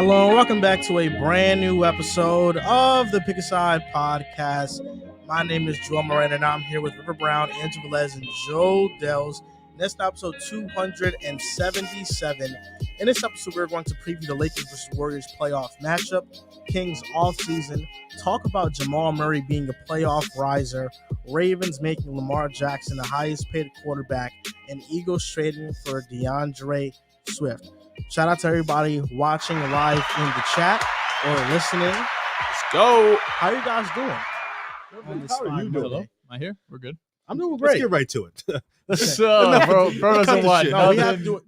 Hello, and welcome back to a brand new episode of the Pick a Side podcast. My name is Jamal Moran, and I'm here with River Brown, Andrew Velez, and Joe Dehls. This is episode 277. In this episode, we're going to preview the Lakers vs. Warriors playoff matchup, Kings offseason, talk about Jamal Murray being a playoff riser, Ravens making Lamar Jackson the highest paid quarterback, and Eagles trading for DeAndre Swift. Shout out to everybody watching live in the chat or listening. Let's go. How you guys doing? How are you doing? Hello? Am I here? We're good. I'm doing great. Let's get right to it. Bro doesn't want. No, we have to do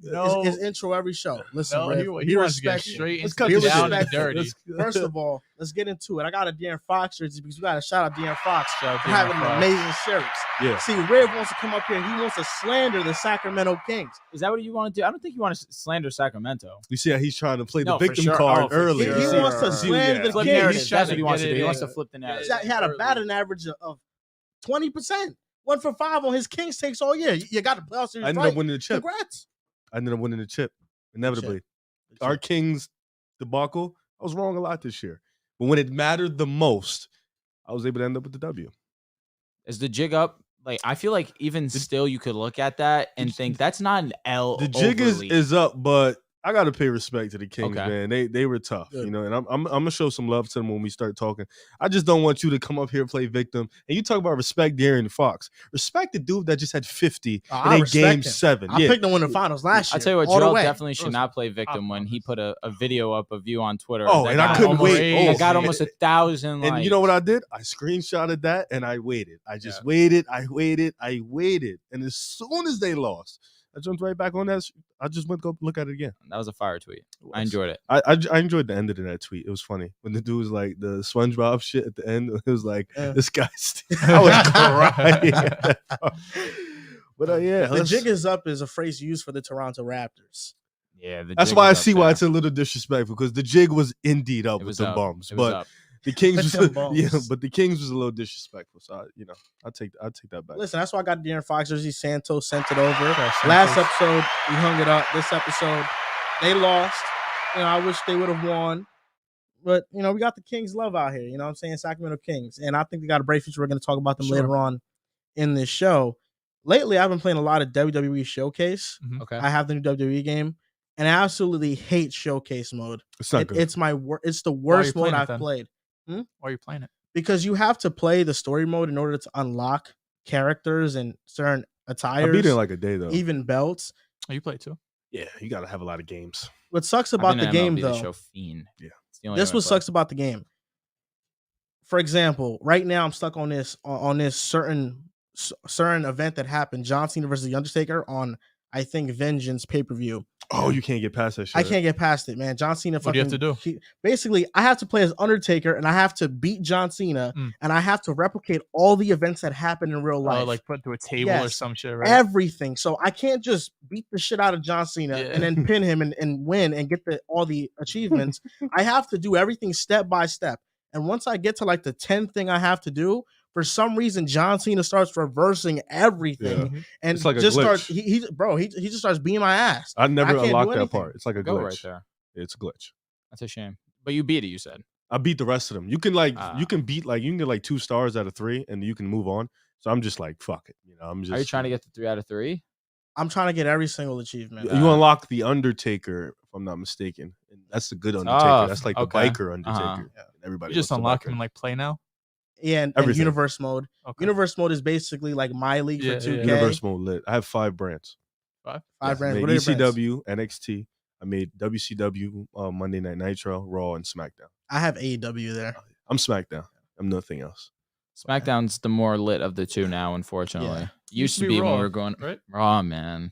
his intro every show. Listen, he wants to get straight into down and dirty. First of all, let's get into it. I got a De'Aaron Fox jersey because we got to shout out De'Aaron Fox for having an amazing series. Yeah. See, Riv wants to come up here. He wants to slander the Sacramento Kings. Is that what you want to do? I don't think you want to slander Sacramento. You see how he's trying to play the No, victim for sure. card He earlier. He wants to slander the Flip Kings. narrative. That's what he wants to do. He wants to flip the narrative. He had a batting average of 20%. 1 for 5 on his Kings takes all year. You got the playoff series. I ended up winning the chip. Congrats. I ended up winning the chip, inevitably. Our Kings debacle, I was wrong a lot this year. But when it mattered the most, I was able to end up with the W. Is the jig up? Like, I feel like even still you could look at that and think that's not an L. The jig is up, but I got to pay respect to the Kings, Okay. man. They were tough, Good. you know, and I'm going to show some love to them when we start talking. I just don't want you to come up here and play victim. And you talk about respect De'Aaron Fox. Respect the dude that just had 50 in game 7. I picked him to win the finals last year. I tell you what, all the Joel way. definitely should not play victim when he put a video up of you on Twitter. Oh, that and I got couldn't almost- wait. that Oh, got man. almost 1,000 likes. And you know what I did? I screenshotted that and I waited. I just waited. I waited. And as soon as they lost, I jumped right back on that. I just went to go look at it again. That was a fire tweet. I enjoyed it. I enjoyed the end of that tweet. It was funny when the dude was like the SpongeBob shit at the end. It was like this guy's. I was crying. But yeah, The jig is up is a phrase used for the Toronto Raptors. Yeah, that's why I see why it's a little disrespectful because the jig was indeed up with the bums, but the Kings was but the Kings was a little disrespectful. So I'll take that back. Listen, that's why I got De'Aaron Fox jersey. Santos sent it over. Last episode we hung it up. This episode they lost. I wish they would have won. But we got the Kings love out here. You know what I'm saying? Sacramento Kings. And I think they got a bright future. We're going to talk about them later on in this show. Lately, I've been playing a lot of WWE Showcase. Mm-hmm. Okay. I have the new WWE game. And I absolutely hate Showcase mode. It's not good. It's the worst mode I've played. Why are you playing it? Because you have to play the story mode in order to unlock characters and certain attires. I beat it in like a day though. Even belts. Oh, you play it too? Yeah, you got to have a lot of games. What sucks about the game though? Show fiend. Yeah. This what sucks about the game. For example, right now I'm stuck on this certain event that happened. John Cena versus The Undertaker on I think Vengeance pay-per-view. Oh, you can't get past that shit. I can't get past it, man. John Cena. What do you have to do? Basically, I have to play as Undertaker, and I have to beat John Cena, and I have to replicate all the events that happen in real life. Oh, like put to a table or some shit, right? Everything. So I can't just beat the shit out of John Cena and then pin him and win and get all the achievements. I have to do everything step by step. And once I get to like the 10th thing I have to do, for some reason, John Cena starts reversing everything and it's like just a glitch. starts. He just starts beating my ass. I never unlocked that part. It's like a glitch. Right there. It's a glitch. That's a shame. But you beat it. You said. I beat the rest of them. You can you can beat you can get like 2 stars out of 3, and you can move on. So I'm just like fuck it. I'm just. Are you trying to get the 3 out of 3? I'm trying to get every single achievement. You unlock the Undertaker, if I'm not mistaken. And that's the good Undertaker. That's like the biker Undertaker. Yeah. Everybody you just unlock him and like play now. Yeah, and universe mode. Okay. Universe mode is basically like my league for 2K. Universe mode lit. I have 5 brands. 5 brands. I what made are your ECW, NXT. I made WCW, Monday Night Nitro, Raw, and SmackDown. I have AEW there. I'm SmackDown. I'm nothing else. SmackDown's the more lit of the two now, unfortunately. Used to be Raw, when we were going right? Raw, man.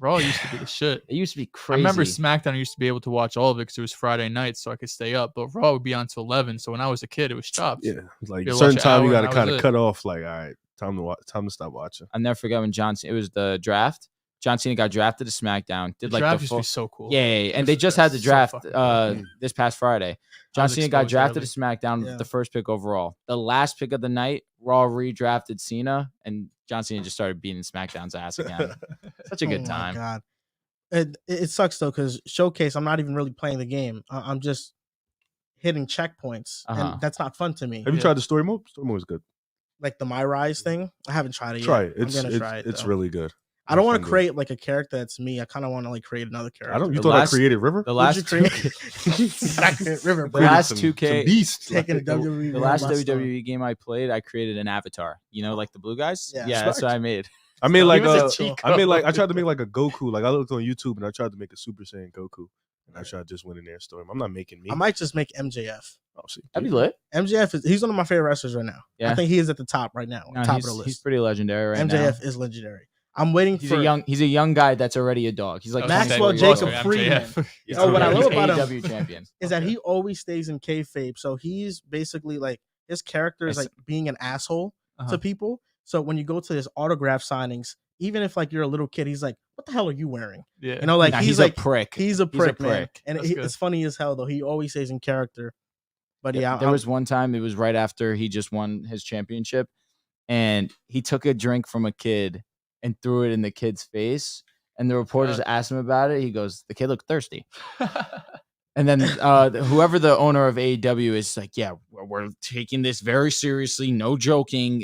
Raw used to be the shit. It used to be crazy. I remember SmackDown. I used to be able to watch all of it because it was Friday nights, so I could stay up. But Raw would be on till 11. So when I was a kid, it was chopped. Yeah, like You'll certain watch an time you hour got to and kind that of was cut off. Like, all right, time to stop watching. I'll never forget when it was the draft. John Cena got drafted to SmackDown. Did The like draft the used to full, be so cool. Yeah, and they just had the so draft fucking cool. this past Friday. I John was Cena got exposed drafted early. to SmackDown, Yeah. the first pick overall. The last pick of the night, Raw redrafted Cena, and John Cena just started beating SmackDown's ass again. Such a good Oh my time. God. It sucks though because Showcase, I'm not even really playing the game. I'm just hitting checkpoints, and that's not fun to me. Have you tried the story mode? Story mode is good. Like the My Rise thing, I haven't tried it Try yet. it. I'm gonna try it. It's though. really good. I don't want to create like a character that's me. I kind of want to like create another character. You thought I created River? The What'd last you two, create? River, the bro. last Some 2K, beast. Taking like, WWE. the last WWE game I played, I created an avatar. You know, like the blue guys. Yeah, that's what I made. I made like was a cheat I tried to make like a Goku. Like I looked on YouTube and I tried to make a Super Saiyan Goku. And I tried to just went in there and story. I'm not making me. I might just make MJF. Oh, see, That'd be lit. MJF he's one of my favorite wrestlers right now. Yeah. I think he is at the top right now. No, top he's, of the list. he's pretty legendary right now. MJF is legendary. I'm waiting He's for a young guy that's already a dog. He's like Maxwell 24 years Jacob old. Freeman. Yeah. Oh, what I He's love about him AEW champion is that he always stays in kayfabe. So he's basically like his character is like being an asshole to people. So when you go to his autograph signings, even if like you're a little kid, he's like, "What the hell are you wearing?" Yeah. You know, like he's like a prick. He's a prick, man. prick. And That's good. it's funny as hell though. He always stays in character. But yeah, there was one time, it was right after he just won his championship, and he took a drink from a kid and threw it in the kid's face. And the reporters asked him about it. He goes, "The kid looked thirsty." And then whoever the owner of AEW is like, "Yeah, we're taking this very seriously. No joking.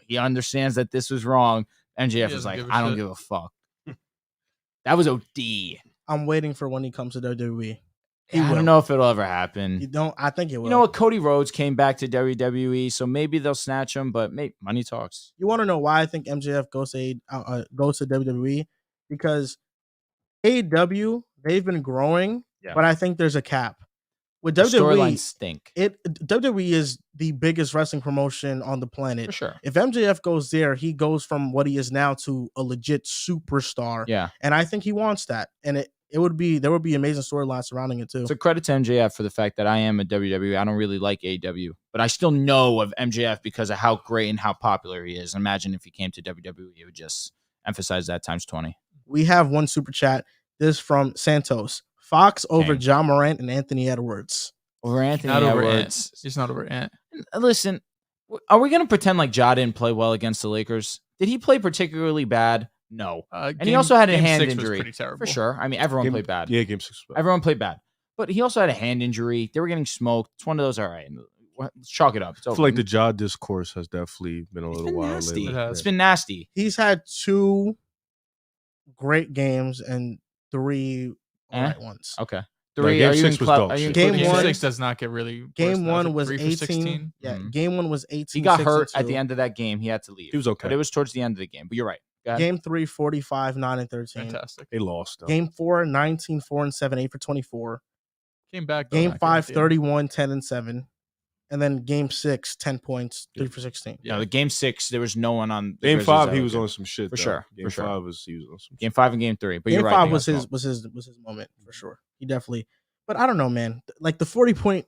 He understands that this was wrong." MJF was like, "I don't give a fuck." That was OD. I'm waiting for when he comes to WWE. I don't know if it'll ever happen. You don't? I think it will. You know what? Cody Rhodes came back to WWE, so maybe they'll snatch him. But money talks. You want to know why I think MJF goes to WWE? Because AEW, they've been growing, but I think there's a cap. With WWE, Storylines stink. WWE is the biggest wrestling promotion on the planet. For sure. If MJF goes there, he goes from what he is now to a legit superstar. Yeah. And I think he wants that. And there would be amazing storylines surrounding it too. So credit to MJF for the fact that I am a WWE. I don't really like AEW, but I still know of MJF because of how great and how popular he is. Imagine if he came to WWE, it would just emphasize that times 20. We have one super chat. This from Santos. Fox over Dang. John Morant and Anthony Edwards. Over Anthony Not over Edwards. Ant. He's not over Ant. Listen, are we going to pretend like Ja didn't play well against the Lakers? Did he play particularly bad? No. And he also had a hand injury. For sure. I mean, everyone played bad. Yeah, game 6. Everyone played bad. But he also had a hand injury. They were getting smoked. It's one of those, all right, let's chalk it up. I feel like the Ja discourse has definitely been a little wild nasty. lately. It's been nasty. He's had 2 great games and 3 all right ones. Okay. Game 6 was dope. Game Game 1 6 does not get really. Game 1 was 3 for 18. 16. Yeah, Game 1 was 18. He got 6 hurt and at the end of that game. He had to leave. He was okay. But it was towards the end of the game. But you're right. Game 3, 45, 9 and 13. Fantastic. They lost. Though. Game 4, 19, 4 and 7, 8 for 24. Came back. Game 5, 31, 10 and 7. And then game 6, 10 points, 3 for 16. Yeah, the game 6, there was no one on. Game 5, he was on some shit for though. sure. Game 5 he was on some. Game 5 and game 3. But game you're right. 5 was his moment for sure. He definitely. But I don't know, man. Like the 40-point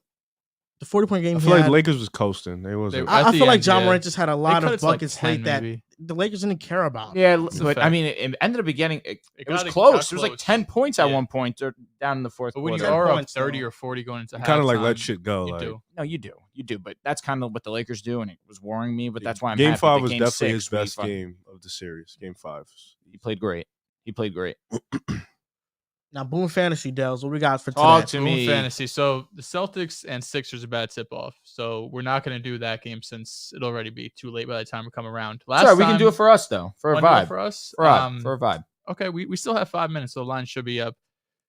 game. I feel like the Lakers was coasting. They wasn't. I feel like John Morant just had a lot of buckets like late that the Lakers didn't care about. Yeah, but I mean, it ended up getting it was close. It was like 10 points at one point or down in the fourth but when quarter. you are up 30 or 40 going into halftime, kind of like let shit go. You like, do. No, you do. But that's kind of what the Lakers do, and it was worrying me. But that's why I'm Game happy 5 that was game definitely 6, his best game of the series. Game 5. He played great. Now, Boom Fantasy, Dehls, what we got for today? Talk to Boom me. Fantasy. So the Celtics and Sixers are bad tip off. So we're not going to do that game since it'll already be too late by the time we come around. Sorry, we can do it for us though. For a vibe. For us. For a vibe. Okay, we still have 5 minutes, so the line should be up.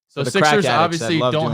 So For the crack Sixers addicts that obviously love don't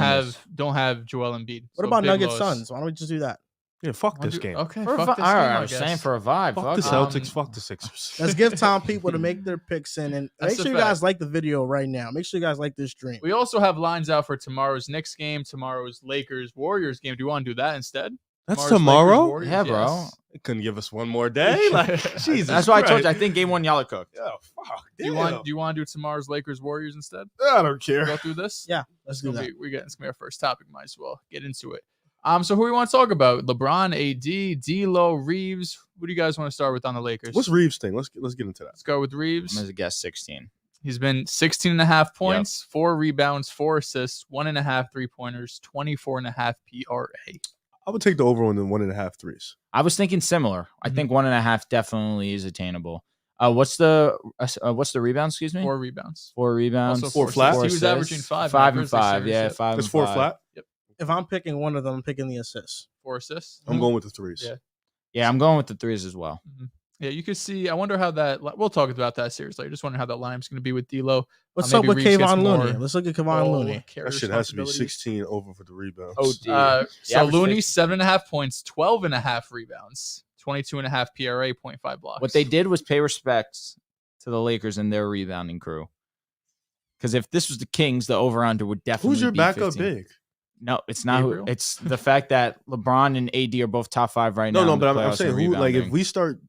doing have Joel Embiid. What So about big Nuggets loss. Suns? Why don't we just do that? Yeah, fuck this game. Okay, For a fuck vi- this all game, right, I I was saying guess. for a vibe. Fuck the Celtics. Fuck the Sixers. Let's give time people to make their picks in, and That's make sure a you fact. guys like the video right now. Make sure you guys like this stream. We also have lines out for tomorrow's Knicks game, tomorrow's Lakers Warriors game. Do you want to do that instead? That's Tomorrow's tomorrow. Lakers, Warriors? Yeah, bro. Yes. They couldn't give us one more day. Like Jesus. That's why I told Christ. you. I think game 1 y'all are cooked. Yeah, fuck. Do you want to do tomorrow's Lakers Warriors instead? I don't care. Go through this. Yeah, let's do that. It's gonna be our first topic. Might as well get into it. So who do we want to talk about? LeBron, AD, D'Lo, Reeves. Who do you guys want to start with on the Lakers? What's Reeves' thing? Let's get into that. Let's go with Reeves. I'm gonna guess 16. He's been 16.5 points, 4 rebounds, 4 assists, 1.5 3-pointers, 24.5 PRA. I would take the over on the 1.5 threes. I was thinking similar. I think 1.5 definitely is attainable. What's the rebounds? Excuse me. 4 rebounds. 4 rebounds. Also 4 flats? He was assists. averaging 5. 5 in and the Grizzlies 5. series, Yeah, yep. 5 That's and 4 5. flat. If I'm picking one of them, I'm picking the assists. 4 assists. I'm going with the threes. Yeah. Yeah, I'm going with the threes as well. Mhm. Yeah, you could see. I wonder how that. We'll talk about that series later. Just wondering how that lineup's going to be with D'Lo. What's up maybe with Reeves gets Kevon Looney? more Let's look at Kevon Looney. That shit has to be 16 over for the rebounds. Oh, dear. So average Looney, six- 7.5 points, 12.5 rebounds, 22.5 PRA, 0.5 blocks. What they did was pay respects to the Lakers and their rebounding crew. Because if this was the Kings, the over/under would definitely. Who's your be backup 15. big? No, it's not. Gabriel? It's the fact that LeBron and AD are both top 5 right now. No, in the but I'm playoffs saying in who. Like, if rebounding. we start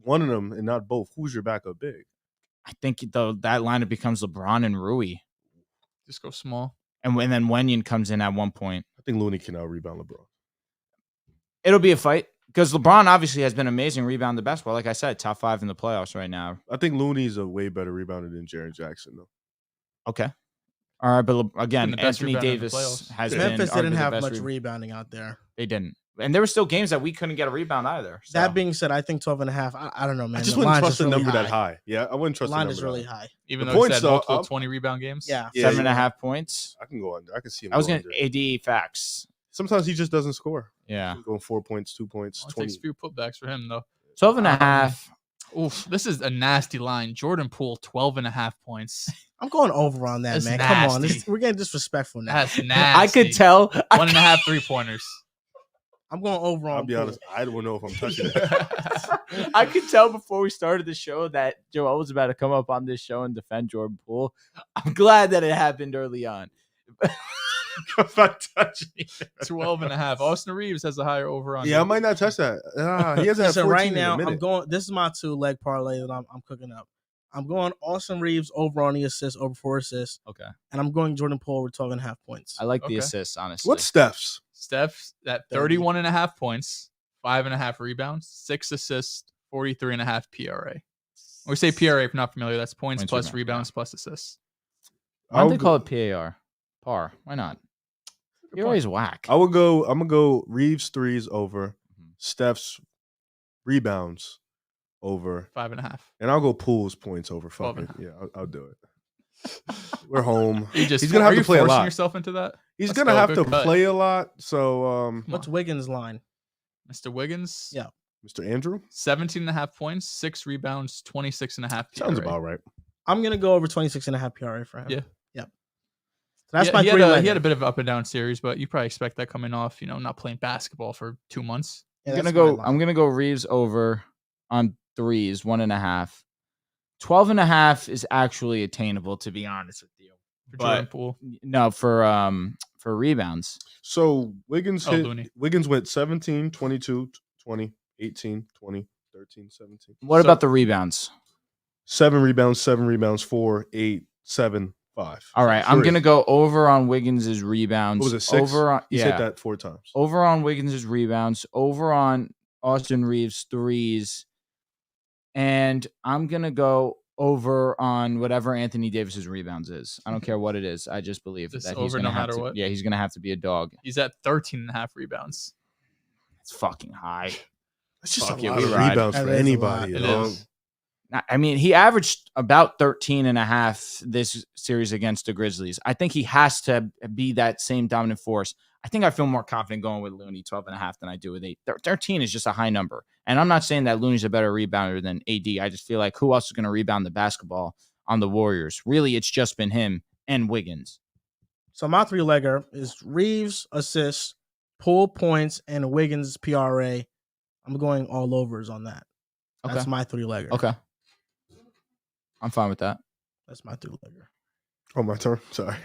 one of them and not both, who's your backup big? I think that lineup becomes LeBron and Rui, just go small. and then Wenyan comes in at one point. I think Looney can out rebound LeBron. It'll be a fight because LeBron obviously has been amazing rebound the basketball. Like I said, top 5 in the playoffs right now. I think Looney's a way better rebounder than Jaren Jackson, though. Okay. All right, but again, Been the best Anthony rebounder in the Davis playoffs. has Yeah. been Memphis didn't arguably the have best much rebounding out there. They didn't, and there were still games that we couldn't get a rebound either. So. That being said, I think 12.5. I don't know, man. I just The wouldn't line's trust just the really number that high. Yeah, I wouldn't The trust the line number is that really high. high. Even The though points, he said though, multiple I'm- 20 rebound games. Yeah. Yeah, 7.5 points. I can go under. I can see him. I was go going under. AD facts. Sometimes he just doesn't score. Yeah, He's going 4 points, 2 points, Well, it 20. takes a few putbacks for him, though. 12.5. Oof, this is a nasty line. Jordan Poole, 12.5 points. I'm going over on that, That's man. Come on. nasty. We're getting disrespectful now. That's nasty. I could tell. 1.5 3-pointers. I'm going over on I'll be Poole. honest. I don't know if I'm touching it. I could tell before we started the show that Joel was about to come up on this show and defend Jordan Poole. I'm glad that it happened early on. I'm not touching it. 12.5. Austin Reeves has a higher over on. Yeah, I might not touch that. He hasn't had Listen, 14 right in now, a minute. I'm going. This is my 2-leg parlay that I'm cooking up. I'm going Austin Reeves over on the assists, over 4 assists, Okay, and I'm going Jordan Poole over 12.5 points. I like the Okay. assists, honestly. What's Steph's? Steph's at 31.5 points, 5.5 rebounds, 6 assists, 43.5 PRA. When we say PRA, if you're not familiar, that's points Points plus rebound, rebounds plus assists. Why don't they I'll call go- it PAR? Par. Why not? Good You're point. always whack. I'm gonna go Reeves threes over, Mhm. Steph's rebounds over, 5.5. and I'll go Poole's points over. Fuck 12 it. and Yeah, I'll do it. We're home. He's gonna have to play a forcing lot. yourself into that? He's Let's gonna go. have Good to cut. play a lot. So, What's Wiggins' line? Mr. Wiggins? Yeah. Mr. Andrew 17.5 points, 6 rebounds, 26.5 PRA. sounds about right. I'm gonna go over 26.5 PRA for him. Yeah. Yep. So that's Yeah, my he 3 had, leg. he had a bit of up and down series, but you probably expect that coming off, not playing basketball for 2 months. Yeah, I'm that's gonna my go. line. I'm gonna go Reeves over on threes, 1.5. 12.5 is actually attainable, to be honest with you. For But- Jordan Poole. No, for rebounds. So Wiggins Looney. Wiggins went 17, 22, 20, 18, 20, 13, 17. What So- about the rebounds? 7 rebounds, 4, 8, 7, 5. All right, I'm Three. gonna go over on Wiggins' rebounds. What was it, 6? Over on He's yeah, hit that 4 times. over on Wiggins' rebounds. Over on Austin Reeves' threes, and I'm gonna go over on whatever Anthony Davis's rebounds is. I don't care what it is. I just believe Just that he's over gonna no have matter to. what? Yeah, he's gonna have to be a dog. He's at 13.5 rebounds. It's fucking high. That's just Fuck a yeah, lot we of ride. rebounds That for is a anybody. lot. It dog. is. I mean, he averaged about 13.5 this series against the Grizzlies. I think he has to be that same dominant force. I think I feel more confident going with Looney 12.5 than I do with 8. 13 is just a high number. And I'm not saying that Looney's a better rebounder than AD. I just feel like who else is going to rebound the basketball on the Warriors? Really, it's just been him and Wiggins. So my 3-legger is Reeves assists, Poole points, and Wiggins PRA. I'm going all overs on that. That's Okay. my 3-legger. Okay. I'm fine with that. That's my 3-legger. Oh, my turn. Sorry.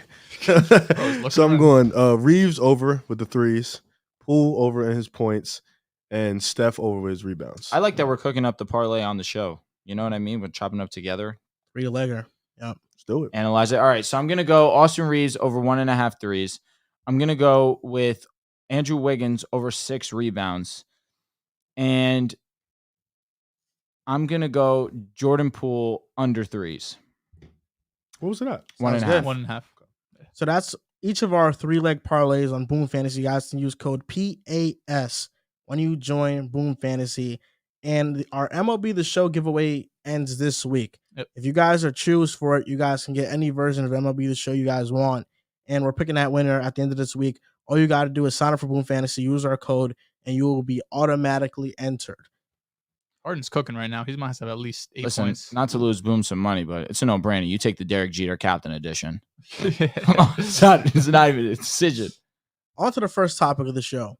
looking So I'm around. going Reeves over with the threes, Poole over in his points, and Steph over with his rebounds. I like that we're cooking up the parlay on the show. You know what I mean? We're chopping up together. 3-legger. Yep. Let's do it. Analyze it. All right, so I'm gonna go Austin Reeves over 1.5 threes. I'm gonna go with Andrew Wiggins over 6 rebounds, and I'm gonna go Jordan Poole under threes. What was it at? 1.5. 1.5. So that's each of our 3-leg parlays on Boom Fantasy. You guys can use code PAS when you join Boom Fantasy. And our MLB The Show giveaway ends this week. Yep. If you guys are choose for it, you guys can get any version of MLB The Show you guys want. And we're picking that winner at the end of this week. All you got to do is sign up for Boom Fantasy, use our code, and you will be automatically entered. Harden's cooking right now. He must have at least 8 Listen, points. not to lose Boom some money, but it's a no-brainer. You take the Derek Jeter Captain Edition. Come on, it's not even a decision. On to the first topic of the show.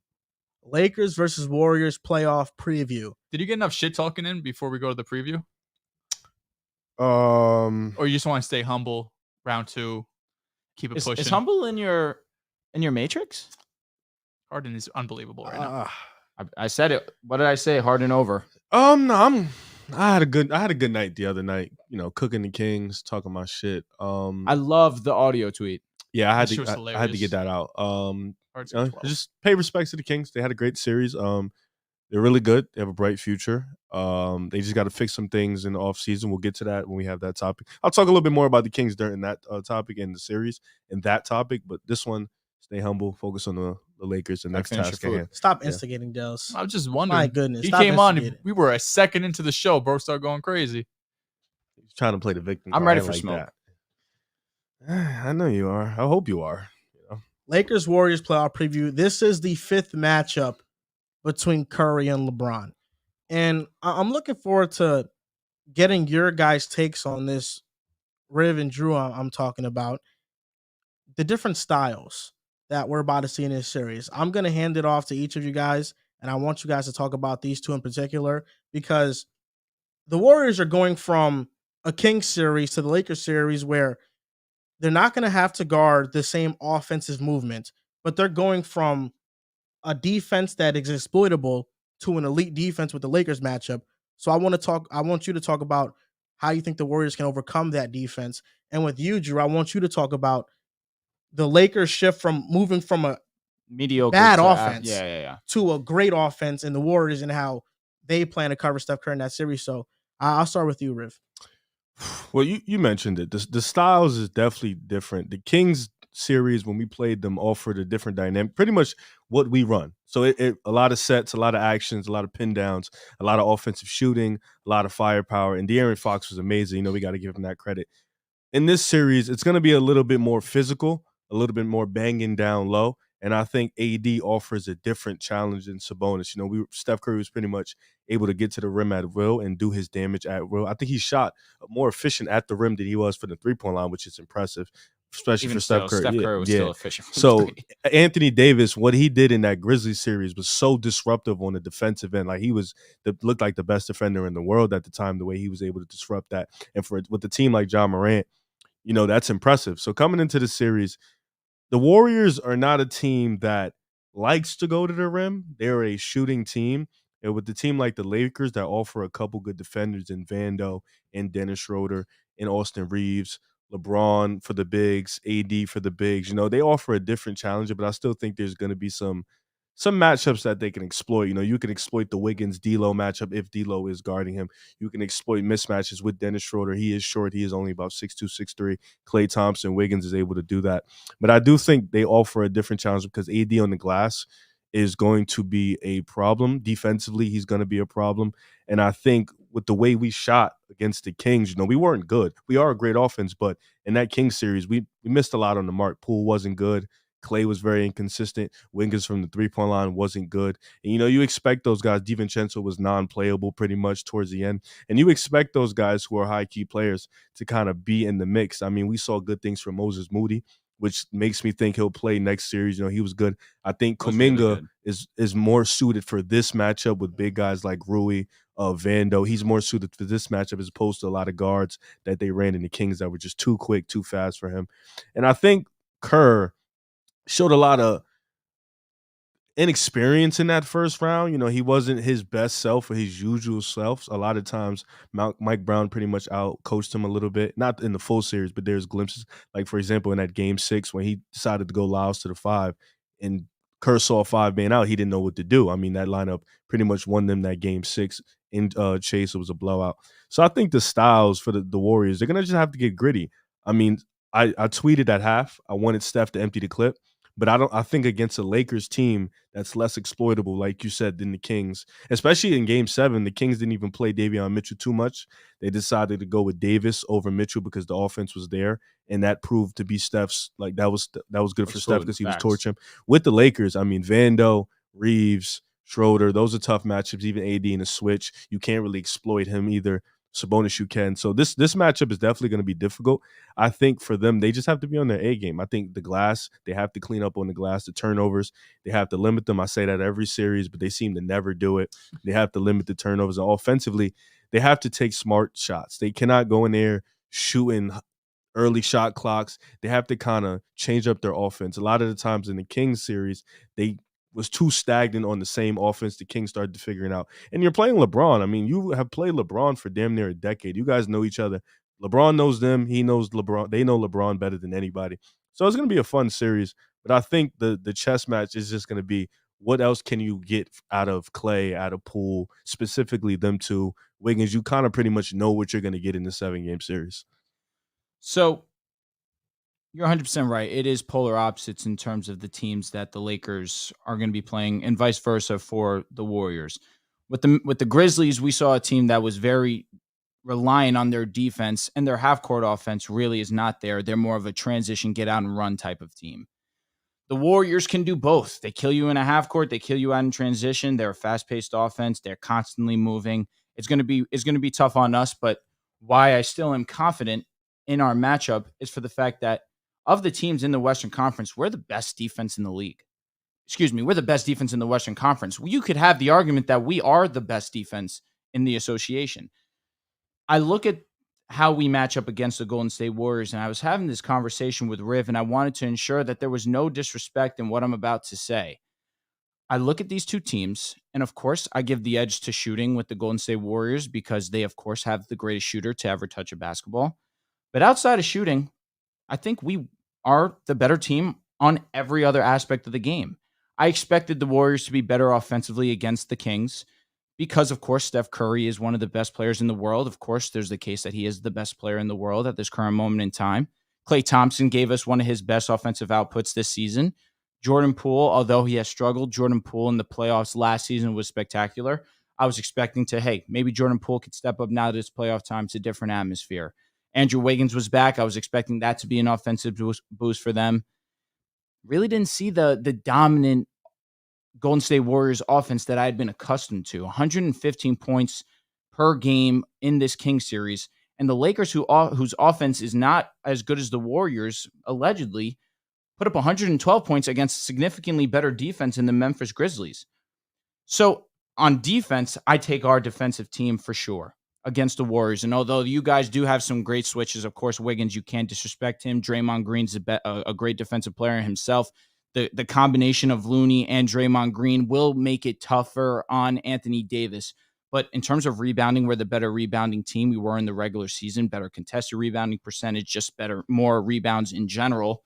Lakers versus Warriors playoff preview. Did you get enough shit talking in before we go to the preview? Or you just want to stay humble, round 2, keep it pushing? Is humble in your matrix? Harden is unbelievable right now. I said it. What did I say? Harden over. No, I had a good night the other night. You know, cooking the Kings, talking my shit. I love the audio tweet. Yeah, I had That shit was to I had to get that out. Harden's at 12. Just pay respects to the Kings. They had a great series. They're really good. They have a bright future. They just got to fix some things in the offseason. We'll get to that when we have that topic. I'll talk a little bit more about the Kings during that topic in the series and that topic. But this one, stay humble, focus on the Lakers and next task at hand. Stop instigating, Dehls. I was just wondering. My goodness. He Stop came on. instigating. We were a second into the show. Bro started going crazy. He's trying to play the victim. I'm card. ready I for like smoke. that. I know you are. I hope you are. Lakers Warriors playoff preview. This is the 5th matchup between Curry and LeBron. And I'm looking forward to getting your guys' takes on this. Riv and Drew, I'm talking about the different styles that we're about to see in this series. I'm going to hand it off to each of you guys, and I want you guys to talk about these two in particular because the Warriors are going from a Kings series to the Lakers series where they're not going to have to guard the same offensive movement, but they're going from a defense that is exploitable to an elite defense with the Lakers matchup. So I want you to talk about how you think the Warriors can overcome that defense. And with you, Drew, I want you to talk about the Lakers shift from moving from a Mediocre bad to offense yeah. to a great offense in the Warriors and how they plan to cover Steph Curry in that series. So I'll start with you, Riv. Well, you mentioned it. The styles is definitely different. The Kings series, when we played them, offered a different dynamic, pretty much what we run. So it a lot of sets, a lot of actions, a lot of pin downs, a lot of offensive shooting, a lot of firepower. And De'Aaron Fox was amazing. You know, we got to give him that credit. In this series, it's going to be a little bit more physical, a little bit more banging down low. And I think AD offers a different challenge than Sabonis. You know, Steph Curry was pretty much able to get to the rim at will and do his damage at will. I think he shot more efficient at the rim than he was for the three-point line, which is impressive, especially Even for Steph Curry. Steph Curry was still efficient. So Anthony Davis, what he did in that Grizzlies series was so disruptive on the defensive end. Like looked like the best defender in the world at the time, the way he was able to disrupt that. And with a team like John Morant, you know, that's impressive. So coming into the series, the Warriors are not a team that likes to go to the rim. They're a shooting team. And with the team like the Lakers that offer a couple good defenders in Vando and Dennis Schroeder and Austin Reeves, LeBron for the bigs, AD for the bigs, you know, they offer a different challenge, but I still think there's going to be some matchups that they can exploit. You know, you can exploit the Wiggins-D'Lo matchup if D'Lo is guarding him. You can exploit mismatches with Dennis Schroeder. He is short. He is only about 6'2", 6'3". Klay Thompson, Wiggins is able to do that. But I do think they offer a different challenge because AD on the glass is going to be a problem. Defensively, he's going to be a problem. And I think with the way we shot against the Kings, you know, we weren't good. We are a great offense, but in that Kings series, we missed a lot on the mark. Poole wasn't good. Klay was very inconsistent. Wiggins from the three-point line wasn't good. And, you know, you expect those guys. DiVincenzo was non-playable pretty much towards the end. And you expect those guys who are high-key players to kind of be in the mix. I mean, we saw good things from Moses Moody, which makes me think he'll play next series. You know, he was good. I think Kuminga is more suited for this matchup with big guys like Rui, Vando. He's more suited for this matchup as opposed to a lot of guards that they ran in the Kings that were just too quick, too fast for him. And I think Kerr showed a lot of inexperience in that first round. You know, he wasn't his best self or his usual self. A lot of times, Mike Brown pretty much out-coached him a little bit. Not in the full series, but there's glimpses. Like, for example, in that Game 6 when he decided to go Lyles to the 5 and Kerr saw 5 being out, he didn't know what to do. I mean, that lineup pretty much won them that Game 6 in Chase. It was a blowout. So I think the styles for the Warriors, they're going to just have to get gritty. I mean, I tweeted at half. I wanted Steph to empty the clip. But I think against a Lakers team that's less exploitable, like you said, than the Kings, especially in Game 7, the Kings didn't even play Davion Mitchell too much. They decided to go with Davis over Mitchell because the offense was there, and that proved to be Steph's. Like that was good for Steph because he was torching him. With the Lakers, I mean, Vando, Reeves, Schroeder, those are tough matchups. Even AD in a switch, you can't really exploit him either. Sabonis you can. So this matchup is definitely going to be difficult. I think for them, they just have to be on their A game. I think the glass, they have to clean up on the glass, the turnovers. They have to limit them. I say that every series, but they seem to never do it. They have to limit the turnovers. And offensively, they have to take smart shots. They cannot go in there shooting early shot clocks. They have to kind of change up their offense. A lot of the times in the Kings series, they was too stagnant on the same offense. The Kings started to figure it out. And you're playing LeBron. I mean, you have played LeBron for damn near a decade. You guys know each other. LeBron knows them. He knows LeBron. They know LeBron better than anybody. So it's going to be a fun series. But I think the chess match is just going to be what else can you get out of Clay, out of Poole, specifically them two. Wiggins, you kind of pretty much know what you're going to get in the 7-game series. So you're 100% right. It is polar opposites in terms of the teams that the Lakers are going to be playing, and vice versa for the Warriors. With the Grizzlies, we saw a team that was very reliant on their defense, and their half-court offense really is not there. They're more of a transition, get out and run type of team. The Warriors can do both. They kill you in a half-court. They kill you out in transition. They're a fast-paced offense. They're constantly moving. It's going to be tough on us, but why I still am confident in our matchup is for the fact that of the teams in the Western Conference, we're the best defense in the league. We're the best defense in the Western Conference. You could have the argument that we are the best defense in the association. I look at how we match up against the Golden State Warriors, and I was having this conversation with Riv, and I wanted to ensure that there was no disrespect in what I'm about to say. I look at these two teams, and of course, I give the edge to shooting with the Golden State Warriors because they, of course, have the greatest shooter to ever touch a basketball. But outside of shooting, I think we are the better team on every other aspect of the game. I expected the Warriors to be better offensively against the Kings because, of course, Steph Curry is one of the best players in the world. Of course, there's the case that he is the best player in the world at this current moment in time. Klay Thompson gave us one of his best offensive outputs this season. Jordan Poole, although he has struggled, Jordan Poole in the playoffs last season was spectacular. I was expecting maybe Jordan Poole could step up now that it's playoff time. It's a different atmosphere. Andrew Wiggins was back. I was expecting that to be an offensive boost for them. Really didn't see the dominant Golden State Warriors offense that I had been accustomed to. 115 points per game in this Kings series. And the Lakers, whose offense is not as good as the Warriors, allegedly, put up 112 points against significantly better defense in the Memphis Grizzlies. So on defense, I take our defensive team for sure against the Warriors. And although you guys do have some great switches, of course, Wiggins, you can't disrespect him. Draymond Green's a great defensive player himself. The combination of Looney and Draymond Green will make it tougher on Anthony Davis. But in terms of rebounding, we're the better rebounding team. We were in the regular season, better contested rebounding percentage, just more rebounds in general.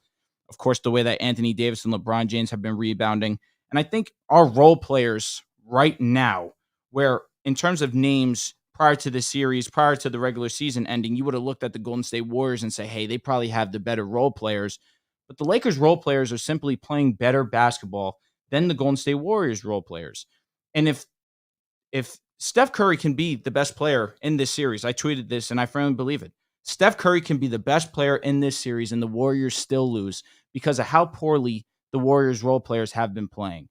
Of course, the way that Anthony Davis and LeBron James have been rebounding. And I think our role players right now, where in terms of names prior to the series, prior to the regular season ending, you would have looked at the Golden State Warriors and say, hey, they probably have the better role players. But the Lakers role players are simply playing better basketball than the Golden State Warriors role players. And if Steph Curry can be the best player in this series, I tweeted this and I firmly believe it. Steph Curry can be the best player in this series and the Warriors still lose because of how poorly the Warriors role players have been playing.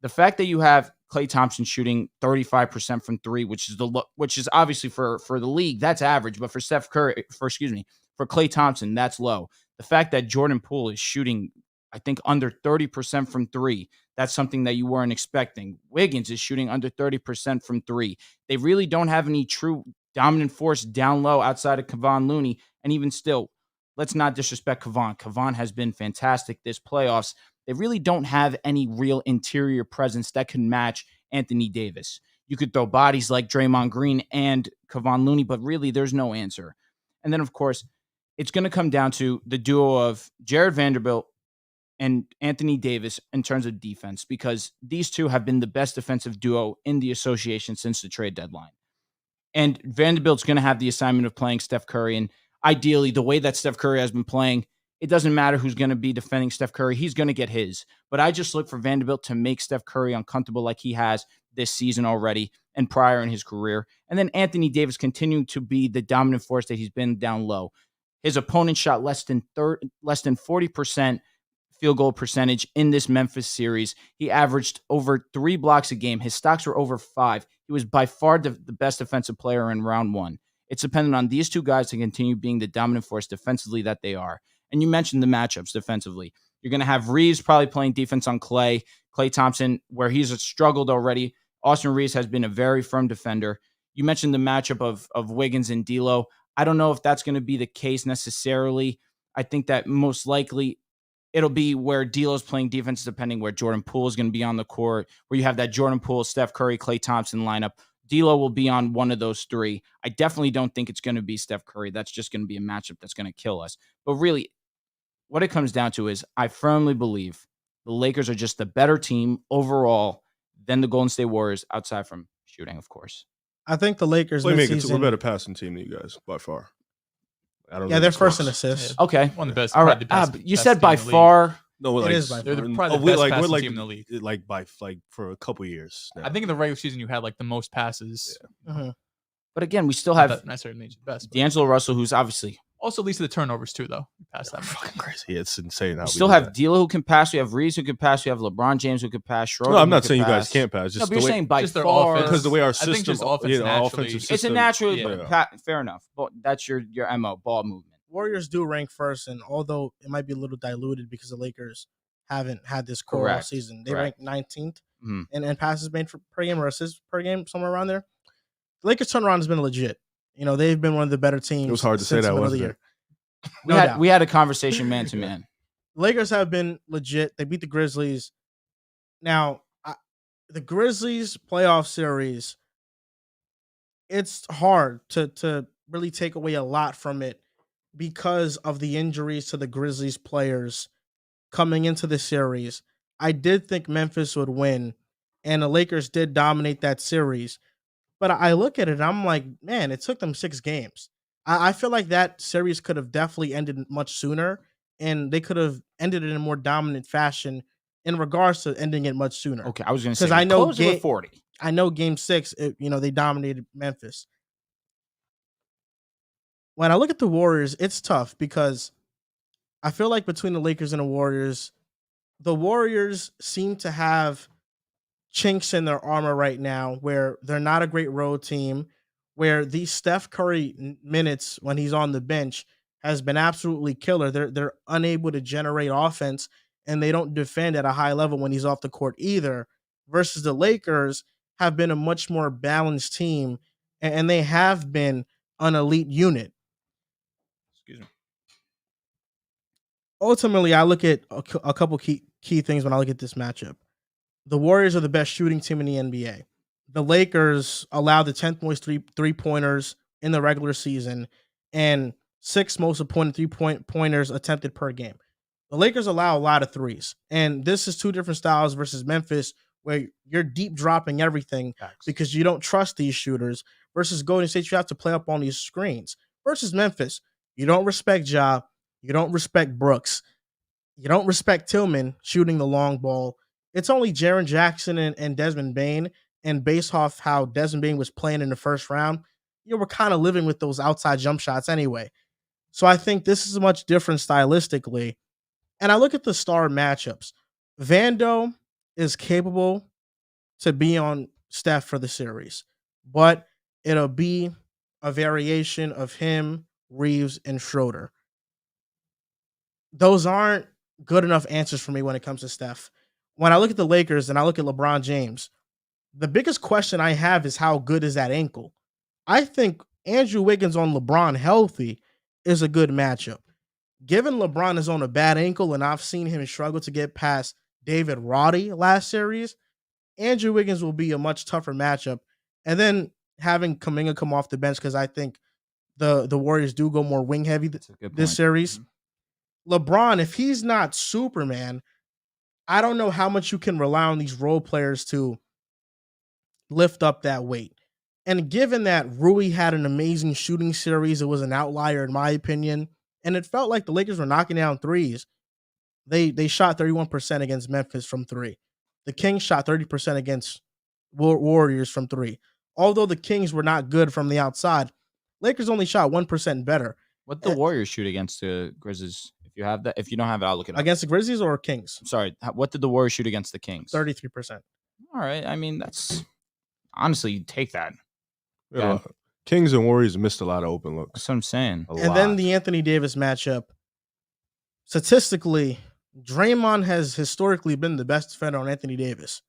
The fact that you have Klay Thompson shooting 35% from three, which is obviously for the league, that's average, but for Klay Thompson, that's low. The fact that Jordan Poole is shooting, I think, under 30% from three, that's something that you weren't expecting. Wiggins is shooting under 30% from three. They really don't have any true dominant force down low outside of Kevon Looney. And even still, let's not disrespect Kevon. Kevon has been fantastic this playoffs. They really don't have any real interior presence that can match Anthony Davis. You could throw bodies like Draymond Green and Kevon Looney, but really there's no answer. And then, of course, it's going to come down to the duo of Jared Vanderbilt and Anthony Davis in terms of defense, because these two have been the best defensive duo in the association since the trade deadline. And Vanderbilt's going to have the assignment of playing Steph Curry. And ideally, the way that Steph Curry has been playing, it doesn't matter who's going to be defending Steph Curry. He's going to get his. But I just look for Vanderbilt to make Steph Curry uncomfortable like he has this season already and prior in his career. And then Anthony Davis continuing to be the dominant force that he's been down low. His opponent shot less than 40% field goal percentage in this Memphis series. He averaged over 3 blocks a game. His stocks were over 5. He was by far the best defensive player in round 1. It's dependent on these two guys to continue being the dominant force defensively that they are. And you mentioned the matchups defensively. You're going to have Reeves probably playing defense on Klay Thompson, where he's struggled already. Austin Reeves has been a very firm defender. You mentioned the matchup of Wiggins and D'Lo. I don't know if that's going to be the case necessarily. I think that most likely it'll be where D'Lo's playing defense, depending where Jordan Poole is going to be on the court, where you have that Jordan Poole, Steph Curry, Klay Thompson lineup. D'Lo will be on one of those 3. I definitely don't think it's going to be Steph Curry. That's just going to be a matchup that's going to kill us. But really, what it comes down to is I firmly believe the Lakers are just the better team overall than the Golden State Warriors, outside from shooting, of course. I think the Lakers We're mid-season, a better passing team than you guys by far. I don't. yeah, know they're if it's first in close. assists. Okay. One of the best. All right. probably the best- You best said team by in the league. far. No, we're It is by They're far. probably the we're best passing like team in the league. like for a couple years now. I think in the regular season you had like the most passes. Mhm. But again, we still Not have that necessarily means the best. But D'Angelo Russell, who's obviously also leads to the turnovers too, though. Past that much. fucking crazy. Yeah, it's insane. How we we still do have that. D'Lo who can pass. We have Reeves who can pass. We have LeBron James who can pass. Schroeder No, I'm who not can saying you guys pass. can't pass. No, Just but the you're way, saying by Just their far offense. because the way our I think system, just offense naturally- offensive it's a system. natural. Yeah. Fair enough. But that's your MO, ball movement. Warriors do rank first, and although it might be a little diluted because the Lakers haven't had this core all Correct. season, they Correct. rank 19th Mhm. and passes made per game or assists per game, somewhere around there. The Lakers turnaround has been legit. They've been one of the better teams. It was hard to say since that, the middle of wasn't the it? year. We No had doubt. we had a conversation man to man. Lakers have been legit. They beat the Grizzlies. Now, the Grizzlies playoff series, it's hard to really take away a lot from it because of the injuries to the Grizzlies players coming into the series. I did think Memphis would win, and the Lakers did dominate that series. But I look at it, and I'm like, man, it took them 6 games. I feel like that series could have definitely ended much sooner, and they could have ended it in a more dominant fashion in regards to ending it much sooner. Okay, I was going to say 'Cause I know close it with 40. I know game 6, they dominated Memphis. When I look at the Warriors, it's tough because I feel like between the Lakers and the Warriors seem to have chinks in their armor right now where they're not a great road team, where these Steph Curry minutes when he's on the bench has been absolutely killer. They're unable to generate offense, and they don't defend at a high level when he's off the court either, versus the Lakers have been a much more balanced team, and they have been an elite unit. Excuse me. Ultimately, I look at a couple key things when I look at this matchup. The Warriors are the best shooting team in the NBA. The Lakers allow the 10th most three-pointers in the regular season and 6th most opponent three-pointers attempted per game. The Lakers allow a lot of threes, and this is 2 different styles versus Memphis, where you're deep dropping everything because you don't trust these shooters, versus Golden State, you have to play up on these screens. Versus Memphis, you don't respect Ja, you don't respect Brooks, you don't respect Tillman shooting the long ball. It's only Jaren Jackson and Desmond Bane, and based off how Desmond Bane was playing in the first round, you were kind of living with those outside jump shots anyway. So I think this is much different stylistically. And I look at the star matchups. Vando is capable to be on Steph for the series, but it'll be a variation of him, Reeves, and Schroeder. Those aren't good enough answers for me when it comes to Steph. When I look at the Lakers and I look at LeBron James, the biggest question I have is how good is that ankle? I think Andrew Wiggins on LeBron healthy is a good matchup. Given LeBron is on a bad ankle and I've seen him struggle to get past David Roddy last series, Andrew Wiggins will be a much tougher matchup. And then having Kuminga come off the bench, because I think the Warriors do go more wing heavy this series. LeBron, if he's not Superman, I don't know how much you can rely on these role players to lift up that weight. And given that Rui had an amazing shooting series, it was an outlier in my opinion, and it felt like the Lakers were knocking down threes. They shot 31% against Memphis from 3. The Kings shot 30% against Warriors from 3. Although the Kings were not good from the outside, Lakers only shot 1% better. What did the Warriors shoot against the Grizzlies? If you have that, if you don't have it, I'll look it up. Against the Grizzlies or Kings? I'm sorry. What did the Warriors shoot against the Kings? 33%. All right. I mean, that's honestly, you take that. Yeah. Kings and Warriors missed a lot of open looks. That's what I'm saying. Then the Anthony Davis matchup. Statistically, Draymond has historically been the best defender on Anthony Davis.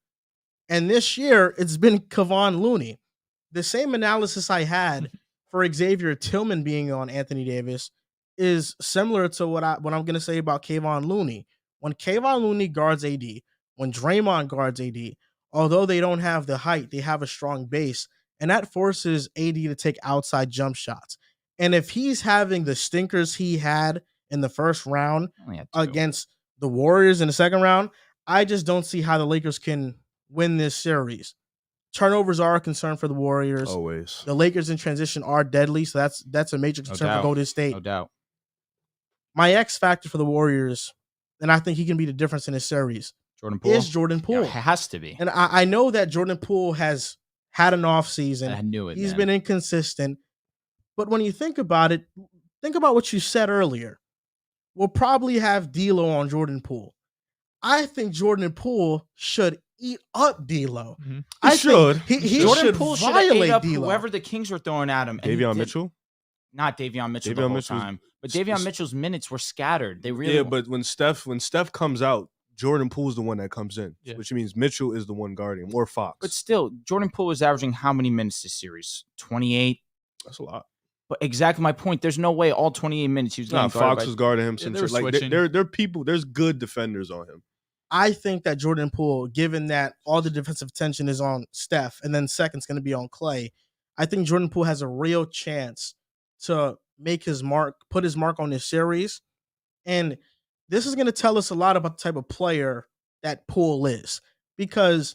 And this year, it's been Kevon Looney. The same analysis I had for Xavier Tillman being on Anthony Davis is similar to what I'm going to say about Kevon Looney. When Kevon Looney guards AD, when Draymond guards AD, although they don't have the height, they have a strong base, and that forces AD to take outside jump shots. And if he's having the stinkers he had in the first round against the Warriors in the second round, I just don't see how the Lakers can win this series. Turnovers are a concern for the Warriors. Always. The Lakers in transition are deadly, so that's a major concern for Golden State. No doubt. My X factor for the Warriors, and I think he can be the difference in this series, Jordan Poole is Jordan Poole. Yeah, it has to be. And I know that Jordan Poole has had an off season. I knew it. He's been inconsistent. But when you think about it, think about what you said earlier. We'll probably have D'Lo on Jordan Poole. I think Jordan Poole should eat up D'Lo. Mm-hmm. I should. He Jordan should Poole should violate have ate up D'Lo. whoever the Kings were throwing at him. and he Davion did- Mitchell? Not Davion Mitchell Davion the whole Mitchell's- time. But Davion Mitchell's minutes were scattered. They really But when Steph comes out, Jordan Poole's the one that comes in, which means Mitchell is the one guarding, or Fox. But still, Jordan Poole was averaging how many minutes this series? 28? That's a lot. But exactly my point. There's no way all 28 minutes he was getting guarded Fox by- was guarding him. Yeah, Some they were shit. Like switching. there are people. There's good defenders on him. I think that Jordan Poole, given that all the defensive attention is on Steph and then second's going to be on Clay, I think Jordan Poole has a real chance to make his mark, put his mark on this series. And this is going to tell us a lot about the type of player that Poole is, because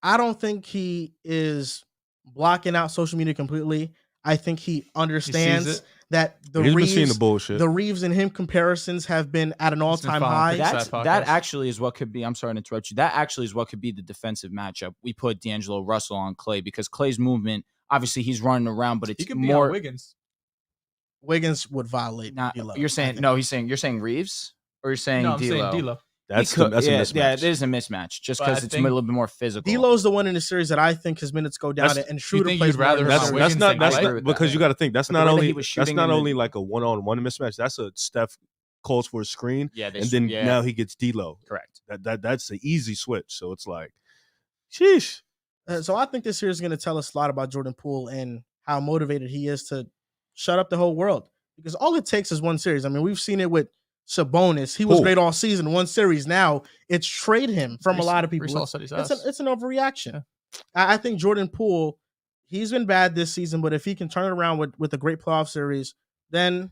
I don't think he is blocking out social media completely. I think he understands that He's been seeing the bullshit. The Reeves and him comparisons have been at an all-time high. That actually is what could be. I'm sorry to interrupt you. That actually is what could be the defensive matchup. We put D'Angelo Russell on Clay because Clay's movement, obviously, he's running around, but it's He could be more. on Wiggins. Wiggins would violate. D'Lo, You're saying no. You're saying Reeves, or you're saying No, I'm D'Lo? saying D'Lo. That's a mismatch. Yeah, it is a mismatch just But I because it's a think little bit more physical. D'Lo's the one in the series that I think his minutes go down, and Schroeder think plays you'd rather more have than That's Wiggins not than Clay? because you got to think that's But the not way that only he was shooting in only like a one-on-one mismatch. That's a Steph calls for a screen, Yeah, and then now he gets D'Lo. Correct. That's an easy switch. So it's like, sheesh. So I think this series is going to tell us a lot about Jordan Poole and how motivated he is to shut up the whole world. Because all it takes is one series. I mean, we've seen it with Sabonis. He was great all season. One series. Now it's trade him from a lot of people. It's an overreaction. Yeah. I think Jordan Poole, he's been bad this season, but if he can turn it around with a great playoff series, then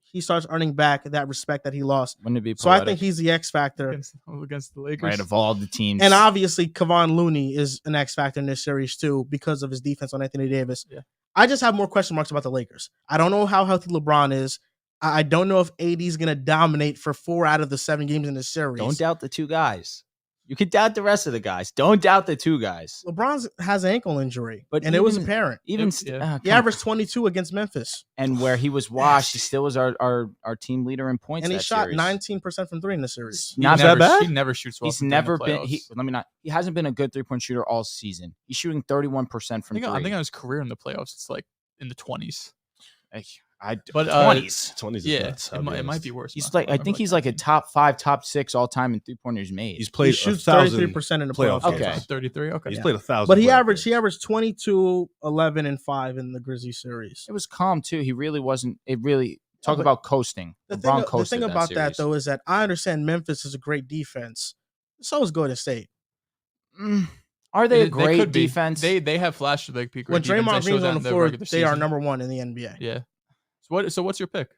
he starts earning back that respect that he lost. Wouldn't it be So I think he's the X factor against the Lakers. Right, of all the teams. And obviously, Kevon Looney is an X factor in this series too because of his defense on Anthony Davis. Yeah. I just have more question marks about the Lakers. I don't know how healthy LeBron is. I don't know if AD is going to dominate for 4 out of the 7 games in this series. Don't doubt the two guys. You could doubt the rest of the guys. Don't doubt the two guys. LeBron has an ankle injury, But it was apparent. He averaged 22 against Memphis. And where he was washed, he still was our team leader in points. And he that shot series. 19% from 3 in the series. Not that bad. He never shoots well. He's never been. He hasn't been a good 3-point shooter all season. He's shooting 31% from 3. I think on his career in the playoffs, it's like in the 20s. But 20s. Yeah, it might be worse. He's I think he's like a top 5, top 6 all time in 3-pointers made. He's played. He shoots 33% in the playoffs. Okay, 33. Okay, he's played 1,000. But he averaged 22, 11, and 5 in the Grizzlies series. It was calm too. He really wasn't. It really talk about coasting. The LeBron thing about that though is that I understand Memphis is a great defense. So is Golden State. Are they a great defense? They have flashed like peak. When Draymond Green's on the floor, they are number 1 in the NBA. Yeah. So what's your pick?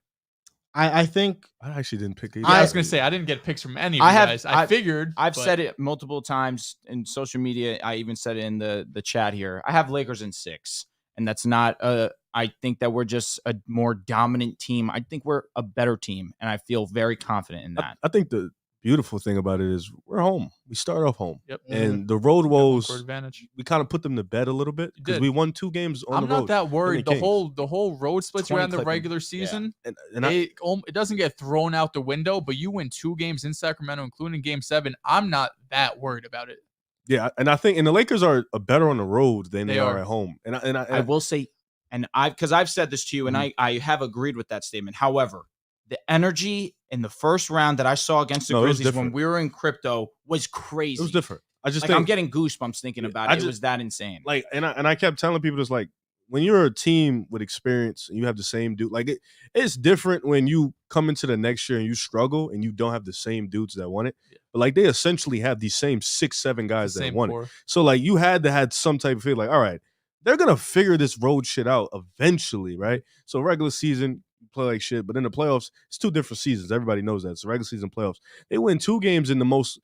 I think I actually didn't pick either. I was gonna say I didn't get picks from any of you guys. I figured. I've said it multiple times in social media. I even said it in the chat here. I have Lakers in 6, and that's not a I think that we're just a more dominant team. I think we're a better team, and I feel very confident in that. I think the beautiful thing about it is we're home. We start off home. Yep. And the road woes, advantage. we kind of put them to bed a little bit because did. we won 2 games on I'm the road. not that worried. The Kings. whole road splits 20 around the clipping. regular season. And It doesn't get thrown out the window, but you win 2 games in Sacramento, including Game 7. I'm not that worried about it. yeah, and I think the Lakers are better on the road than they are are. at home. And I will say, and because I've said this to you, and I have agreed with that statement. However, the energy in the first round that I saw against the No, it was Grizzlies when different. we were in crypto was crazy. it was different. I just Like, think I'm getting goosebumps thinking about I it. just- It was that insane. like, and I kept telling people it's like when you're a team with experience and you have the same dude, like it's different when you come into the next year and you struggle and you don't have the same dudes that won it. Yeah. But like they essentially have these same 6-7 guys that Same won it. core. So like you had to have some type of feel like, all right, they're gonna figure this road shit out eventually, right? So regular season you play like shit, but in the playoffs, it's 2 different seasons. Everybody knows that. So regular season, playoffs, they win 2 games in the most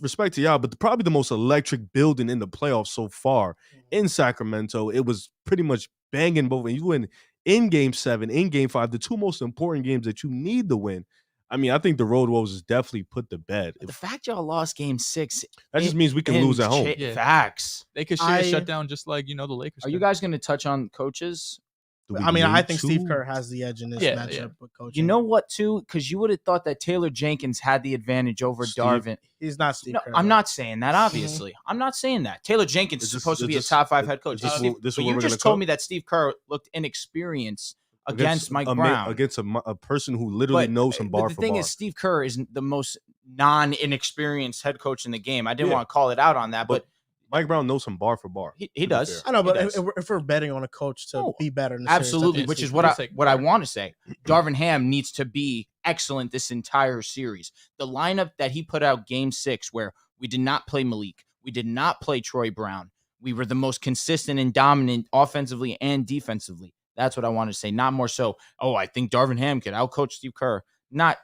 respect to y'all, but probably the most electric building in the playoffs so far in Sacramento. It was pretty much banging both. And you win in Game 7, in Game 5, the 2 most important games that you need to win. I mean, I think the road woes is definitely put to bed. The fact y'all lost Game 6, That just means we can lose at home. Yeah. Facts. They could shut down just like, the Lakers. Are you did. guys going to touch on coaches? Do we I mean, I need think to? Steve Kerr has the edge in this Yeah, matchup yeah. with coaching. You know what, too? Because you would have thought that Taylor Jenkins had the advantage over Steve- Darvin. He's not Steve No, Kerr. I'm not saying that, obviously. I'm not saying that. Taylor Jenkins is Is this- supposed to is be a this- top 5 is head coach. this Steve- what- this but what we're you gonna just told call- me that Steve Kerr looked inexperienced against Mike a Brown. against a person who literally knows him bar but the for thing bar. is, Steve Kerr is the most non-inexperienced head coach in the game. I didn't Yeah. want to call it out on that, but Mike Brown knows him bar for bar. he to be does. fair. I know, but He does. if we're betting on a coach to Oh, be better in the series, Absolutely, that's which Steve is Kerr. what I want to say. Darvin Ham needs to be excellent this entire series. The lineup that he put out Game 6, where we did not play Malik, we did not play Troy Brown, we were the most consistent and dominant offensively and defensively. That's what I want to say. Not more so, oh, I think Darvin Ham could outcoach Steve Kerr.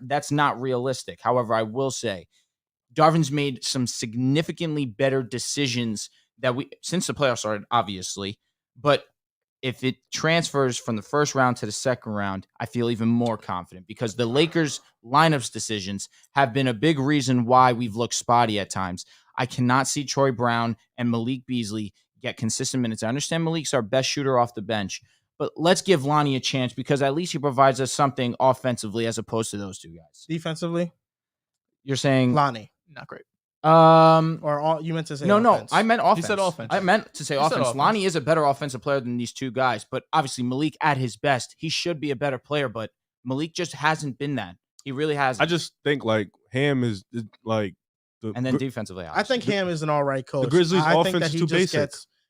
That's not realistic. However, I will say Darvin's made some significantly better decisions that since the playoffs started, obviously. But if it transfers from the first round to the second round, I feel even more confident because the Lakers' lineups decisions have been a big reason why we've looked spotty at times. I cannot see Troy Brown and Malik Beasley get consistent minutes. I understand Malik's our best shooter off the bench, but let's give Lonnie a chance because at least he provides us something offensively as opposed to those 2 guys. Defensively, You're saying Lonnie, Not great. or all you meant to say? No, offense. I meant offense. said offense. I meant to say You said offense. offense. Lonnie is a better offensive player than these 2 guys, but obviously Malik at his best, he should be a better player, but Malik just hasn't been that. He really hasn't. I just think like Ham is like and then defensively, I think Ham is an all right coach. Grizzlies' I think offense that is he too just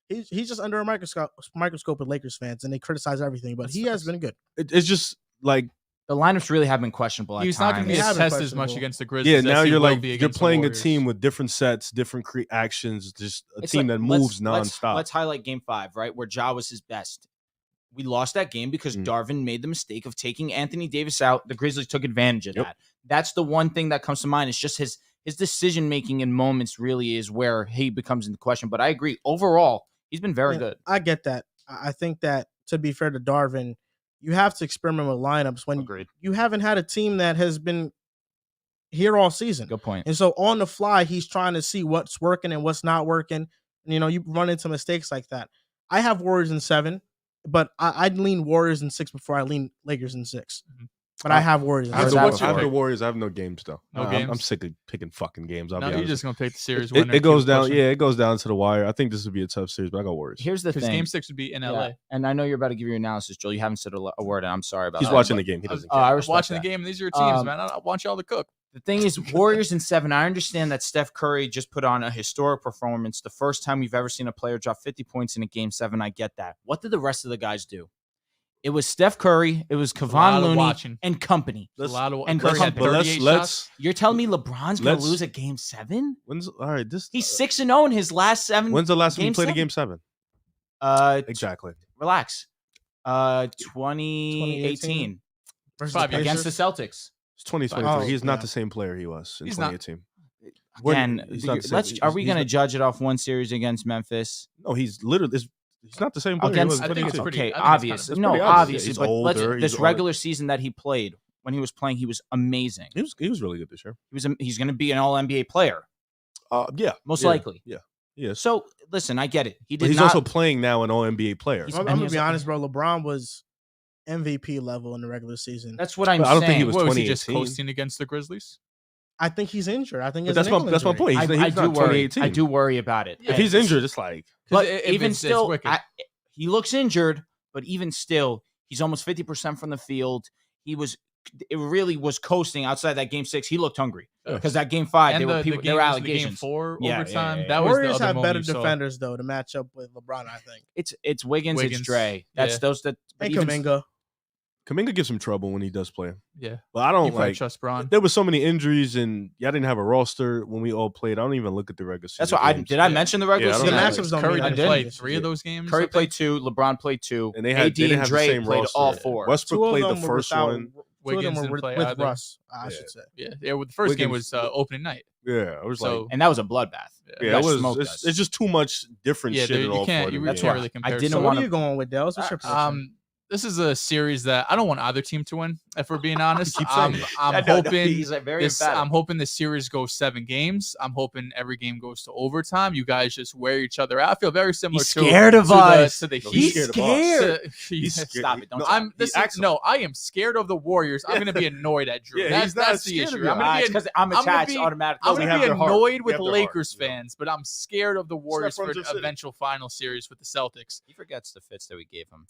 basic. he's just under a microscope with Lakers fans, and they criticize everything, but That's he has facts. been good. it's just like the lineups really have been questionable at He's not going times. to be Yeah, a been test as much questionable. against the Grizzlies. yeah. as Now he you're will like be you're against the playing a Warriors. team with different sets, different actions, just a It's team like- that moves let's nonstop. Let's highlight Game 5, right, where Ja was his best. We lost that game because Darvin made the mistake of taking Anthony Davis out. The Grizzlies took advantage of that. That's the one thing that comes to mind. It's just his decision making in moments really is where he becomes in the question. But I agree. Overall, he's been very good. I get that. I think that to be fair to Darvin, you have to experiment with lineups when Agreed. you haven't had a team that has been here all season. Good point. And so on the fly, he's trying to see what's working and what's not working. You run into mistakes like that. I have Warriors in 7, but I'd lean Warriors in 6 before I lean Lakers in 6. Mhm. But I have Warriors in I have, What's the, that I have for? the Warriors. I have no games though. No I'm games? sick of picking fucking games. I'll No, be you're honest. just going to pick the series winner. It goes keep down. pushing. Yeah, it goes down to the wire. I think this would be a tough series, but I got Warriors. Here's the Because thing. Game 6 would be in LA. Yeah, and I know you're about to give your analysis, Joel. You haven't said a word, and I'm sorry about He's that. watching but the game. He doesn't I care. I'm respect watching that. the game. These are your teams, Um, man. I want y'all to cook. The thing is, Warriors in 7, I understand that Steph Curry just put on a historic performance. The first time we've ever seen a player drop 50 points in a Game 7. I get that. What did the rest of the guys do? It was Steph Curry, it was lot Kevon of Looney, watching. and company. A lot of and Curry had but 38 let's shots. You're telling me LeBron's going to let's- lose a Game 7? When's all right? This He's 6-0 in his last 7. when's the last time you Game played a 7? game 7? Exactly. Relax. 2018 versus Five the years. against the Pacers. Celtics. It's 2023. Oh, He's not yeah. the same player he was in He's not. 2018. Again, He's not the same- are we he's going to not- judge it off one series against Memphis? No, he's literally. He's not the same player. Against, I think it's pretty- okay, I think it's obvious. kind of- No, it's pretty obvious. obviously, He's but older, this he's regular season that he played, when he was playing, he was amazing. He was really good this year. He's going to be an All NBA player, Yeah, most yeah, likely. Yeah, yes. So listen, I get it. He But did he's not. also playing now an All NBA player. He's- I'm and gonna be he's- honest, bro. LeBron was MVP level in the regular season. That's what I'm But I saying. don't think he was What was he just 2018. coasting against the Grizzlies? I think he's injured. I think But it's that's my point. He's I not do worry. 2018. I do worry about it. If he's injured, it's like But If even it's still, wicked. he looks injured. But even still, he's almost 50% from the field. It really was coasting outside that game 6. He looked hungry because that game 5, And there were game allegations. 4 Yeah, overtime. yeah. That was Warriors the other have moment better you saw. defenders though to match up with LeBron. I think. It's Wiggins, it's Dre. That's yeah. those that. but And even- Kuminga. Kuminga gives him trouble when he does play. Yeah, But I you don't probably like. trust Bron. There was so many injuries, and y'all didn't have a roster when we all played. I don't even look at the regular season. That's what I games. did. I mention the regular Yeah, I season. don't The know. matchups don't Curry mean didn't anything. play This 3 year. of those games. Curry I played think. 2. LeBron played 2. And they AD didn't and have the Dre same played roster. all Yeah. 4. Westbrook Two of played them the were first without- one. Two of them Wiggins were didn't with play with either. Russ. I Yeah. should say. Yeah. Well, the first game Wiggins- was opening night. Yeah, it was So- like. And that was a bloodbath. Yeah, You it guys was. smoked us. It's just too much different Yeah, shit dude, in you all can't. four. You of them really That's games. can't why really compare. I didn't So want what are to. you going with, Dehls? What's your prediction? This is a series that I don't want either team to win. If we're being honest, Keep saying I'm it. hoping he's like very this. emphatic. I'm hoping the series goes 7 games. I'm hoping every game goes to overtime. You guys just wear each other out. I feel very similar He's to scared of to us. The, to the No, Heat. he's scared of us. He's scared. Stop it. Don't No, stop I'm. it. This acts is, no, I am scared of the Warriors. I'm going to be annoyed at Drew. Yeah, he's not that's the scared of issue. you. I'm going to be. because I'm I'm gonna attached be- automatically. I'm We going have to be their heart. annoyed We with have their heart, Lakers you know? fans, but I'm scared of the Warriors for runs an our city. eventual final series with the Celtics. He forgets the fits that we gave him.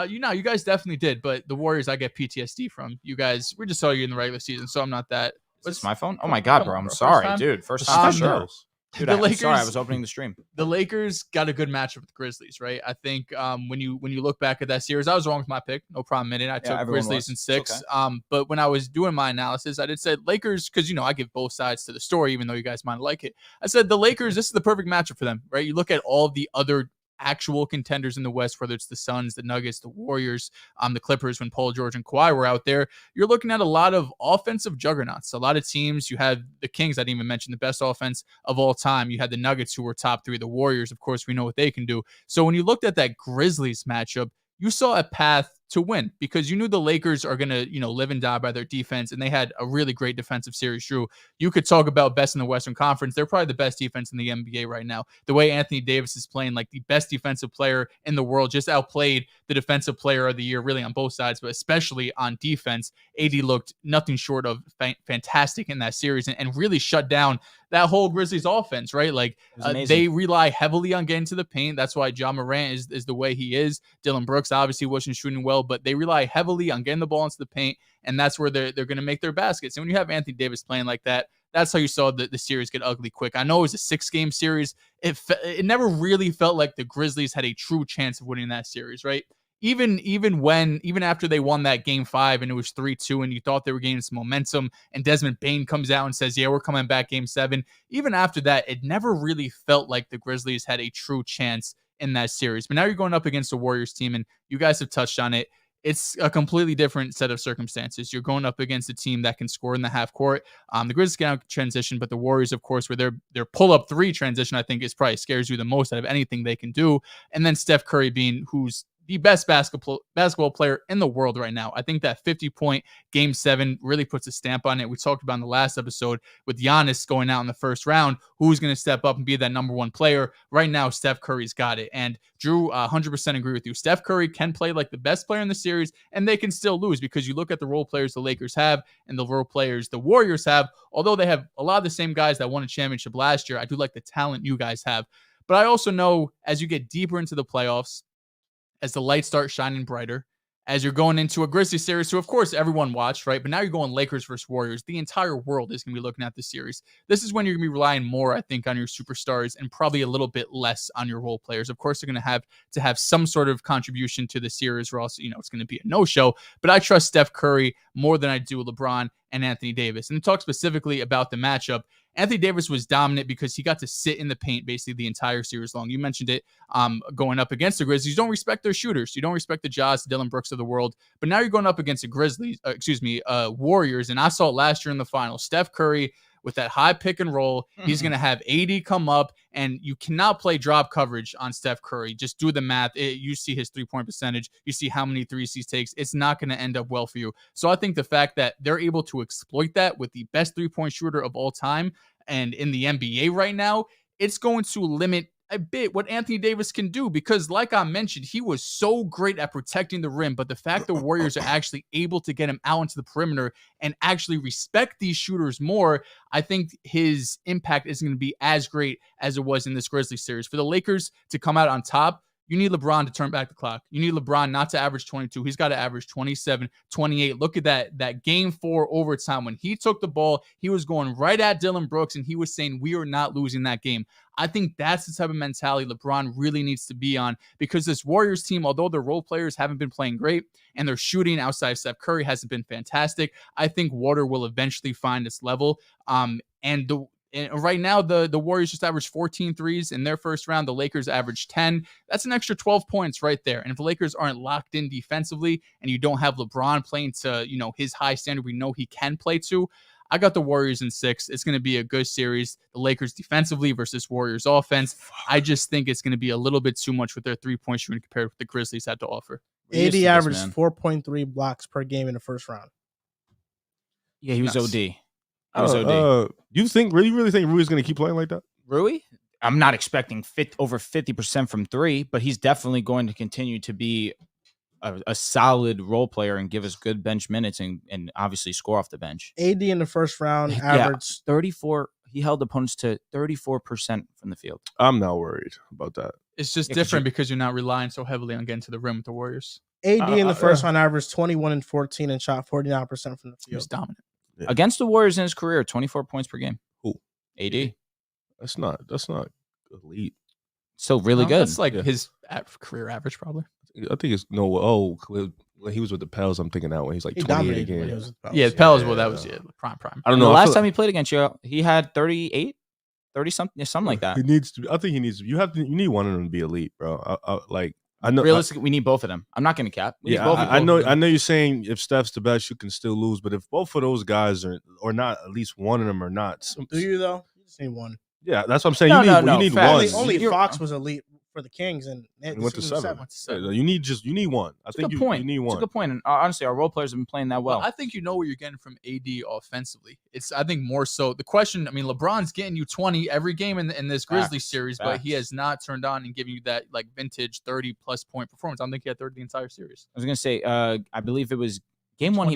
You guys definitely did, but the Warriors I get PTSD from. You guys, we just saw you in the regular season, so I'm not that. Is this my phone? Oh my god, Come bro! on, I'm bro. First sorry, time? dude. First Stop time, it. sure. Dude, The I'm sorry. I Lakers- was opening the stream. The Lakers got a good matchup with the Grizzlies, right? I think when you look back at that series, I was wrong with my pick. No problem in it. I took everyone Grizzlies was. in It's 6. okay. But when I was doing my analysis, I did say Lakers because I give both sides to the story, even though you guys might like it. I said the Lakers. This is the perfect matchup for them, right? You look at all the other actual contenders in the West, whether it's the Suns, the Nuggets, the Warriors, the Clippers when Paul George and Kawhi were out there. You're looking at a lot of offensive juggernauts. A lot of teams. You had the Kings. I didn't even mention the best offense of all time. You had the Nuggets who were top 3. The Warriors, of course, we know what they can do. So when you looked at that Grizzlies matchup, you saw a path to win because you knew the Lakers are going to, live and die by their defense. And they had a really great defensive series. Drew, you could talk about best in the Western Conference. They're probably the best defense in the NBA right now. The way Anthony Davis is playing, like the best defensive player in the world, just outplayed the defensive player of the year, really on both sides, but especially on defense. AD looked nothing short of fantastic in that series and really shut down that whole Grizzlies offense, right? Like they rely heavily on getting to the paint. That's why Jamal Murray is the way he is. Dylan Brooks obviously wasn't shooting well, but they rely heavily on getting the ball into the paint, and that's where they're going to make their baskets. And when you have Anthony Davis playing like that, that's how you saw the series get ugly quick. I know it was a 6-game series. It never really felt like the Grizzlies had a true chance of winning that series, right? Even after they won that game 5 and it was 3-2 and you thought they were gaining some momentum and Desmond Bane comes out and says, yeah, we're coming back game 7. Even after that, it never really felt like the Grizzlies had a true chance in that series. But now you're going up against the Warriors team, and you guys have touched on it. It's a completely different set of circumstances. You're going up against a team that can score in the half court. The Grizzlies can transition, but the Warriors, of course, with their pull-up 3 transition, I think is probably scares you the most out of anything they can do. And then Steph Curry being who's the best basketball player in the world right now. I think that 50-point game 7 really puts a stamp on it. We talked about in the last episode with Giannis going out in the first round, who's going to step up and be that number 1 player. Right now, Steph Curry's got it. And Drew, 100% agree with you. Steph Curry can play like the best player in the series, and they can still lose because you look at the role players the Lakers have and the role players the Warriors have. Although they have a lot of the same guys that won a championship last year, I do like the talent you guys have. But I also know as you get deeper into the playoffs, as the lights start shining brighter, as you're going into a Grizzlies series, so of course everyone watched, right? But now you're going Lakers versus Warriors. The entire world is going to be looking at this series. This is when you're going to be relying more, I think, on your superstars and probably a little bit less on your role players. Of course, they're going to have some sort of contribution to the series, or else, it's going to be a no-show. But I trust Steph Curry more than I do LeBron and Anthony Davis. And to talk specifically about the matchup, Anthony Davis was dominant because he got to sit in the paint basically the entire series long. You mentioned it going up against the Grizzlies. You don't respect their shooters. You don't respect the Jaws, the Dylan Brooks of the world. But now you're going up against the Warriors. And I saw it last year in the finals. Steph Curry with that high pick and roll. He's going to have AD come up, and you cannot play drop coverage on Steph Curry. Just do the math. You see his 3-point percentage. You see how many threes he takes. It's not going to end up well for you. So I think the fact that they're able to exploit that with the best 3-point shooter of all time and in the NBA right now, it's going to limit a bit what Anthony Davis can do, because like I mentioned, he was so great at protecting the rim, but the fact the Warriors are actually able to get him out into the perimeter and actually respect these shooters more, I think his impact isn't going to be as great as it was in this Grizzlies series. For the Lakers to come out on top, you need LeBron to turn back the clock. You need LeBron not to average 22. He's got to average 27, 28. Look at that game 4 overtime. When he took the ball, he was going right at Dylan Brooks, and he was saying, we are not losing that game. I think that's the type of mentality LeBron really needs to be on, because this Warriors team, although their role players haven't been playing great and their shooting outside of Steph Curry hasn't been fantastic, I think water will eventually find its level. And right now, the Warriors just averaged 14 threes in their first round. The Lakers averaged 10. That's an extra 12 points right there. And if the Lakers aren't locked in defensively and you don't have LeBron playing to, his high standard we know he can play to, I got the Warriors in 6. It's going to be a good series. The Lakers defensively versus Warriors offense. I just think it's going to be a little bit too much with their 3-point shooting compared with the Grizzlies had to offer. AD averaged 4.3 blocks per game in the first round. Yeah, he was Nice. OD. He was OD. You really think Rui's going to keep playing like that? Rui? I'm not expecting over 50% from 3, but he's definitely going to continue to be a solid role player and give us good bench minutes and obviously score off the bench. AD in the first round averaged 34. He held opponents to 34% from the field. I'm not worried about that. It's just different because you're not relying so heavily on getting to the rim with the Warriors. AD in the first round averaged 21 and 14 and shot 49% from the He was field. dominant. Yeah. Against the Warriors in his career, 24 points per game. Who? AD. That's not elite. Still really good. That's like his career average, probably. I think it's when he was with the Pels, I'm thinking that one. He's like He 28 a dominated when he game. was with the Pels. Yeah, the Pels, well, that was prime. I don't the know. last time he played against you, he had 38, 30 something like that. He needs to. I think he needs to. You need one of them to be elite, bro. I know. Realistically, we need both of them. I'm not going to cap. We need both of I them. know. I know you're saying if Steph's the best, you can still lose. But if both of those guys are or not, at least one of them are not. Do you though? You just need one. Yeah, that's what I'm saying. No, you need facts. one. Only Fox was elite for the Kings and went to seven. seven. You need one. I think you need one. It's a good point. And honestly, our role players have been playing that well. I think you know what you're getting from AD offensively. I think more so the question. I mean, LeBron's getting you 20 every game in this Grizzlies series, but he has not turned on and giving you that like vintage 30+ point performance. I don't think he had 30 the entire series. I was going to say, I believe it was game one.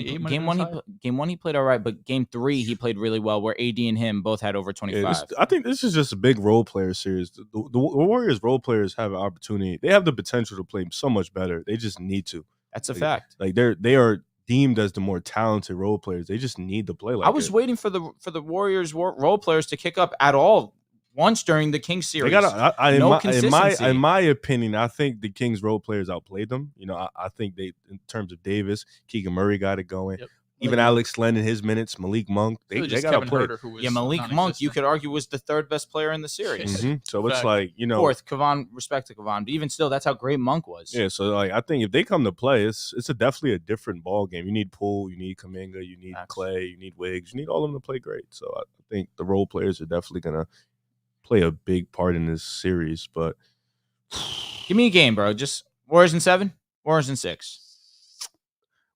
Game one he played all right, but game 3 he played really well. Where AD and him both had over 25. Yeah, I think this is just a big role player series. The Warriors role players have an opportunity. They have the potential to play so much better. They just need to. That's a fact. Like they are deemed as the more talented role players. They just need to play like. I was waiting for the Warriors role players to kick up at all once during the Kings series. They got consistency. in my opinion, I think the Kings role players outplayed them. I think they, in terms of Davis, Keegan Murray got it going. Yep. Even Alex Len in his minutes, Malik Monk, they got to play. Malik Monk, you could argue, was the 3rd best player in the series. Mm-hmm. So it's like 4th, Kevon. Respect to Kevon, but even still, that's how great Monk was. Yeah, so like I think if they come to play, it's definitely a different ball game. You need Poole, you need Kuminga, you need Clay, you need Wiggs, you need all of them to play great. So I think the role players are definitely gonna play a big part in this series. But give me a game, bro. Just Warriors in 7, Warriors in 6.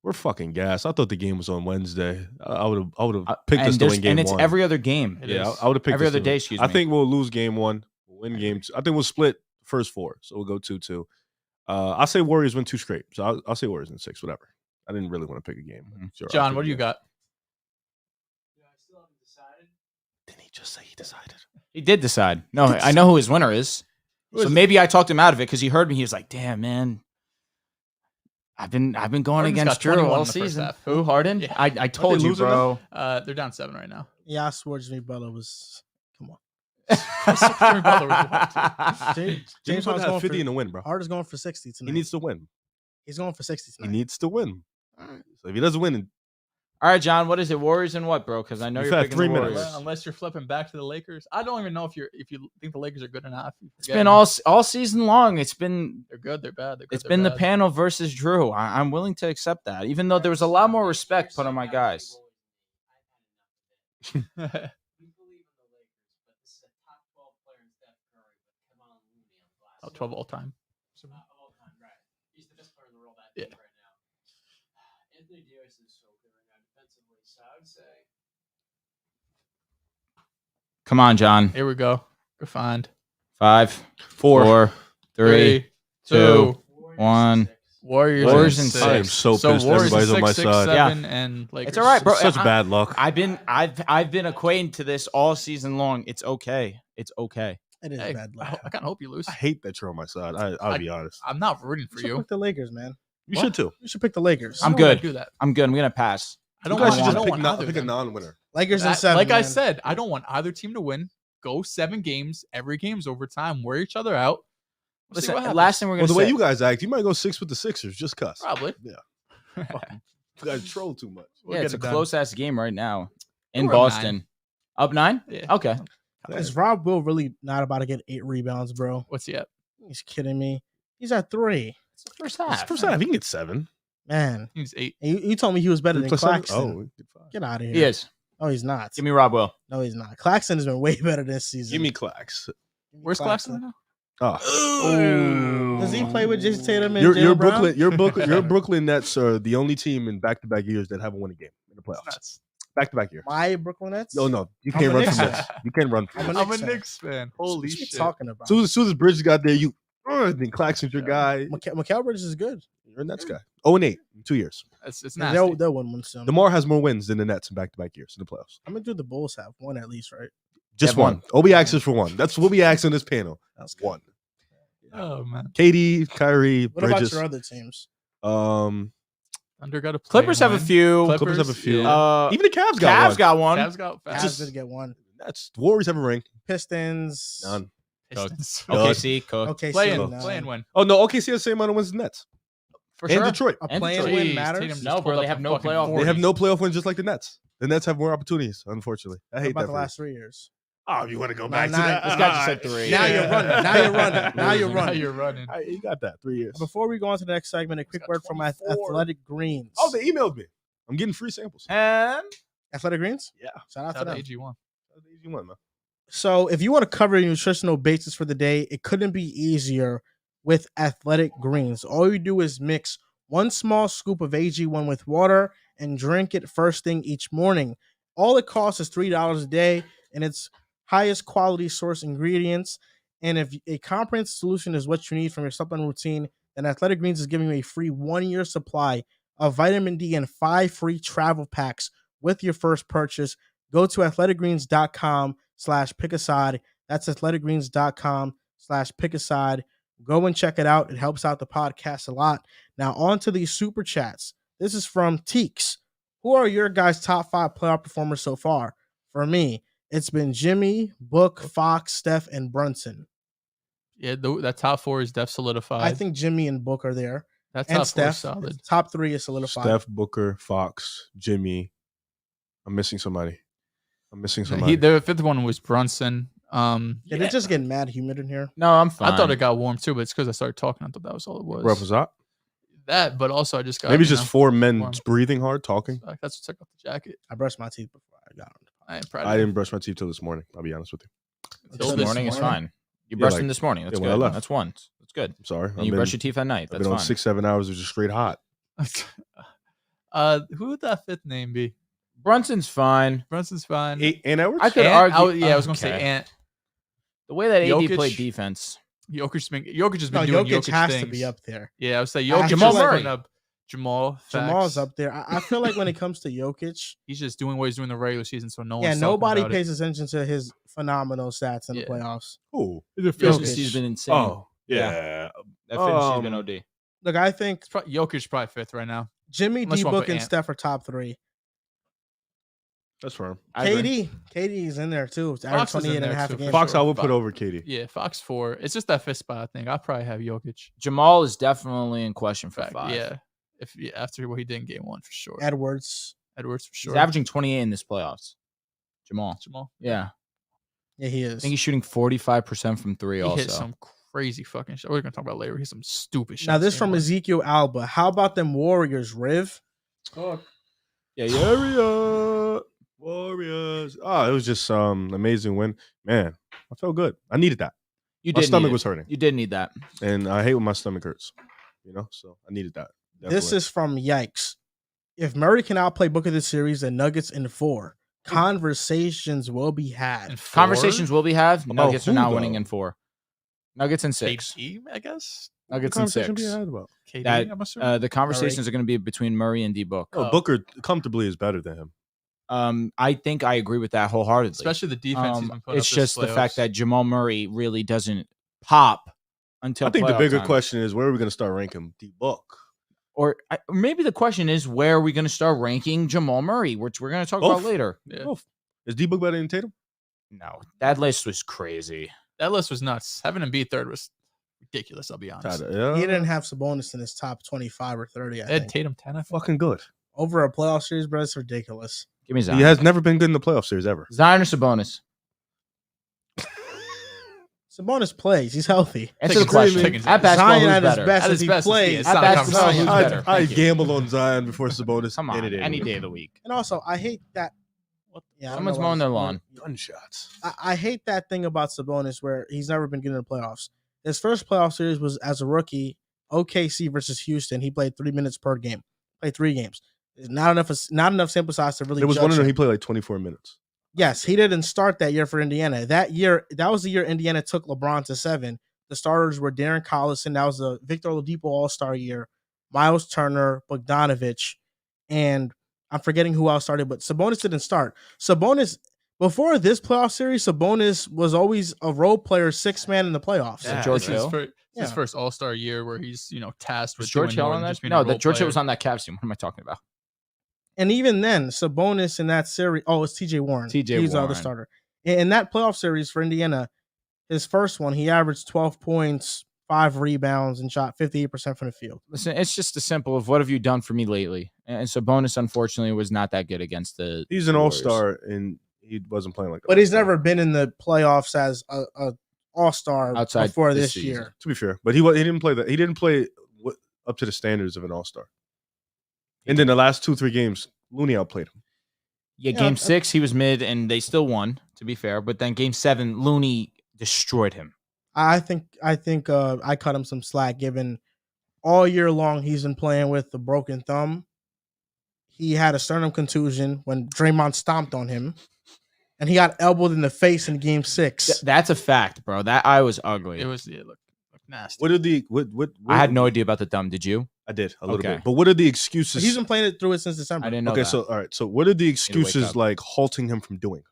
We're fucking gassed. I thought the game was on Wednesday. I would have picked us to win game 1. And it's every other game. I would have picked every other day. Excuse me. I think we'll lose game 1. We'll win game 2. I think we'll split first 4, so we'll go 2-2. I'll say Warriors win 2 straight. So I'll say Warriors in 6. Whatever. I didn't really want to pick a game. Mm-hmm. Sure, John, what do you got? I still haven't decided. Didn't he just say he decided? He did decide. No, I know who his winner is. So maybe I talked him out of it because he heard me. He was like, "Damn, man, I've been going Harden's against got Drew 21 all in the first season." half. Who, Harden? Yeah. I told you, losing bro. They're down 7 right now. Yeah, I swore Jimmy Butler was. Come on. Jimmy Butler was James Harden's Harden's going 50 for, in the win, bro. Harden's going for 60 tonight. He needs to win. He's going for 60 He tonight. needs to win. So if he doesn't win, All right, John. What is it? Warriors and what, bro? Because I know You've you're had picking 3 the minutes. Warriors. Unless you're flipping back to the Lakers. I don't even know if you think the Lakers are good or not. It's been all season long. It's been They're good. They're bad. it's been the panel versus Drew. I'm willing to accept that, even though there was a lot more respect put on my guys. Oh, 12 all time. All time, right? He's the best player in the world. I Yeah. think right now. Anthony Davis is so good right now defensively. So I would say Come on, John. Here we go. Good find. 5, Four. 4, 3, 2, Warriors 1. 6. Warriors, Warriors in and 6. I am so pissed. Warriors Everybody's in on my 6, side. 7, and Lakers. It's all right, bro. Such bad luck. I've been equating to this all season long. It's okay. It's okay. It is Hey, bad I luck. kind of hope you lose. I hate that you're on my side. I'll be honest. I'm not rooting You for should you. pick the Lakers, man. You What? should too. You should pick the Lakers. I'm I don't wanna good. Do that. I'm good. I'm gonna pass. I You don't guys want. should I just don't pick, want not, either pick of a them. non-winner. Lakers and That- 7. like I man. said, I don't want either team to win. Go 7 games. Every game's overtime. Wear each other out. We'll see Listen, what happens. last thing we're Well, gonna the way say. you guys act, you might go 6 with the Sixers. Just cuss. Probably. You guys troll too much. We'll Yeah, get it's a it done. close ass game right now in We're up 9. Boston. Up 9? Yeah. Okay. Is Rob Will really not about to get 8 rebounds, bro? What's he at? He's kidding me. He's at 3. It's the first It's half. first half, he can get 7. Man, He's 8. you told me he was better than Plus 7? Claxton. Oh, he did 5. Get out of here. He is. No, he's not. Give me Rob Will. No, he's not. Claxton has been way better this season. Give me Clax. Where's Claxton right now? Oh. Does he play with Jason Tatum and Your Jaylen Brown? Brooklyn, your Brooklyn Nets are the only team in back-to-back years that haven't won a game in the playoffs. Nuts. Back-to-back years. My Brooklyn Nets? Oh no, you I'm can't a run Knicks from fan. this. You can't run from I'm a this. I'm a fan. Knicks fan. Holy What you shit. talking about? Soon as Bridges got there, then Claxton's your guy. Mikal Bridges is good. You're a Nets guy. 0-8 in 2 years. It's And nasty. they'll win one soon. DeMar has more wins than the Nets in back-to-back years in the playoffs. I'm gonna do the Bulls have one at least, right? Just Yeah, one. Obi axes for one. That's what we ask on this panel. That's good. One. Oh man. KD, Kyrie, What about Bridges. your other teams? Thunder got a Clippers have a few. Clippers have a few. Yeah. Even the Cavs got one. got one. Cavs got Cavs fast. did get one. That's Warriors have a ring. Pistons. None. Pistons. OKC, Cook. Okay, Playing none. win. Oh no, OKC has the same amount of wins as the Nets. For And sure. Detroit. A And playing Detroit. win Jeez, matters. Tatum just No, bro, pulled they up have the no fucking playoff 40s. They have no playoff wins just like the Nets. The Nets have more opportunities, unfortunately. I What hate about that. the for last 3 years? you. Oh, you want to go Nah, back to nah, that? this guy just said 3. Now you're running. Now you're running. Now you're Now running. you're running. You got that. 3 years. Before we go on to the next segment, a quick got word from 24. Athletic Greens. Oh, they emailed me. I'm getting free samples. And Athletic Greens? Yeah. Shout out to Shout out them. AG1. That's the easy one, man. So, if you want to cover your nutritional basis for the day, it couldn't be easier with Athletic Greens. All you do is mix 1 small scoop of AG1 with water and drink it first thing each morning. All it costs is $3 a day, and it's highest quality source ingredients. And if a comprehensive solution is what you need from your supplement routine, then Athletic Greens is giving you a free 1-year supply of vitamin D and 5 free travel packs with your first purchase. Go to athleticgreens.com/pickaside. That's athleticgreens.com/pickaside. Go and check it out. It helps out the podcast a lot. Now, on to these super chats. This is from Teeks. Who are your guys' top 5 playoff performers so far? For me, it's been Jimmy, Book, Fox, Steph, and Brunson. Yeah, that top 4 is def solidified. I think Jimmy and Book are there. that And top 4 is Steph. solid. Top 3 is solidified. Steph, Booker, Fox, Jimmy. I'm missing somebody. The 5th one was Brunson. Did it just get mad humid in here? no, I'm fine. I thought it got warm too, but it's because I started talking. I thought that was all it was. Rough was hot. That, but also I just got Maybe it's just 4 men warm. breathing hard, talking. That's what took off the jacket. I brushed my teeth before I got on. I ain't proud. I of didn't brush my teeth till this morning. I'll be honest with you. Till This this morning is morning. fine. You Yeah, brushed like- them this morning. That's yeah, when I good. left. That's one. That's good. I'm sorry. And you brush your teeth at night. I've That's been on fine. 6-7 hours of just straight hot. Who would that 5th name be? Brunson's fine. Brunson's fine. And Edwards? I could Ant? argue. I was gonna say Okay. Ant. The way that AD Jokic. played defense. Jokic has been No, doing Jokic Jokic has things. to be up there. Yeah, I would say I Jokic. feel Jamal like- Murray. Up. Jamal. Jamal's facts. up there. I feel like when it comes to Jokic, He's just doing what he's doing in the regular season, so no yeah, one's nobody talking about pays attention to his phenomenal stats in Yeah. the playoffs. Who? Efficiency's been insane. Oh, yeah. That efficiency's been OD. Look, I think It. Jokic's probably 5th right now. Jimmy, Unless you wanna D-Book, put and Ant. Steph are top 3. That's firm. I agree. KD is in there too. It's Fox average is in 28 and a there half too, a for game. Fox, sure. I would put Fox. over Katie. Yeah, Fox 4. It's just that 5th spot. I think I'll probably have Jokic. Jamal is definitely in question for Fact, 5. yeah. After what he did in game 1 for sure. Edwards. Edwards for sure. He's averaging 28 in this playoffs. Jamal. Yeah, Yeah. he I is. think he's shooting 45% from 3 He also. hit some crazy fucking shot. We're gonna talk about later. He hit some stupid shots. Now this game from one. Ezekiel Alba. How about them Warriors, Riv? Warriors. Oh, it was just amazing win. Man, I felt good. I needed that. You My did stomach need it. was hurting, You did need that. and I hate when my stomach hurts. So I needed that. This Definitely. is from Yikes. If Murray can outplay Book of the series and Nuggets in 4, conversations will be had. And 4? Conversations will be had. Nuggets are who, now though? winning in 4. Nuggets in 6. KD, I guess. Nuggets What in conversation 6. being had about? KD, That I'm assuming. the conversations are going to be between Murray and D Book. Oh, Booker comfortably is better than him. I think I agree with that wholeheartedly. Especially the defense he's been putting It's up just this the fact playoffs. that Jamal Murray really doesn't pop until I think the playoff bigger time. question is where are we going to start ranking D Book? Or maybe the question is where are we going to start ranking Jamal Murray, which we're going to talk Both. about later. Yeah. Oh, is D Book better than Tatum? No, that list was crazy. That list was nuts. Having Embiid third was ridiculous, I'll be honest. Yeah. He didn't have Sabonis in his top 25 or 30. I They had think. Tatum 10, I think. fucking good. Over a playoff series, bro, it's ridiculous. Give me Zion. He has never been good in the playoff series ever. Zion or Sabonis? Sabonis plays. He's healthy. Answer the Taking- question. taking At basketball, Zion who's at his better? best At if his he best, plays. it's At not a basketball, conversation. who's better? I Thank you. gamble on Zion before Sabonis. Come on, any day. any day of the week. And also, I hate that. Yeah, I don't Someone's know why mowing their this- lawn. Gunshots. I hate that thing about Sabonis where he's never been good in the playoffs. His first playoff series was as a rookie, OKC versus Houston. He played 3 minutes per game. Played 3 games. It's not enough sample size to really. There was judge one of them him. he played like 24 minutes. Yes, he didn't start that year for Indiana. That was the year Indiana took LeBron to 7. The starters were Darren Collison. That was the Victor Oladipo All-Star year. Miles Turner, Bogdanovich, and I'm forgetting who else started, but Sabonis didn't start. Sabonis, before this playoff series, Sabonis was always a role player, 6th man in the playoffs. Yeah. George it's his Hill? first, Yeah. his first All-Star year where he's, tasked with Was George doing Hill more on than that? just being No, a that role George Hill player. was on that Cavs team. What am I talking about? And even then, Sabonis in that series, it's TJ Warren. TJ He's the other Warren. starter. In that playoff series for Indiana, his first one, he averaged 12 points, 5 rebounds, and shot 58% from the field. Listen, it's just a simple of what have you done for me lately? And Sabonis, unfortunately, was not that good against the. He's an Warriors. all-star, and he wasn't playing like that. But he's never been in the playoffs as a all-star Outside before this this season. year. To be fair, but he didn't play that. He didn't play up to the standards of an all-star. And then the last 2-3 games, Looney outplayed him. Yeah, Yeah, game 6, he was mid, and they still won. To be fair, but then game 7, Looney destroyed him. I think I cut him some slack given all year long he's been playing with the broken thumb. He had a sternum contusion when Draymond stomped on him, and he got elbowed in the face in game 6. That's a fact, bro. That eye was ugly. It looked nasty. What are the what I had no idea about the thumb. Did you? I did a little Okay. bit. But what are the excuses? He's been playing it through it since December. I didn't know Okay, that. so all right. So what are the wake excuses up. like halting him from doing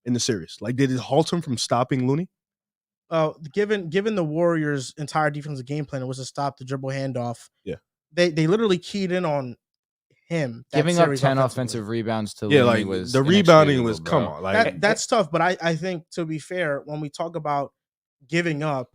in the series? Like, did it halt him from stopping Looney? Given the Warriors' entire defensive game plan, it was to stop the dribble handoff. Yeah. They literally keyed in on him. that Giving up series 10 offensively. offensive rebounds to Yeah, Looney like was the rebounding was inexcusable, come bro. on, like That's tough, but I think, to be fair, when we talk about giving up,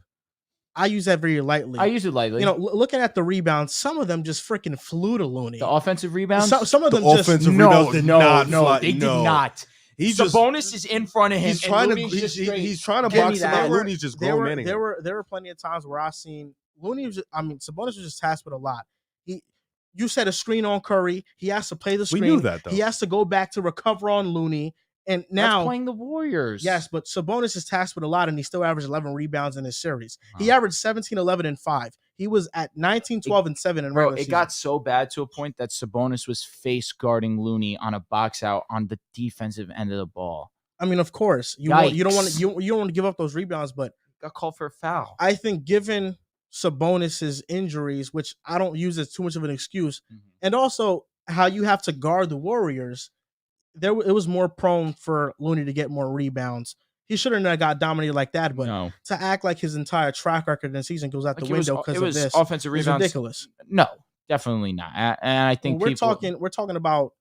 I use that very lightly. I use it lightly. Looking at the rebounds, some of them just freaking flew to Looney. The offensive rebounds. Some of the them just offensive no, rebounds did no, not no, fly. they No. did not. He Sabonis is in front of him. he's and trying to Looney's just straight. he's trying to Give me box him that. out. Looney's just there grown were manning. there were plenty of times where I seen Looney Sabonis was just tasked with a lot. You set a screen on Curry. He has to play the We screen. knew that, though. He has to go back to recover on Looney. And now, That's playing the Warriors. yes, but Sabonis is tasked with a lot, and he still averaged 11 rebounds in his series. He Huh. averaged 17, 11, and 5. He was at 19, 12, and 7 in Bro, regular it season. got so bad to a point that Sabonis was face guarding Looney on a box out on the defensive end of the ball. I mean, of course, you don't want Yikes. to you don't want to give up those rebounds, but Got called for a foul. I think given Sabonis's injuries, which I don't use as too much of an excuse, and also how you have to guard the Warriors, it was more prone for Looney to get more rebounds. He shouldn't have got dominated like that, but No, to act like his entire track record in the season goes out Like, the window because it of was this offensive is rebounds. ridiculous. No, definitely not. And I think We're people, talking about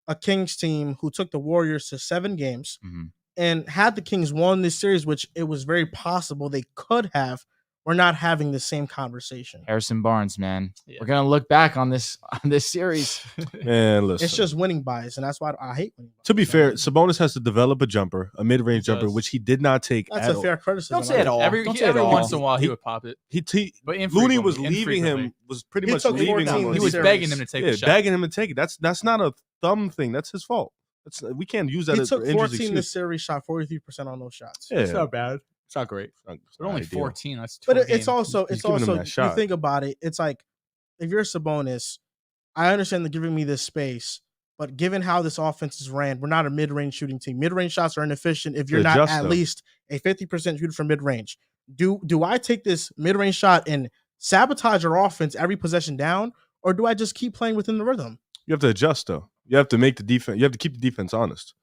a Kings team who took the Warriors to 7 games. Mhm. And had the Kings won this series, which it was very possible they could have, we're not having the same conversation. Harrison Barnes, man. Yeah. We're gonna look back on this series. Man, listen. It's just winning bias, and that's why I hate winning bias. to be fair, Sabonis has to develop a jumper, a mid-range He jumper, does. which he did not take. That's at a all. fair criticism. Don't say it all. Every Don't say it every all. once in a while he He- would pop it, Looney but infrequently, was leaving infrequently. him. Was pretty He much took leaving 14 him. this He was series. begging him to take the shot. begging him to take it. That's not a thumb thing. That's his fault. We can't use that He as took injuries 14 excuse. this series, shot 43% on those shots. Yeah. bad. It's not great. It's They're not only ideal. 14. That's But 12 it's games. also He's giving them that you shot. think about it. It's like if you're Sabonis, I understand they're giving me this space, but given how this offense is ran, we're not a mid-range shooting team. Mid-range shots are inefficient if you're not Adjust, at though. least a 50% shooter from mid-range. Do I take this mid-range shot and sabotage your offense every possession down, or do I just keep playing within the rhythm? You have to adjust though. You have to make the defense. You have to keep the defense honest.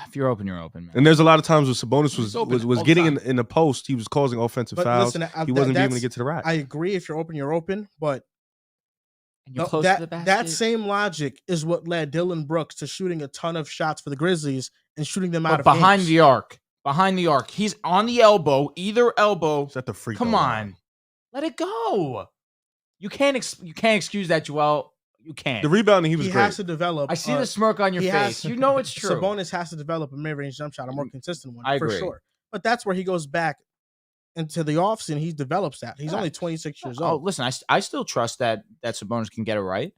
If you're open, you're open, man. And there's a lot of times where Sabonis He's open was all the getting time. in the post. He was causing offensive But fouls. listen, He wasn't being able that's- to get to the rack. I agree. If you're open, you're open. But And you're no, close to the basket. that same logic is what led Dylan Brooks to shooting a ton of shots for the Grizzlies and shooting them out But of behind games. the arc. Behind the arc. He's on the elbow. Either elbow. Is that the free Come throw on. line? Let it go. You can't excuse that, Joel. You can't. The rebounding, he was He great. has to develop. I see the smirk on your he face. has- You know it's true. Sabonis has to develop a mid-range jump shot, a more consistent one, I for agree. sure. But that's where he goes back into the offseason. He develops that. He's Yeah. only 26 years Oh, old. listen, I still trust that Sabonis can get it right.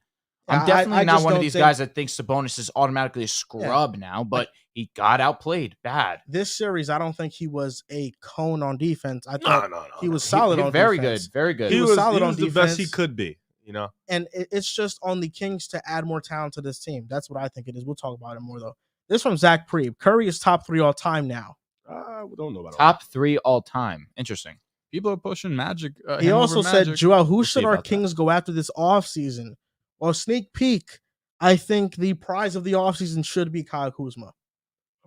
I'm I- definitely I not just one of don't these think- guys that thinks Sabonis is automatically a scrub now, but he got outplayed bad. This series, I don't think he was a cone on defense. I No, thought no, no. he was He- solid he on very defense. good, very good. He was solid he on was the best he defense. could be. You know, And it's just on the Kings to add more talent to this team. That's what I think it is. We'll talk about it more, though. This from Zach Preeb. Curry is top 3 all time now. we don't know about all Top 3 all time. Interesting. People are pushing Magic. He him also over said, Magic. Joel, who We'll should see our about that. Kings go after this offseason? Well, sneak peek, I think the prize of the offseason should be Kyle Kuzma.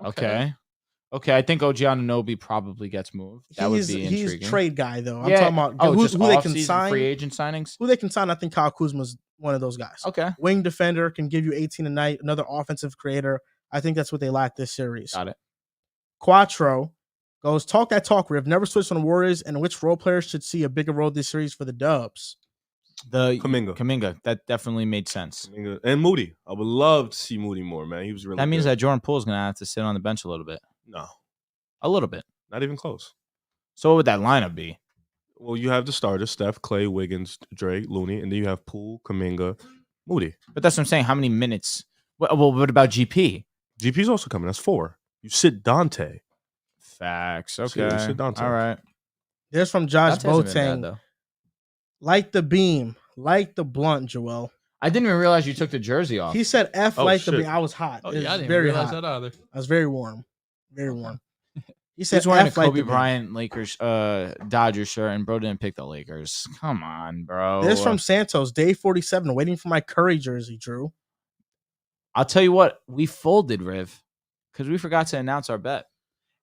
Okay. I think OG Anunoby probably gets moved. That would be He's intriguing. trade guy, though. I'm Yeah. talking about Oh, who just they can off-season sign. free agent signings. Who they can sign, I think Kyle Kuzma's one of those guys. Okay. Wing defender, can give you 18 a night, another offensive creator. I think that's what they lack this series. Got it. Quattro goes, talk that talk, Riv. Never switched on the Warriors, and which role players should see a bigger role this series for the Dubs? Kaminga. That definitely made sense. And Moody. I would love to see Moody more, man. He was really That means good. that Jordan Poole's going to have to sit on the bench a little bit. No, A little bit. not even close. So what would that lineup be? Well, you have the starters: Steph, Clay, Wiggins, Drake, Looney, and then you have Poole, Kaminga, Moody. But that's what I'm saying. How many minutes? Well, what about GP? GP's also coming. That's 4. You sit Dante. Facts. See, Okay. sit Dante. All right. There's from Josh Dante hasn't been bad, Boateng. though. Light the beam, light the blunt, Joel. I didn't even realize you took the jersey off. He said F Oh, light the shit. beam. I was hot. Oh, It was yeah, I didn't very realize hot. that either. I was very warm. Very warm. He said He's wearing a F light Kobe the beam. Bryant Lakers Dodgers shirt, and bro didn't pick the Lakers. Come on, bro. This from Santos, day 47, waiting for my Curry jersey, Drew. I'll tell you what, we folded, Riv, because we forgot to announce our bet.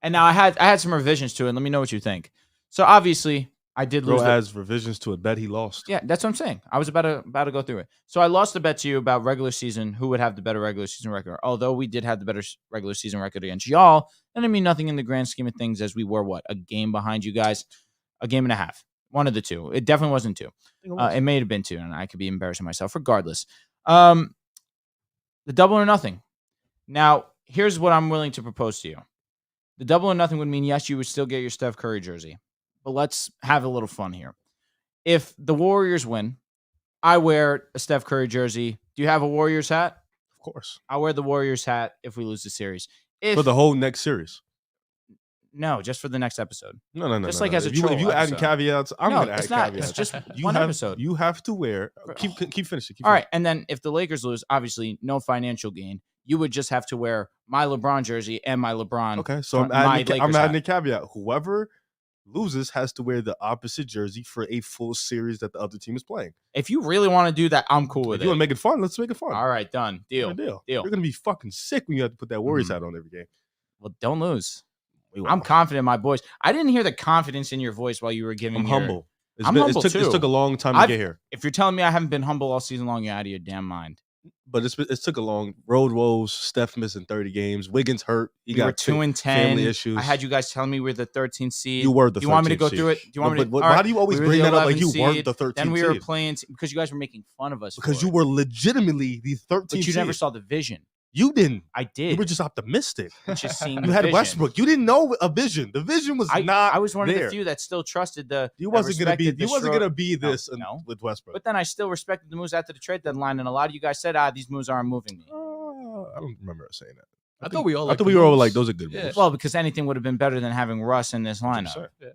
And now I had some revisions to it. Let me know what you think. So obviously, I did Bro lose. has revisions to a bet he lost. Yeah, that's what I'm saying. I was about to go through it. So I lost the bet to you about regular season, who would have the better regular season record. Although we did have the better regular season record against y'all, and I mean nothing in the grand scheme of things, as we were a game behind you guys, a game and a half, one of the two. It definitely wasn't 2. It may have been 2, and I could be embarrassing myself. Regardless, the double or nothing. Now, here's what I'm willing to propose to you. The double or nothing would mean yes, you would still get your Steph Curry jersey. But let's have a little fun here. If the Warriors win, I wear a Steph Curry jersey. Do you have a Warriors hat? Of course. I'll wear the Warriors hat if we lose the series. If For the whole next series. No, just for the next episode. No. Just no, like no. as a if you troll adding episode. caveats, I'm No, gonna add it's not. caveats. It's just you one have, episode. You have to wear. Keep finishing. All right, and then if the Lakers lose, obviously no financial gain. You would just have to wear my LeBron jersey and my LeBron. Okay, so I'm my adding, Lakers a hat. caveat. Whoever loses has to wear the opposite jersey for a full series that the other team is playing. If you really want to do that, I'm cool If with you want it. to make it fun, let's make it fun. All right, done. Deal. Deal. Deal. You're gonna be fucking sick when you have to put that Warriors Mhm. hat on every game. Well, don't lose. We I'm won't. confident in my boys. I didn't hear the confidence in your voice while you were giving I'm your- humble. I'm humble it too. took a long time to I've- get here, If you're telling me I haven't been humble all season long, you're out of your damn mind. but it took a long road woes. Steph missing 30 games. Wiggins hurt. He We were got 2-10. family issues. I had you guys telling me we're the 13th seed. You were the. You want me to 13th go seed. through it? Do you want me to? But all why right. do you always We were bring the that up like 11th you weren't seed. the 13th Then we were seed? playing because you guys were making fun of us. Because for you it. were legitimately the 13th But you seed. never saw the vision. You didn't. I did. You were just optimistic. just seeing You the had vision. Westbrook. You didn't know a vision. The vision was not. I was one there. of the few that still trusted the. You that wasn't gonna be. respected the You wasn't Schroeder- gonna be this No. with Westbrook. But then I still respected the moves after the trade deadline, and a lot of you guys said, these moves aren't moving me. I don't remember us saying that. I thought we all. I liked thought the we were all moves. like, those are good Yeah. moves. Well, because anything would have been better than having Russ in this lineup. 100%. Yeah.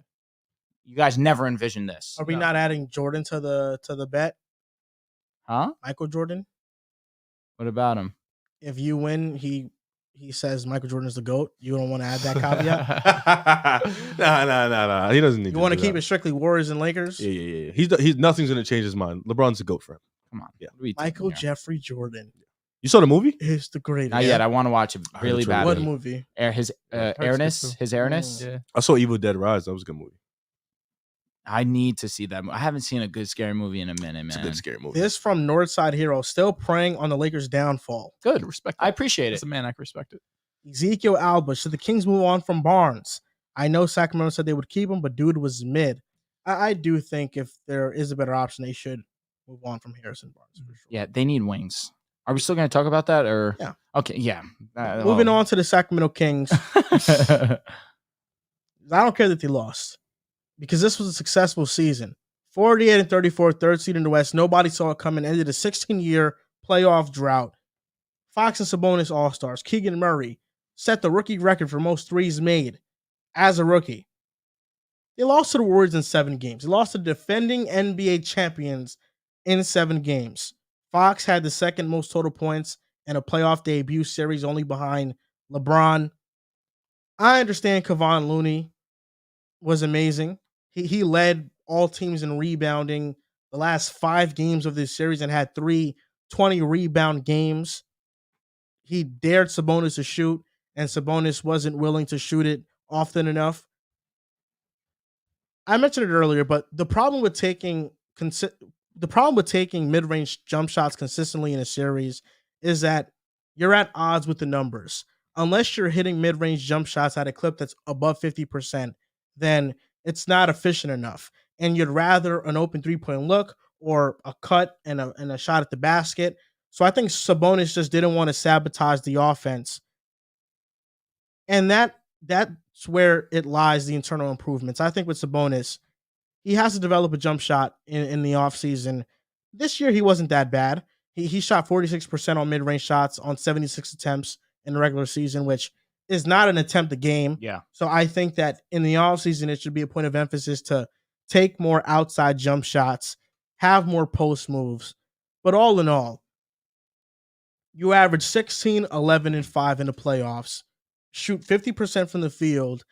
You guys never envisioned this, Are we not adding Jordan to the bet? huh? Michael Jordan. What about him? If you win, he says Michael Jordan is the GOAT. You don't want to add that caveat. Nah. He doesn't need. You want to do keep that. it strictly Warriors and Lakers. Yeah. He's nothing's gonna change his mind. LeBron's the GOAT for him. Come on. Yeah. What are we doing Michael here? Jeffrey Jordan You saw the movie? is the greatest. Not yet. I want to watch it I heard really it's really badly. What movie? His it's good airness, too. his airness. Yeah. I saw Evil Dead Rise. That was a good movie. I need to see that. I haven't seen a good scary movie in a minute, man. It's a good scary movie. This from Northside Hero, still preying on the Lakers' downfall. I Good. can respect I it. appreciate As it. a man, I can respect it. Ezekiel Alba, should the Kings move on from Barnes? I know Sacramento said they would keep him, but dude was mid. I do think if there is a better option, they should move on from Harrison Barnes for sure. Yeah, they need wings. Are we still going to talk about that, or Yeah. Okay, yeah. Moving on to the Sacramento Kings. I don't care that they lost because this was a successful season. 48-34, third seed in the West. Nobody saw it coming. Ended a 16-year playoff drought. Fox and Sabonis All-Stars. Keegan Murray set the rookie record for most threes made as a rookie. They lost to the Warriors in 7 games. They lost to defending NBA champions in 7 games. Fox had the second most total points in a playoff debut series, only behind LeBron. I understand Kevon Looney was amazing. He led all teams in rebounding the last 5 games of this series and had 3 20 rebound games. He dared Sabonis to shoot, and Sabonis wasn't willing to shoot it often enough. I mentioned it earlier, but the problem with taking mid-range jump shots consistently in a series is that you're at odds with the numbers. Unless you're hitting mid-range jump shots at a clip that's above 50%, then it's not efficient enough. And you'd rather an open three-point look or a cut and a shot at the basket. So I think Sabonis just didn't want to sabotage the offense. And that's where it lies, the internal improvements. I think with Sabonis, he has to develop a jump shot in the offseason. This year, he wasn't that bad. He shot 46% on mid-range shots on 76 attempts in the regular season, which is not an attempt a game. Yeah. So I think that in the offseason, it should be a point of emphasis to take more outside jump shots, have more post moves. But all in all, you average 16, 11, and 5 in the playoffs, shoot 50% from the field,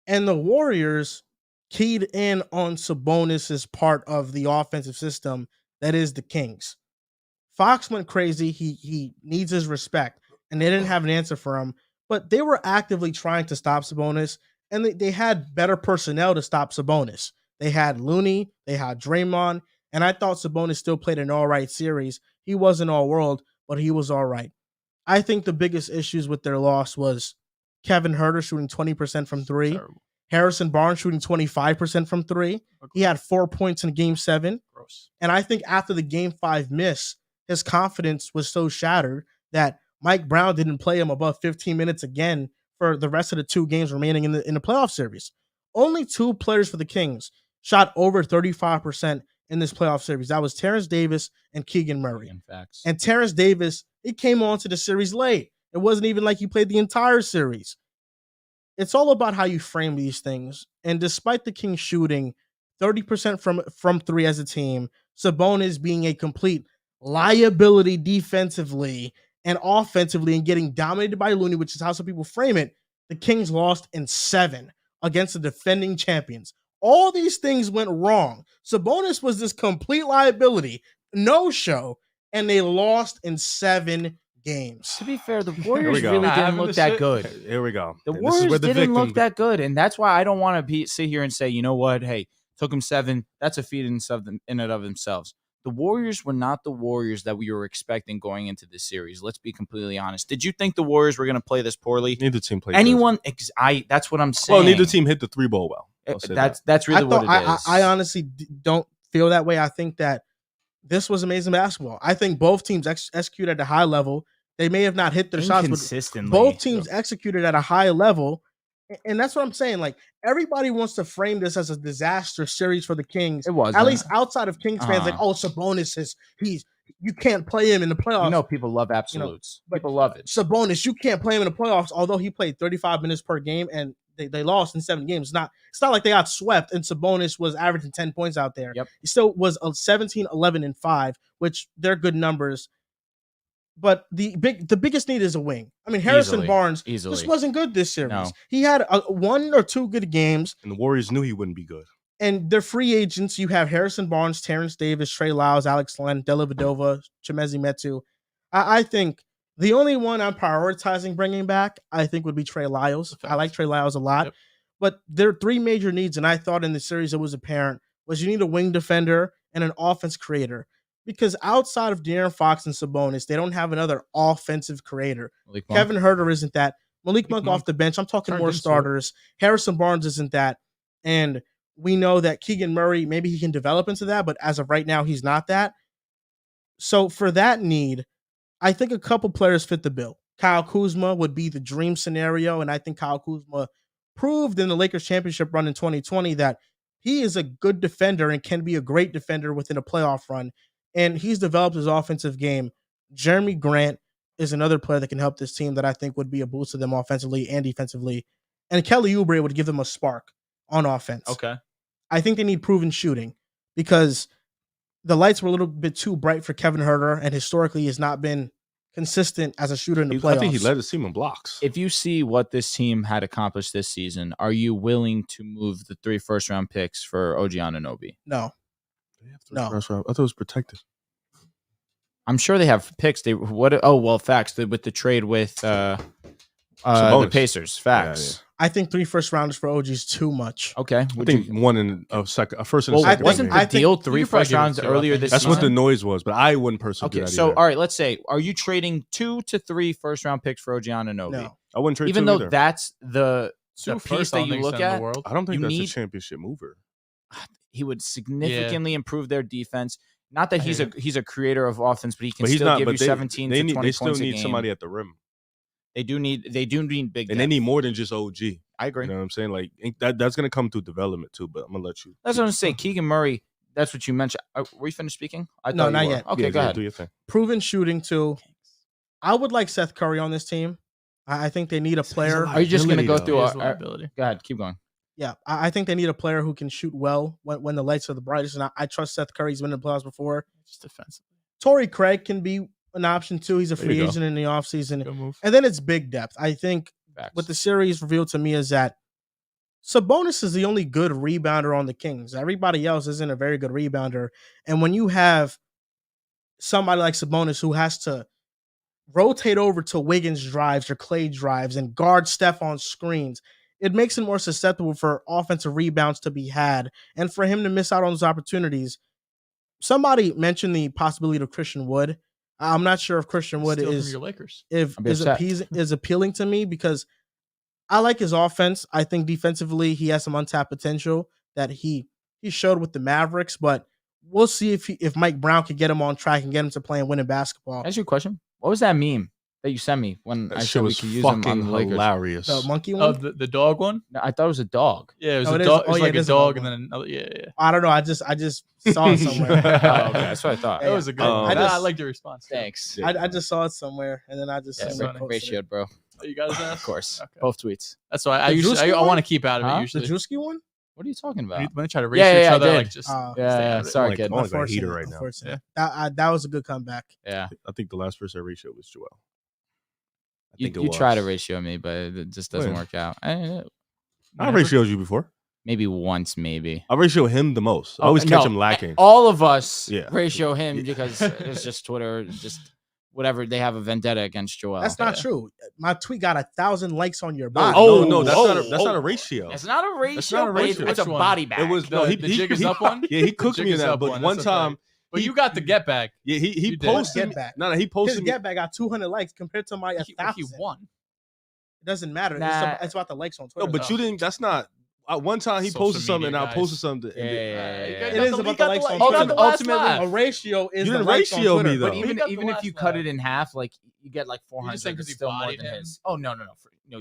and the Warriors keyed in on Sabonis as part of the offensive system that is the Kings. Fox went crazy. He needs his respect, and they didn't have an answer for him, but they were actively trying to stop Sabonis, and they had better personnel to stop Sabonis. They had Looney, they had Draymond, and I thought Sabonis still played an all right series. He wasn't all world, but he was all right. I think the biggest issues with their loss was Kevin Huerter shooting 20% from 3, Terrible. Harrison Barnes shooting 25% from 3. He had 4 points in Game 7. Gross. And I think after the Game 5 miss, his confidence was so shattered that Mike Brown didn't play him above 15 minutes again for the rest of the 2 games remaining in the playoff series. Only 2 players for the Kings shot over 35% in this playoff series. That was Terrence Davis and Keegan Murray. In facts. And Terrence Davis, he came on to the series late. It wasn't even like he played the entire series. It's all about how you frame these things. And despite the Kings shooting 30% from 3 as a team, Sabonis being a complete liability defensively and offensively and getting dominated by Looney, which is how some people frame it, the Kings lost in 7 against the defending champions. All these things went wrong. Sabonis was this complete liability, no show, and they lost in 7 games. To be fair, the Warriors go. really Nah, didn't having look this that shit- good. Here we go. The And this is Warriors where the didn't victim- look that good, and that's why I don't want to sit here and say, you know what, hey, took them 7. That's a feat in and of themselves. The Warriors were not the Warriors that we were expecting going into this series. Let's be completely honest. Did you think the Warriors were going to play this poorly? Neither team played. Anyone? That's what I'm saying. Well, neither team hit the 3 ball well. I'll say That's really what it is. I honestly don't feel that way. I think that this was amazing basketball. I think both teams executed at a high level. They may have not hit their shots, but Inconsistently. both teams executed at a high level. And that's what I'm saying. Like, everybody wants to frame this as a disaster series for the Kings. It was At least outside of Kings fans, like, Uh-huh. oh, Sabonis You can't play him in the playoffs. You know, people love absolutes. but People love it. Sabonis, you can't play him in the playoffs, although he played 35 minutes per game and they lost in 7 games. It's not like they got swept and Sabonis was averaging 10 points out there. Yep. He still was 17, 11, and 5, which they're good numbers. But the biggest need is a wing. I mean, Harrison Barnes just wasn't good this series. No. He had 1 or 2 good games. And the Warriors knew he wouldn't be good. And they're free agents. You have Harrison Barnes, Terrence Davis, Trey Lyles, Alex Len, Dellavedova, Chimezie Metu. I think the only one I'm prioritizing bringing back, I think, would be Trey Lyles. I like Trey Lyles a lot. Yep. But there are 3 major needs, and I thought in the series it was apparent, was you need a wing defender and an offense creator. Because outside of De'Aaron Fox and Sabonis, they don't have another offensive creator. Kevin Huerter isn't that. Malik Monk off the bench. I'm talking more starters. Harrison Barnes isn't that. And we know that Keegan Murray, maybe he can develop into that, but as of right now, he's not that. So for that need, I think a couple players fit the bill. Kyle Kuzma would be the dream scenario, and I think Kyle Kuzma proved in the Lakers championship run in 2020 that he is a good defender and can be a great defender within a playoff run, and he's developed his offensive game. Jeremy Grant is another player that can help this team that I think would be a boost to them offensively and defensively, and Kelly Oubre would give them a spark on offense. Okay. I think they need proven shooting because the lights were a little bit too bright for Kevin Huerter, and historically has not been consistent as a shooter in the playoffs. I think he led his team in blocks. If you see what this team had accomplished this season, are you willing to move the 3 first-round picks for OG Anunoby? No. No. I thought it was protected. I'm sure they have picks. Facts. With the trade with the Pacers. Facts. Yeah. I think 3 first rounders for OG is too much. Okay. I think one in a first and a second. Wasn't the deal 3 first rounds earlier this season? That's what the noise was, but I wouldn't personally do that so either. All right, let's say, are you trading 2 to 3 first round picks for OG Anunoby? No. I wouldn't trade even 2 though either. that's the piece that you look at. I don't think that's a championship mover. He would significantly improve their defense. Not that he's a creator of offense, but he can give you 17 to 20 points a game. They still need somebody at the rim. They do need big, and they need more than just OG. I agree. You know what I'm saying? Like that's gonna come through development too. But I'm gonna let you. That's what I'm saying. Keegan Murray. That's what you mentioned. Were you finished speaking? No, not yet. Okay, go ahead. Do your thing. Proven shooting too. I would like Seth Curry on this team. I think they need a player. Are you just gonna go through our ability? Go ahead, keep going. Yeah, I think they need a player who can shoot well when the lights are the brightest. And I trust Seth Curry. He's been in the playoffs before. Just defensively. Torrey Craig can be an option too. He's a free agent in the offseason. And then it's big depth. I think what the series revealed to me is that Sabonis is the only good rebounder on the Kings. Everybody else isn't a very good rebounder. And when you have somebody like Sabonis who has to rotate over to Wiggins drives or Clay drives and guard Steph on screens, it makes him more susceptible for offensive rebounds to be had and for him to miss out on those opportunities. Somebody mentioned the possibility of Christian Wood. I'm not sure if Christian Wood is appealing to me because I like his offense. I think defensively he has some untapped potential that he showed with the Mavericks, but we'll see if Mike Brown can get him on track and get him to play and winning basketball. That's your question. What was that meme that you sent me when that I said we could use him on the Lakers? Hilarious. The monkey one? Oh, the dog one? No, I thought it was a dog. Yeah, it was a dog. It was like a dog and then another. Yeah. I don't know. I just saw it somewhere. Okay, that's what I thought. That was a good one. I liked your response. Thanks. Yeah. I just saw it somewhere and then I just ratioed, bro. Oh, you got his ass? Of course. Okay. Both tweets. That's why I want to keep out of it usually. The Drewski one? What are you talking about? When they try to race each other, like just sorry, kid. I'm like a heater right now. Yeah. That was a good comeback. Yeah. I think the last person I ratioed was Joel. You try to ratio me, but it just doesn't work out. I ratioed you before. Maybe once, maybe. I ratio him the most. I always catch him lacking. All of us ratio him because it's just Twitter, just whatever. They have a vendetta against Joel. That's not true. My tweet got 1,000 likes on your body. No, that's not a ratio. It's not a ratio. It's a body bag. It was the jig is up one. Yeah, he cooked me in that. But one time. But you got the get back. Yeah, he posted. No, he posted. His get back got 200 likes compared to my 1,000. He won. It doesn't matter. It's about the likes on Twitter. No, but you didn't. That's not. One time he posted something and I posted something. It is about the likes on Twitter. Ultimately, a ratio is you the likes on ratio Twitter. me though. But even if you cut it in half, like you get like 400. You're just saying 'cause he still more bodied than him? his. Oh no.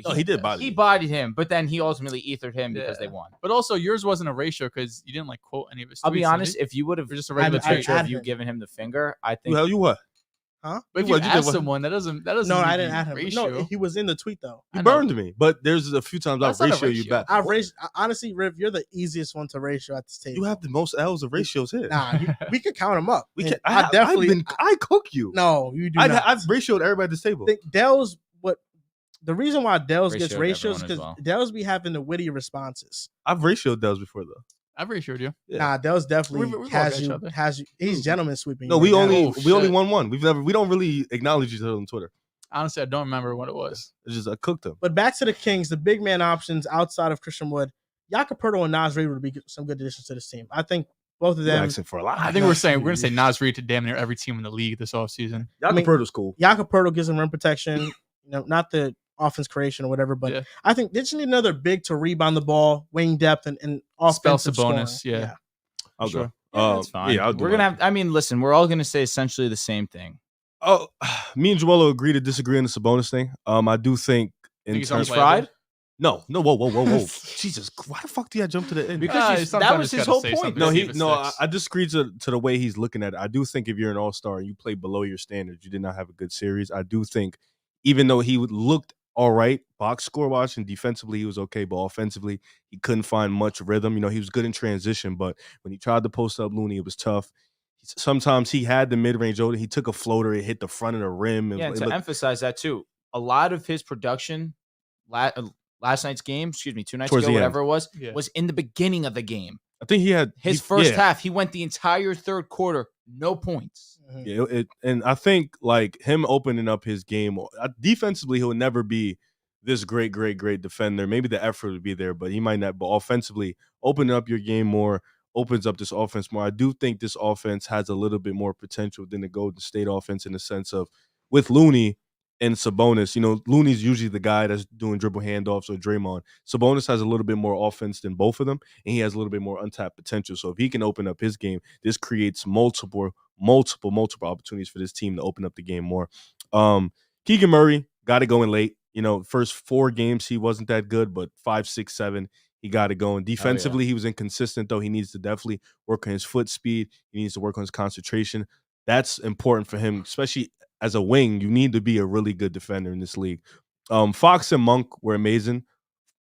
No, he did body He him. bodied him, but then he ultimately ethered him because they Yeah. won. But also, yours wasn't a ratio because you didn't like quote any of his tweets. I'll be did honest, you? if you would have Or just a regular I- picture I- of you I- giving him the finger, I think You what? Huh? But if You you did ask what? someone, that doesn't. No, I didn't need add him. ratio. No, he was in the tweet though. You I know. burned me, but there's a few times That's I'll not a ratio you ratio. back. I've raised honestly, Riv, you're the easiest one to ratio at this table. You have the most L's of ratios here. Nah, we could count them up. we And can. I cook you. No, you do I've not. ratioed everybody at this table. Dehls, what the reason why Dehls gets Ratioed ratios everyone because as well. Dehls be having the witty responses. I've ratioed Dehls before though. I've ratioed you. Yeah. Nah, Dehls definitely We've all has got you. each other. Has you. He's gentleman sweeping. No, you we right only now. we only shit. won one. We don't really acknowledge each other on Twitter. Honestly, I don't remember what it was. It's just I cooked them. But back to the Kings, the big man options outside of Christian Wood, Jakob Poeltl and Nas Reed would be some good additions to this team. I think both of You're them. asking for a lot. I think we're gonna say Nas Reed to damn near every team in the league this offseason. I mean, Jakob Poeltl's cool. Jakob Poeltl gives them rim protection. Not the offense creation or whatever, but Yeah. I think they just need another big to rebound the ball, wing depth, and offensive Sabonis, scoring. yeah. I'll Sure. go. Yeah, that's fine. Yeah, I'll do we're gonna mine. have. I mean, listen, we're all gonna say essentially the same thing. Oh, me and Joel agree to disagree on the Sabonis thing. I do think in Think he's terms. unplayable? Fried No, whoa. Jesus, why the fuck do you jump to the end? Because that sometimes was you his gotta whole say point. something No, to see he if it no. sticks. I disagree to the way he's looking at it. I do think if you're an all-star and you play below your standards, you did not have a good series. I do think, even though he looked all right, box score wise and defensively he was okay, but offensively he couldn't find much rhythm. He was good in transition, but when he tried to post up Looney, it was tough. Sometimes he had the mid-range over. He took a floater, it hit the front of the rim. Yeah, and to looked- emphasize that too, a lot of his production last night's game, 2 nights Towards ago, the whatever it was, Yeah. was in the beginning of the game. I think he had His he- first yeah. half, he went the entire third quarter, no points. Mhm. Yeah, and I think like him opening up his game defensively, he'll never be this great defender. Maybe the effort would be there, but he might not. But offensively, opening up your game more opens up this offense more. I do think this offense has a little bit more potential than the Golden State offense in the sense of with Looney and Sabonis. Looney's usually the guy that's doing dribble handoffs or Draymond. Sabonis has a little bit more offense than both of them, and he has a little bit more untapped potential. So if he can open up his game, this creates multiple opportunities for this team to open up the game more. Keegan Murray got it going late. First 4 games he wasn't that good, but 5, 6, 7 he got it going. Defensively, he was inconsistent though. He needs to definitely work on his foot speed. He needs to work on his concentration. That's important for him, especially as a wing. You need to be a really good defender in this league. Fox and Monk were amazing.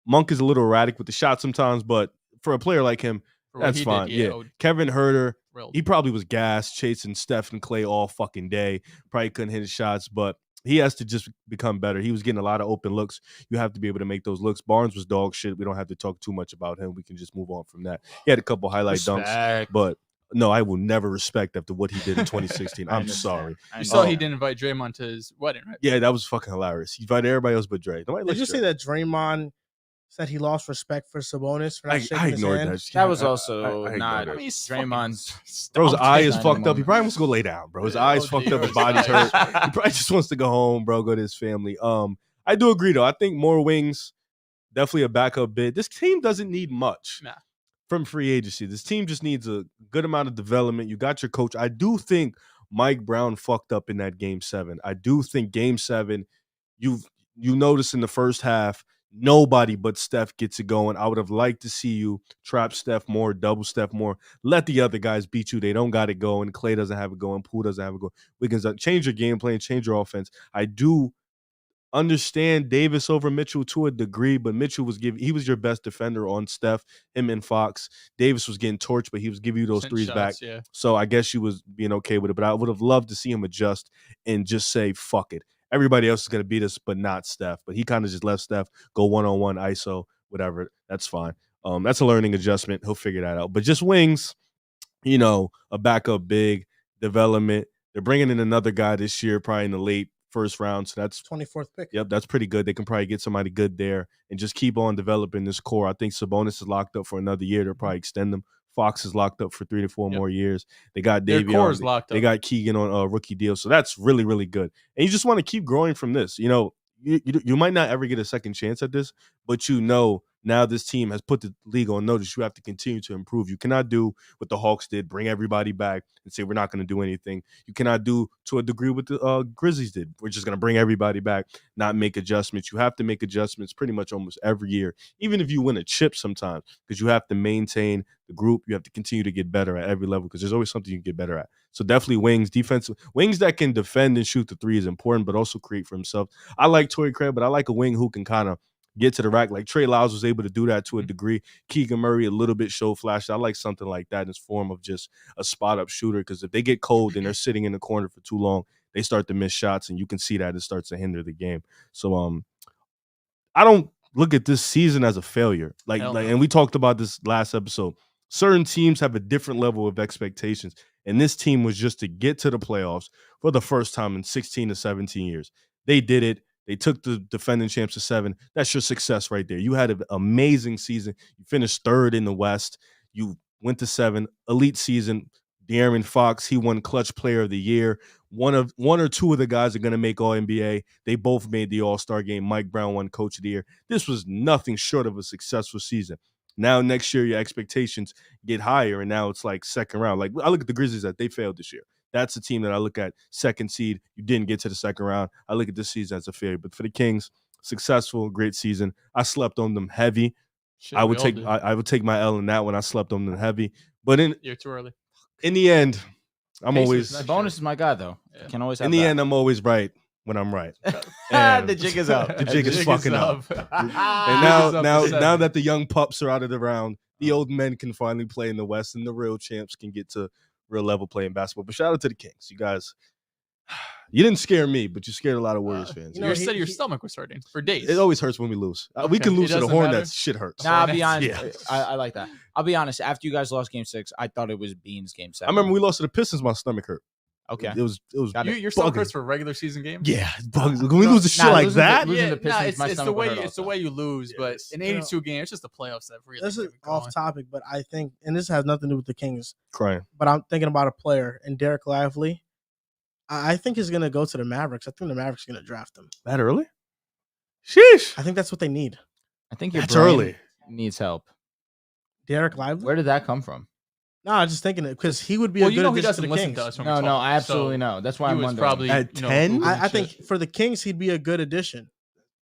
Monk is a little erratic with the shot sometimes, but for a player like him, For what that's he fine. did, Yeah. Kevin Huerter, thrilled. he probably was gassed chasing Steph and Clay all fucking day. Probably couldn't hit his shots, but he has to just become better. He was getting a lot of open looks. You have to be able to make those looks. Barnes was dog shit. We don't have to talk too much about him. We can just move on from that. He had a couple highlight dunks, Respect. but no, I will never respect after what he did in 2016. I I'm understand. sorry. I You saw Oh. he understand. didn't invite Draymond to his wedding, right? Yeah, that was fucking hilarious. He invited everybody else but Dre. Nobody Did likes you Dre. say that Draymond said he lost respect for Sabonis for not shaking I his ignored hand? that. That was I- also I ignored not it. I mean, he's fucking Draymond's. Bro's stomped eye his is hand fucked in the up. He moment. probably wants to go lay down, bro. His Yeah, eyes oh, fucked dear. up. His body's hurt. He probably just wants to go home, bro. Go to his family. I do agree though. I think more wings, definitely a backup bid. This team doesn't need much Nah. from free agency. This team just needs a good amount of development. You got your coach. I do think Mike Brown fucked up in that game 7. I do think game 7, you notice in the first half, nobody but Steph gets it going. I would have liked to see you trap Steph more, double Steph more. Let the other guys beat you. They don't got it going. Clay doesn't have it going. Poole doesn't have it going. Wiggins doesn't. Change your game plan, change your offense. I do understand Davis over Mitchell to a degree, but Mitchell he was your best defender on Steph, him and Fox. Davis was getting torched, but he was giving you those Sent threes back. shots, yeah. So I guess you was being okay with it, but I would have loved to see him adjust and just say, fuck it. Everybody else is going to beat us, but not Steph. But he kind of just left Steph go one-on-one, ISO, whatever. That's fine. That's a learning adjustment. He'll figure that out. But just wings, a backup big development. They're bringing in another guy this year, probably in the late first round. So that's 24th pick. Yep, that's pretty good. They can probably get somebody good there and just keep on developing this core. I think Sabonis is locked up for another year. They'll probably extend them. Fox is locked up for 3 to 4 Yep. more years. They got Their Davion. core is locked up. They got Keegan on a rookie deal. So that's really, really good. And you just want to keep growing from this. You might not ever get a second chance at this, but Now this team has put the league on notice. You have to continue to improve. You cannot do what the Hawks did, bring everybody back and say we're not going to do anything. You cannot do to a degree what the Grizzlies did. We're just going to bring everybody back, not make adjustments. You have to make adjustments pretty much almost every year, even if you win a chip sometimes, because you have to maintain the group. You have to continue to get better at every level because there's always something you can get better at. So definitely wings, defensive wings that can defend and shoot the three is important, but also create for himself. I like Torrey Craig, but I like a wing who can kind of get to the rack. Like Trey Lyles was able to do that to a degree. Keegan Murray a little bit show flash. I like something like that in its form of just a spot up shooter, because if they get cold and they're sitting in the corner for too long, they start to miss shots, and you can see that it starts to hinder the game. So I don't look at this season as a failure. And we talked about this last episode. Certain teams have a different level of expectations, and this team was just to get to the playoffs for the first time in 16 to 17 years. They did it. They took the defending champs to 7. That's your success right there. You had an amazing season. You finished 3rd in the West. You went to 7. Elite season. De'Aaron Fox, he won Clutch Player of the Year. One or two of the guys are going to make All-NBA. They both made the All-Star game. Mike Brown won Coach of the Year. This was nothing short of a successful season. Now next year, your expectations get higher, and now it's like second round. Like I look at the Grizzlies that they failed this year. That's a team that I look at, second seed. You didn't get to the second round. I look at this season as a failure. But for the Kings, successful, great season. I slept on them heavy. I would take my L in that one. I slept on them heavy. But you're too early. In the end, I'm Pacers, always Bonus is my guy though. Yeah. Can always have in the that. end, I'm always right when I'm right. The jig is up. The jig is fucking up. And now that the young pups are out of the round, the old men can finally play in the West, and the real champs can get to real level playing basketball. But shout out to the Kings. You guys, you didn't scare me, but you scared a lot of Warriors fans. you know, You said your stomach was hurting for days. It always hurts when we lose. We Okay. can lose It to the doesn't Hornets. matter? Shit hurts. Nah, I'll be honest. Yeah. I like that. I'll be honest. After you guys lost Game 6, I thought it was Bean's Game 7. I remember we lost to the Pistons. My stomach hurt. Okay. It was. Got it. Your stomach bugging. hurts for a regular season game. Yeah, it's bugging. When we lose to shit Nah, like losing to- that, losing to Pistons, it's my the stomach way would hurt it's the also. way you lose. But Yes. in 82 games, it's just the playoffs that really. This is get it going. off topic, but I think, and this has nothing to do with the Kings, crying. but I'm thinking about a player, and Derek Lively. I think he's going to go to the Mavericks. I think the Mavericks are going to draft him. That early? Sheesh. I think that's what they need. I think your That's brain early. needs help. Derek Lively? Where did that come from? No, I'm just thinking it because he would be Well, a you good know he addition to doesn't the listen Kings. to us when we No, talk, I absolutely so know. That's why he I'm was wondering. probably At you know, 10? moving I think shit. for the Kings, he'd be a good addition.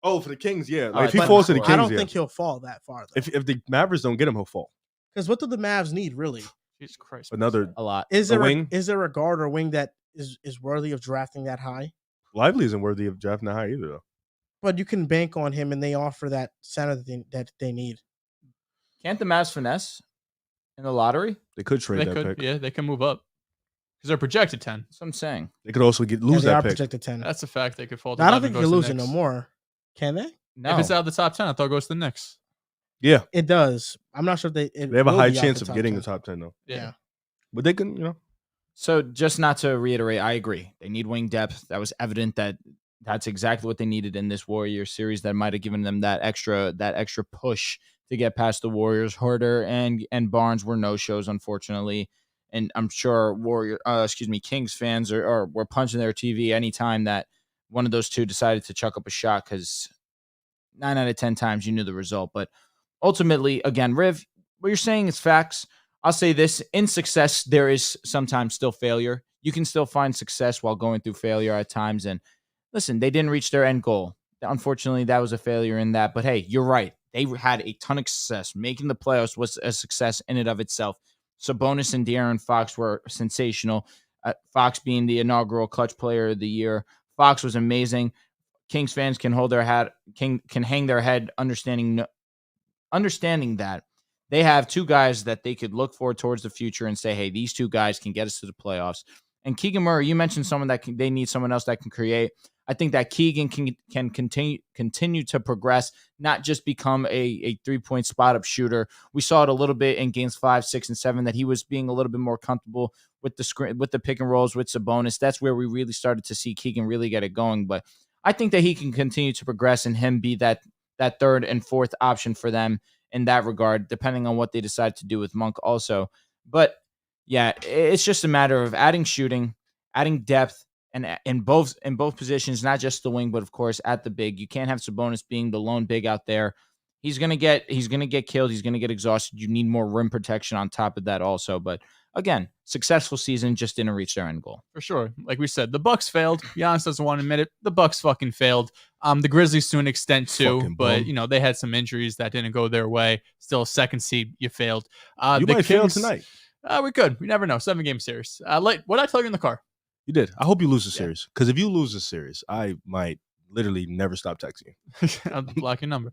Oh, for the Kings, yeah. Like right, if he but falls to the I Kings, I don't yeah. think he'll fall that far, though. If the Mavericks don't get him, he'll fall. Because what do the Mavs need, really? Jesus Christ. Another A lot. Is A there wing? is there a guard or wing that is worthy of drafting that high? Lively isn't worthy of drafting that high either, though. But you can bank on him, and they offer that center that they need. Can't the Mavs finesse in the lottery? They could trade They that could, pick. yeah, they can move up because they're projected 10. That's what I'm saying. They could also lose they that are pick. projected 10. That's a fact. They could fall. To I don't 11, think goes they're to the losing no Knicks. more. Can they? No. If it's out of the top 10, I thought it goes to the Knicks. Yeah, It does. I'm not sure if they. they have a high chance of getting the top 10 though. Yeah. But they can, So just not to reiterate, I agree. They need wing depth. That was evident that's exactly what they needed in this Warriors series. That might have given them that extra push to get past the Warriors. Herter and Barnes were no shows, unfortunately. And I'm sure Kings fans were punching their TV anytime that one of those two decided to chuck up a shot, because 9 out of 10 times you knew the result. But ultimately, again, Riv, what you're saying is facts. I'll say this: in success, there is sometimes still failure. You can still find success while going through failure at times. And listen, they didn't reach their end goal. Unfortunately, that was a failure in that. But hey, you're right. They had a ton of success. Making the playoffs was a success in and of itself. Sabonis and De'Aaron Fox were sensational. Fox being the inaugural Clutch Player of the Year. Fox was amazing. Kings fans can hold their hat, can hang their head, understanding that they have two guys that they could look forward towards the future and say, hey, these two guys can get us to the playoffs. And Keegan Murray, you mentioned someone that they need someone else that can create. I think that Keegan can continue to progress, not just become a 3-point spot up shooter. We saw it a little bit in games 5, 6, and 7 that he was being a little bit more comfortable with the screen, with the pick and rolls with Sabonis. That's where we really started to see Keegan really get it going. But I think that he can continue to progress and him be that third and fourth option for them in that regard, depending on what they decide to do with Monk also. But yeah, it's just a matter of adding shooting, adding depth, and in both positions, not just the wing, but of course at the big. You can't have Sabonis being the lone big out there. He's gonna get killed. He's gonna get exhausted. You need more rim protection on top of that also. But again, successful season, just didn't reach their end goal. For sure. Like we said, the Bucks failed. Giannis doesn't want to admit it. The Bucks fucking failed. The Grizzlies to an extent too, Fucking but bum. they had some injuries that didn't go their way. Still a second seed, you failed. You the might fail Kings- tonight. We could. We never know. 7-game series. What did I tell you in the car? You did. I hope you lose the series. Because if you lose the series, I might literally never stop texting you. I'll block your number.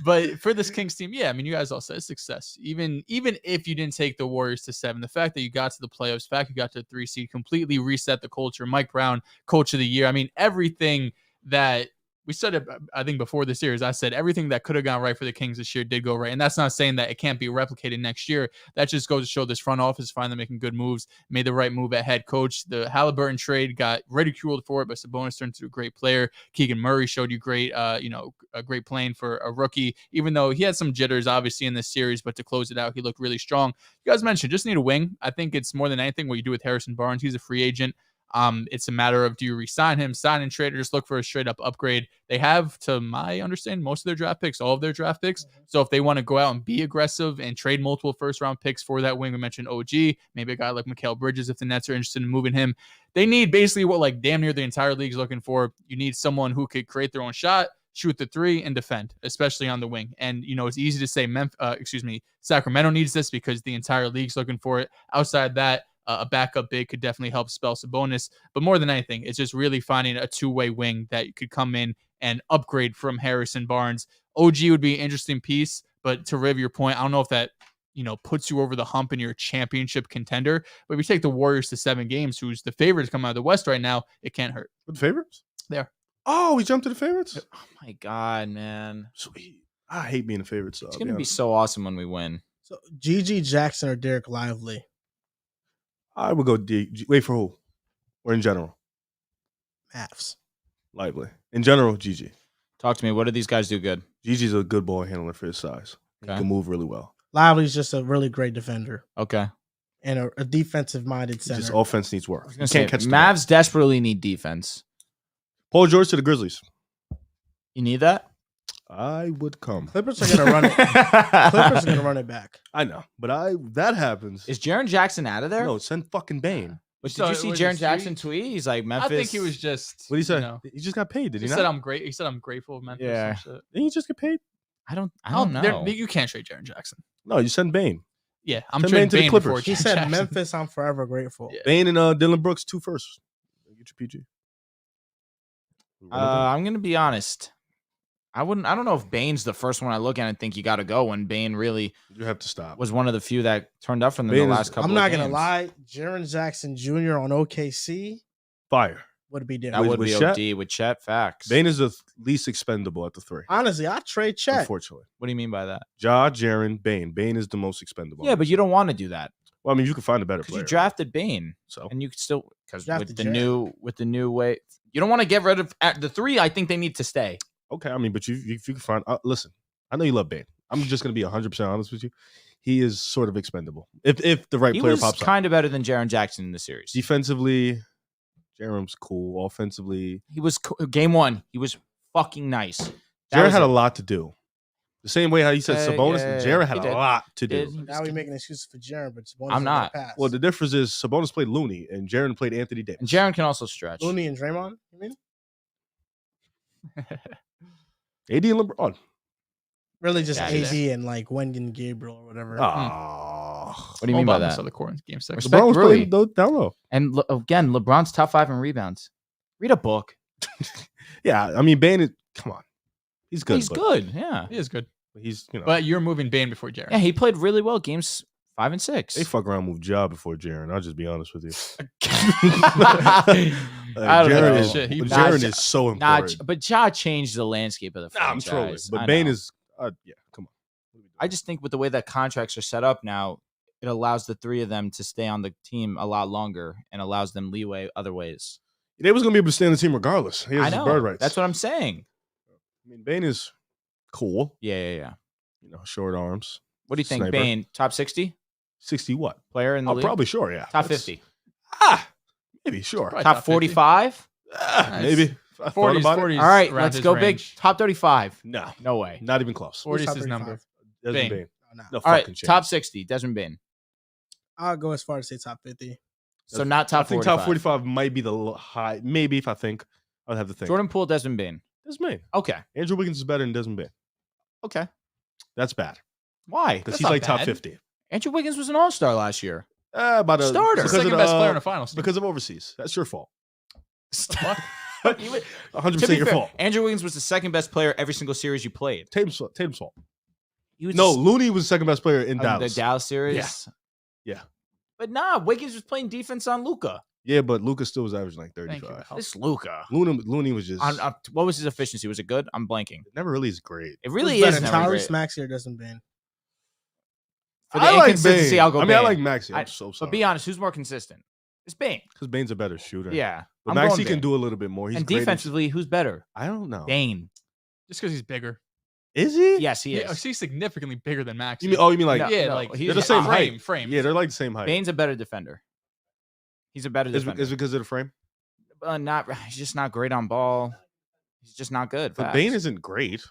But for this Kings team, yeah, I mean, you guys all said success. Even if you didn't take the Warriors to 7, the fact that you got to the playoffs, the fact you got to the 3 seed, completely reset the culture. Mike Brown, coach of the year. I mean, everything that we said it, I think before the series, I said everything that could have gone right for the Kings this year did go right. And that's not saying that it can't be replicated next year. That just goes to show this front office finally making good moves, made the right move at head coach. The Halliburton trade got ridiculed for it, but Sabonis turned into a great player. Keegan Murray showed you great, a great playing for a rookie, even though he had some jitters obviously in this series, but to close it out, he looked really strong. You guys mentioned just need a wing. I think it's more than anything what you do with Harrison Barnes. He's a free agent. It's a matter of, do you re-sign him, sign and trade, or just look for a straight up upgrade? They have, to my understanding, most of their draft picks, all of their draft picks. So if they want to go out and be aggressive and trade multiple first round picks for that wing, we mentioned OG, maybe a guy like Mikal Bridges, if the Nets are interested in moving him, they need basically what like damn near the entire league's looking for. You need someone who could create their own shot, shoot the 3, and defend, especially on the wing. And it's easy to say Sacramento needs this because the entire league's looking for it. Outside that, a backup big could definitely help spell Sabonis. But more than anything, it's just really finding a two-way wing that could come in and upgrade from Harrison Barnes. OG would be an interesting piece, but to riv your point, I don't know if that puts you over the hump and you're a championship contender. But if you take the Warriors to 7 games, who's the favorites coming out of the West right now, it can't hurt. With the favorites? There. Oh, we jumped to the favorites? Oh my God, man. Sweet. I hate being a favorite. So It's going to be so awesome when we win. So GG Jackson or Derek Lively? I would go wait for who? Or in general? Mavs. Lively. In general, GG. Talk to me. What do these guys do good? GG's a good ball handler for his size. Okay. He can move really well. Lively's just a really great defender Okay. and a defensive-minded center. Just offense needs work. I was You gonna say, can't catch the ball. Mavs desperately need defense. Paul George to the Grizzlies. You need that? I would come. Clippers are gonna run it. Clippers are gonna run it back. I know, but that happens. Is Jaren Jackson out of there? No, send fucking Bane. But So did you it see was Jaren a Jackson tweet? tweet? He's like, Memphis. I think he was just. What did he say? you know, He just got paid, did he he not? said I'm great. He said I'm grateful of Memphis. Yeah. And shit. Didn't he just get paid? I don't Oh, know. You can't trade Jaren Jackson. No, you send Bane. Yeah, I'm Send trading Bane to the Bane Clippers. before He Jaren said Jackson. Memphis, I'm forever grateful. Yeah. Bane and Dylan Brooks 2 firsts. Get your PG. I'm gonna be honest. I don't know if Bane's the first one I look at and think you got to go when Bane really You have to stop. was one of the few that turned up from them Bane the is- last couple. I'm of not gonna games. lie. Jaren Jackson Jr. on OKC Fire. would be That different. would with be Chet? OD with Chet. Facts. Bane is the least expendable at the 3. Honestly, I trade Chet. Unfortunately. What do you mean by that? Ja, Jaren, Bane. Bane is the most expendable. Yeah, but you don't want to do that Well, I mean, you can find a better because player. you drafted Bane, So and you could still because Drafted with the Jaren. new way, you don't want to get rid of at the 3. I think they need to stay. okay, I mean, but if you can find listen, I know you love Bane. I'm just gonna be 100% honest with you. He is sort of expendable. If the right He player was pops up. kind of better than Jaren Jackson in the series. Defensively, Jaren's cool. Offensively, He was game 1. He was fucking nice. That Jaren was had a it. lot to do. The same way how you said Sabonis, yeah, Jaren had he a did. lot to Did. do. He Now was- we making excuses for Jaren, but Sabonis I'm is not. gonna pass. Well, the difference is Sabonis played Looney and Jaren played Anthony Davis. And Jaren can also stretch. Looney and Draymond. You mean? AD and LeBron. Really, just Yeah, AD and like Wendy Gabriel or whatever. Oh, What do you mean by that? The court in game 6. Respect LeBron was Rui. playing down low. And again, LeBron's top 5 in rebounds. Read a book. Yeah, I mean, Bane. Come on, he's good. He's but good. Yeah. He is good. He's But you're moving Bane before Jaren. Yeah, he played really well games 5 and 6. They fuck around with Ja before Jaren. I'll just be honest with you. I don't know. Is, Shit, he- but Nah, Jaren Ja- is so Nah, important. but Ja changed the landscape of the Nah, I'm franchise. trolling. But I Bane know. is, yeah, come on. What are we doing? I just think with the way that contracts are set up now, it allows the 3 of them to stay on the team a lot longer and allows them leeway other ways. They was gonna be able to stay on the team regardless. He has I his know. bird rights. That's what I'm saying. I mean, Bane is cool. Yeah. You know, short arms. What do you think, Sniper. Bane? Top 60 60 what? player in the Oh, league? probably sure. Yeah. Top That's- 50. Maybe sure. Probably Top top 50. 45? Maybe I thought 40s, about it. 40s. All right, around let's his go range. big. Top 35. No, No way. not even close. 40 is Top his 35? number. Desmond Bane. Bane. Oh, no. No All right, fucking chance. top 60. Desmond Bane. I'll go as far as say top 50. So not top I think 45. top 45 might be the high. Maybe if I think, I'd have to think. Jordan Poole, Desmond Bane. Desmond Bane. Okay. Andrew Wiggins is better than Desmond Bane. Okay. That's bad Why? because That's he's not like top bad. 50. Andrew Wiggins was an all-star last year. About a Starter. because Second of best player in the finals. because of overseas. That's your fault. Fuck. 100% To be your fair, fault. Andrew Wiggins was the second best player every single series you played. Tatum's fault. He was No, Looney was the second best player in the Dallas. Dallas series. Yeah. But nah, Wiggins was playing defense on Luka. Yeah, but Lucas still was averaging like Thank you. 35. This Luka. Looney was just What was his efficiency? Was it good? I'm blanking. never really is great. It really Who's is better, never Tyrese great. Maxey or Desmond Bane? For the I like inconsistency, Bane. I'll go I mean, I Bane. like Maxey. I'm I- so sorry. But be honest, who's more consistent? It's Bane. because Bane's a better shooter. Yeah. but I'm Maxey going can Bane. do a little bit more. He's And great in- defensively, who's better? I don't know. Bane. Just because he's bigger. Is he? Yes, he Yeah, is. he's significally bigger than Max. You mean like No, yeah, no, like he's they're the same frame, height? frame. Yeah, they're like the same height. Bane's a better defender. He's a better Is defender. it because of the frame? Not. He's just not great on ball. He's just not good. But Facts. Bane isn't great.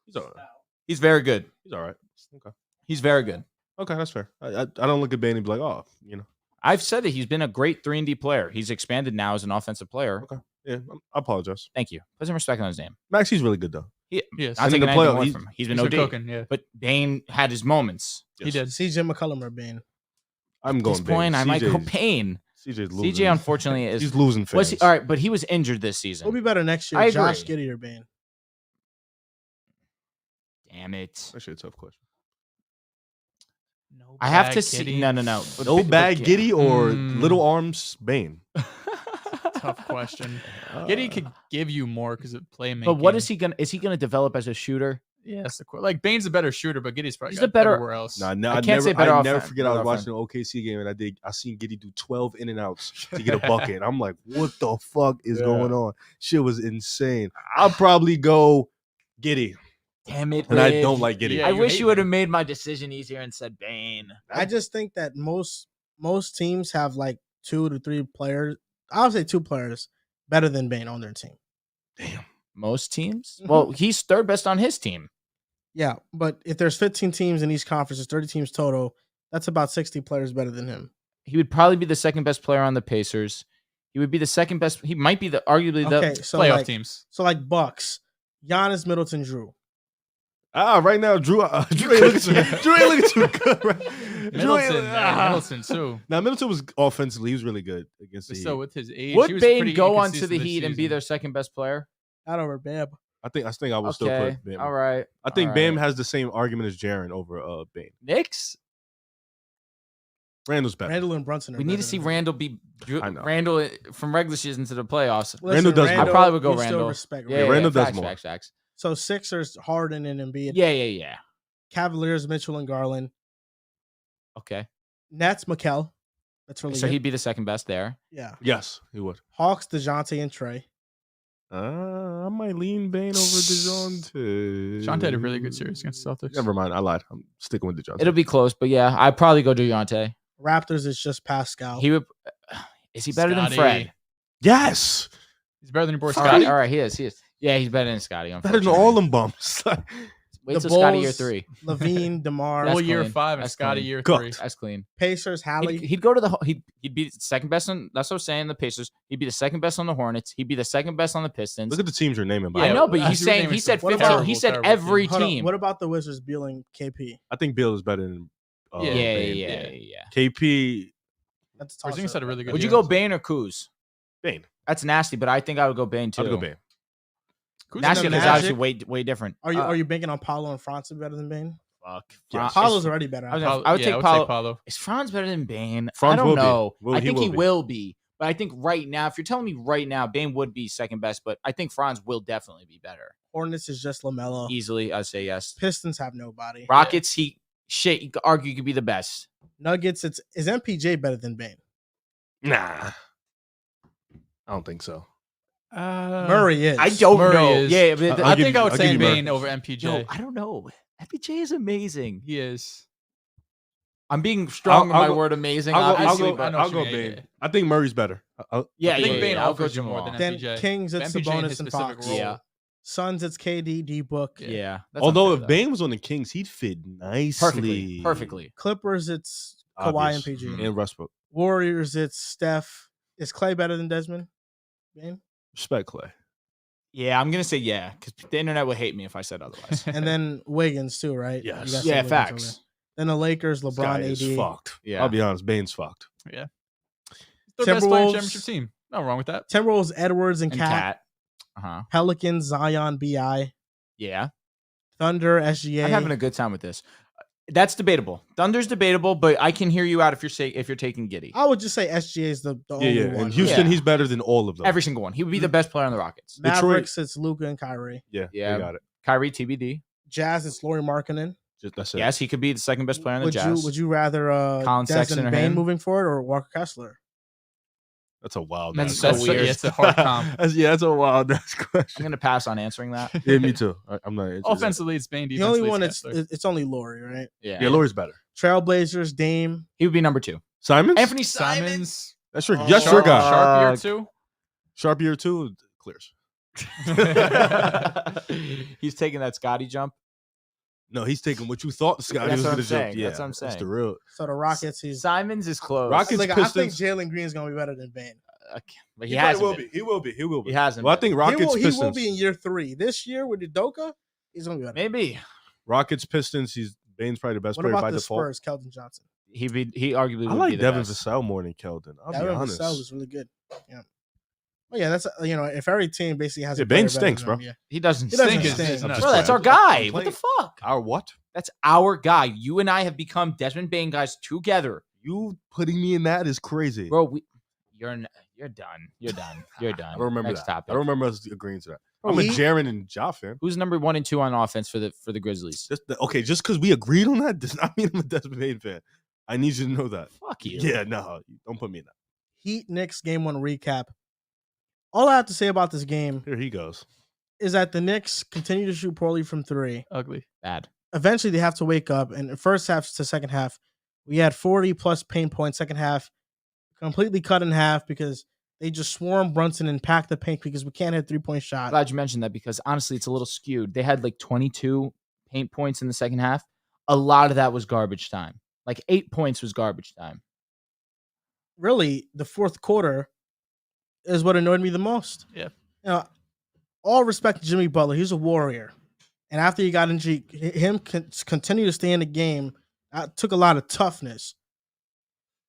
He's all right. He's very good. He's all right. Okay. He's very good. Okay, that's fair. I don't look at Bane and be like, oh, you know. I've said that he's been a great 3-and-D player. He's expanded now as an offensive player. Okay. Yeah, I apologize. Thank you. Put some respect on his name. Maxey's really good though. Yes. I'm And in taking the anything playoff, away he's- from him. He's been He's OD. been cooking, yeah. But Bane had his moments. He did. CJ McCollum or Bane? I'm At going this point, Bane. I might go CJ's Bane. CJ's losing. CJ, unfortunately, is. He's losing fans. Was he, all right, but he was injured this season. Who'll be better next year, I Josh agree. Giddey or Bane? Damn it. Actually, a tough question. No I have bag, to see. Kitty. No. But No but- bag but- Giddy or Mm. little arms Bane. Tough question. Giddy could give you more because of playmaking. But what is he gonna? Is he gonna develop as a shooter? Yeah, that's the like Bane's a better shooter, but Giddy's probably He's got a better- everywhere else. Nah, no, I I can't never, say better I never offense- forget. I was better watching an OKC game and I seen Giddy do 12 in and outs to get a bucket. I'm like, what the fuck is Yeah. going on? Shit was insane. I'll probably go Giddy, Damn it! and I Rig. don't like Giddy. Yeah, I you wish hate you would have Bane. made my decision easier and said Bane. I just think that most teams have like 2 to 3 players. I would say 2 players better than Bane on their team. Damn. Most teams. Mhm. Well, he's third best on his team. Yeah, but if there's 15 teams in each conference, there's 30 teams total. That's about 60 players better than him. He would probably be the second best player on the Pacers. He would be the second best. He might be the arguably the. Okay, so playoff like, teams. so like Bucks, Giannis, Middleton, Drew. Right now, Drew ain't looking too good. Right? Middleton, Middleton too. Now Middleton was offensively, he was really good against the But Heat. so with his age, he Would was Bane pretty go on to inconsistent the this Heat and be season. their second best player? Not over Bam. I think I will still Okay. put Bam. All right. I think all Bam right. has the same argument as Jaren over Bane. Knicks. Randall's better. Randall and Brunson. Are We need to better see than him. Randall be I know. Randall from regular season to the playoffs. Listen, Randall does more. I probably would go we still Randall. respect Yeah, Randall. Randall does facts, more. Facts. So Sixers, Harden and Embiid. Yeah. Cavaliers, Mitchell and Garland. Okay. Nets, Mikal. That's really So good. he'd be the second best there. Yeah. Yes, he would. Hawks, DeJounte and Trey. I might lean Bane over DeJounte. Sean had a really good series against Celtics. Never mind, I lied. I'm sticking with DeJounte. It'll be close, but yeah, I'd probably go Dejounte. Raptors is just Pascal. He would. Is he better Scotty. than Fred? Yes, He's better than your boy All Scotty. right, all right, he is. Yeah, he's better than Scotty. better than all them bums. Wait The till Scotty year Bulls- 3. Levine, DeMar. That's Full year clean. 5 and That's Scotty clean. year Cooked. 3. That's clean. Pacers, Hallie. He'd go to the. He'd be second best on. That's what I'm saying. The Pacers. He'd be the second best on the Hornets. He'd be the second best on the Pistons. Look at the teams you're naming. By I the know, way. but he's you were saying naming he said some 15. terrible, He said terrible every Hold on, team. What about the Wizards Bealing KP? I think Bill is better than. yeah, Bane. yeah. KP That's a Porzingis toss-up. had a really good Would you year. go Bane or Kuz? Bane. That's nasty, but I think I would go Bane too. I'd go Bane. Kuz Nasty the is Magic? obviously way different. Are you banking on Paulo and Franz to be better than Bane? Fuck. Yes. Paulo's already better. I was Paulo- I would yeah, take I would Paulo. take Paulo. Is Franz better than Bane? Franz I don't will be. know. Will- I he think will he be. will be. But I think right now, if you're telling me right now, Bane would be second best, but I think Franz will definitely be better. Hornets is just LaMelo. Easily, I'd say yes. Pistons have nobody. Rockets, you could argue he could be the best. Nuggets, is MPJ better than Bane? Nah, I don't think so. Murray is. I don't Murray know. is- Yeah, but I'll I give think you- I would I'll say give you Murray. Bane over MPJ. yo, I don't know. MPJ is amazing. He is. I'm being strong with I'll my go- word amazing. I'll obviously, go but I know Bane. what you mean, I think Murray's better. yeah, I think yeah, Bane I'll go offers you more Jamal. than Then MPJ. Kings, it's MPJ in Sabonis his and specific Fox. role. Yeah. Suns, it's KD, D Book. Yeah. That's Although unfair, if Bane was on the Kings, he'd fit nicely. perfectly. Clippers, it's Kawhi and Obvious. PG. And Westbrook. Warriors, it's Steph. Is Clay better than Desmond? Bane? Respect Clay. Yeah, I'm gonna say yeah, because the internet would hate me if I said otherwise. And then Wiggins too, right? Yes. You got some Yeah, Wiggins over facts. there. Then the Lakers, This guy LeBron, is AD. fucked. Yeah. I'll be honest. Bane's fucked. Third best player in Timberwolves- championship team. No wrong with that. Timberwolves, Edwards and And Cat. Cat. Uh-huh. Pelicans, Zion, BI. Yeah. Thunder, SGA. I'm having a good time with this. That's debatable. Thunder's debatable, but I can hear you out if you're taking Giddy. I would just say SGA is the only Yeah. one. And Houston, Yeah. he's better than all of them. Every single one. He would be the best player on the Rockets. Mavericks, it's Luka and Kyrie. Yeah. Yeah. They got it. Kyrie TBD. Jazz, it's Lauri Markkinen. That's it. Yes, he could be the second best player on the Jazz. Would you rather Colin Sexton Desmond or Bane him? moving forward or Walker Kessler? That's a wild. That's ass so question. weird. Yeah, it's a hard comp. That's a wild ass I'm question. gonna pass on answering that. Yeah, me too. I'm not interested. Offensively, it's Bane. The only Defensively, one it's it's only Laurie, right? Yeah. Yeah, Lauri's better. Trailblazers, Dame. He would be number 2. Simons? Anthony Simons. That's your, Oh, that's your Sharp, guy. Sharp year too. Sharp year 2 clears. He's taking that Scotty jump. No, he's taking what you thought Scotty That's was what going I'm to jump. saying. Yeah, That's what I'm saying. That's the real. So the Rockets, he's Simons is close. Rockets- like, I think Pistons- Jalen Green's gonna be better than Bane. But He he probably hasn't will been. be. He will be. He will be. He hasn't Well, I been. think Rockets he will Pistons. be in year 3 this year with Udoka. He's gonna be better. Maybe Rockets Pistons. Bane's probably the best What player about by the default. Spurs? Keldon Johnson. he arguably I would like be the Devin best. Vassell more than Keldon. I'll be Devin honest. Vassell was really good. Yeah. Well, yeah, that's if every team basically has Yeah, a player Bane better stinks, than bro. him, yeah. He doesn't He doesn't stink. stink. nuts. Bro, that's our I'm guy. playing. What the fuck? Our what? That's our guy. You and I have become Desmond Bane guys together. You putting me in that is crazy. Bro, you're done. You're done. You're done. I don't remember Next that. topic. I don't remember us agreeing to that. Bro, I'm a we- Jaren and Ja fan. Who's number 1 and 2 on offense for the Grizzlies? Okay, just because we agreed on that does not mean I'm a Desmond Bane fan. I need you to know that. Fuck you. Yeah, no, don't put me in that. Heat Knicks game 1 recap. All I have to say about this game Here he goes. is that the Knicks continue to shoot poorly from 3. Ugly. Bad. Eventually, they have to wake up. And first half to second half, we had 40 plus paint points. Second half, completely cut in half because they just swarmed Brunson and packed the paint because we can't hit 3-point shot. Glad you mentioned that because honestly, it's a little skewed. They had like 22 paint points in the second half. A lot of that was garbage time. Like 8 points was garbage time. Really, the fourth quarter is what annoyed me the most. Yeah. All respect to Jimmy Butler. He's a warrior. And after he got injured, him continue to stay in the game took a lot of toughness.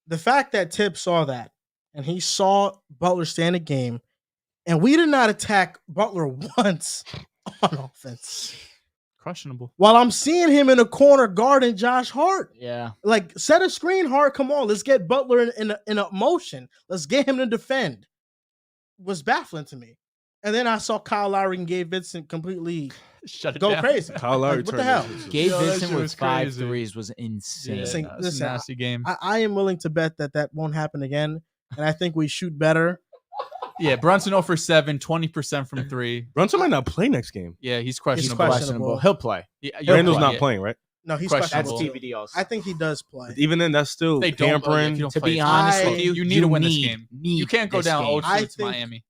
The fact that Tibb saw that and he saw Butler stay in the game, and we did not attack Butler once on offense. Questionable. While I'm seeing him in a corner guarding Josh Hart. Yeah. Like, set a screen, Hart. Come on, let's get Butler in a motion. Let's get him to defend. Was baffling to me. And then I saw Kyle Lowry and Gabe Vincent completely Shut it go down. crazy. Kyle Lowry Like, what the turned hell? this into- Gabe Yo, that Vincent shit with was 5 crazy. threes was insane. Yeah, Listen, that was listen, a nasty game. I am willing to bet that won't happen again. And I think we shoot better. Yeah, Brunson 0 for 7, 20% from 3. Brunson might not play next game. Yeah, he's He's questionable. questionable. He'll play. Yeah, Randall's yeah. not playing, right? No, he's Questionable. questionable. That's TBD also. I think he does play. But even then, that's still They don't. tampering. If you don't To play, be it's honest I- with you, you need to win this game. need You can't go this down game. 0-2 I to think- Miami.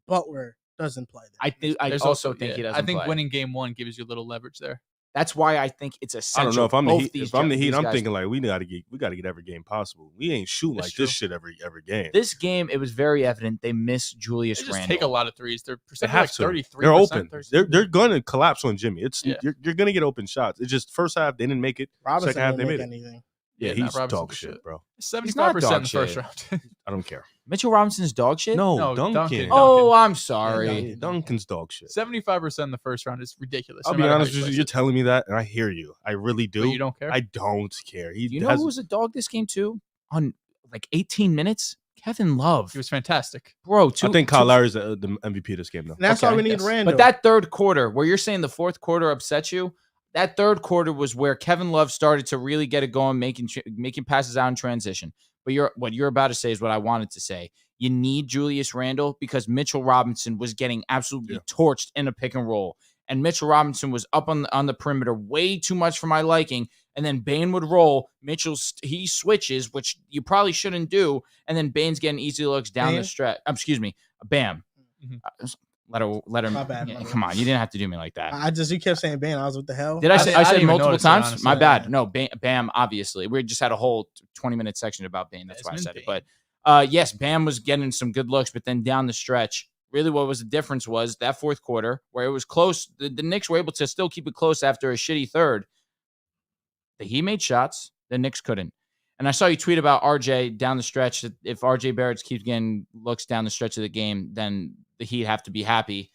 Butler doesn't play. I There's also think he yeah, doesn't I think play. winning game 1 gives you a little leverage there. That's why I think it's I essential. don't know if I'm the both Heat. these If I'm the these Heat, I'm guys- thinking like we got to get every game possible. We ain't shooting That's like true. this shit every game. This game, it was very evident they miss Julius They just Randle. take a lot of threes. Their They percentage have like to. 33%. They're open. 30%. They're going to collapse on Jimmy. It's Yeah. you're going to get open shots. It's just first half they didn't make it. Robinson Second half didn't they make made it. anything. Yeah, Yeah, he's Robinson dog was shit, shit. bro. 75% in the dog first shit. round. I don't care. Mitchell Robinson's dog shit. No, No, Duncan. Duncan. Oh, I'm Yeah, sorry. Duncan's dog shit. 75% in the first round is ridiculous. I'll no be matter how honest you with you. slice You're it. telling me that, and I hear you. I really do. But you don't care? I don't care. He You know has, who was a dog this game too? On like 18 minutes? Kevin Love. He was fantastic. Bro, I think Kyle Lowry's the MVP of this game, though. And that's Okay, why we need yes. Randall. But that third quarter, where you're saying the fourth quarter upset you, that third quarter was where Kevin Love started to really get it going, making passes out in transition. But what you're about to say is what I wanted to say. You need Julius Randle because Mitchell Robinson was getting absolutely torched in a pick and roll. And Mitchell Robinson was up on the perimeter way too much for my liking. and then Bane would roll. He switches, which you probably shouldn't do, and then Bane's getting easy looks down Bane? the stretch. Excuse me, Bam. Mhm. Let her. My bad, yeah, my bad. come on, you didn't have to do me like that. You kept saying Bane. I was, what the hell? Did I say? I didn't said even multiple notice it, times. honestly. My bad. No, Bam. Obviously, we just had a whole 20-minute section about Bane. That's why I Desmond said it. But yes, Bam was getting some good looks, but then down the stretch, really, what was the difference was that fourth quarter where it was close. The Knicks were able to still keep it close after a shitty third. He made shots. The Knicks couldn't. And I saw you tweet about RJ down the stretch. That if RJ Barrett keeps getting looks down the stretch of the game, then the Heat have to be happy.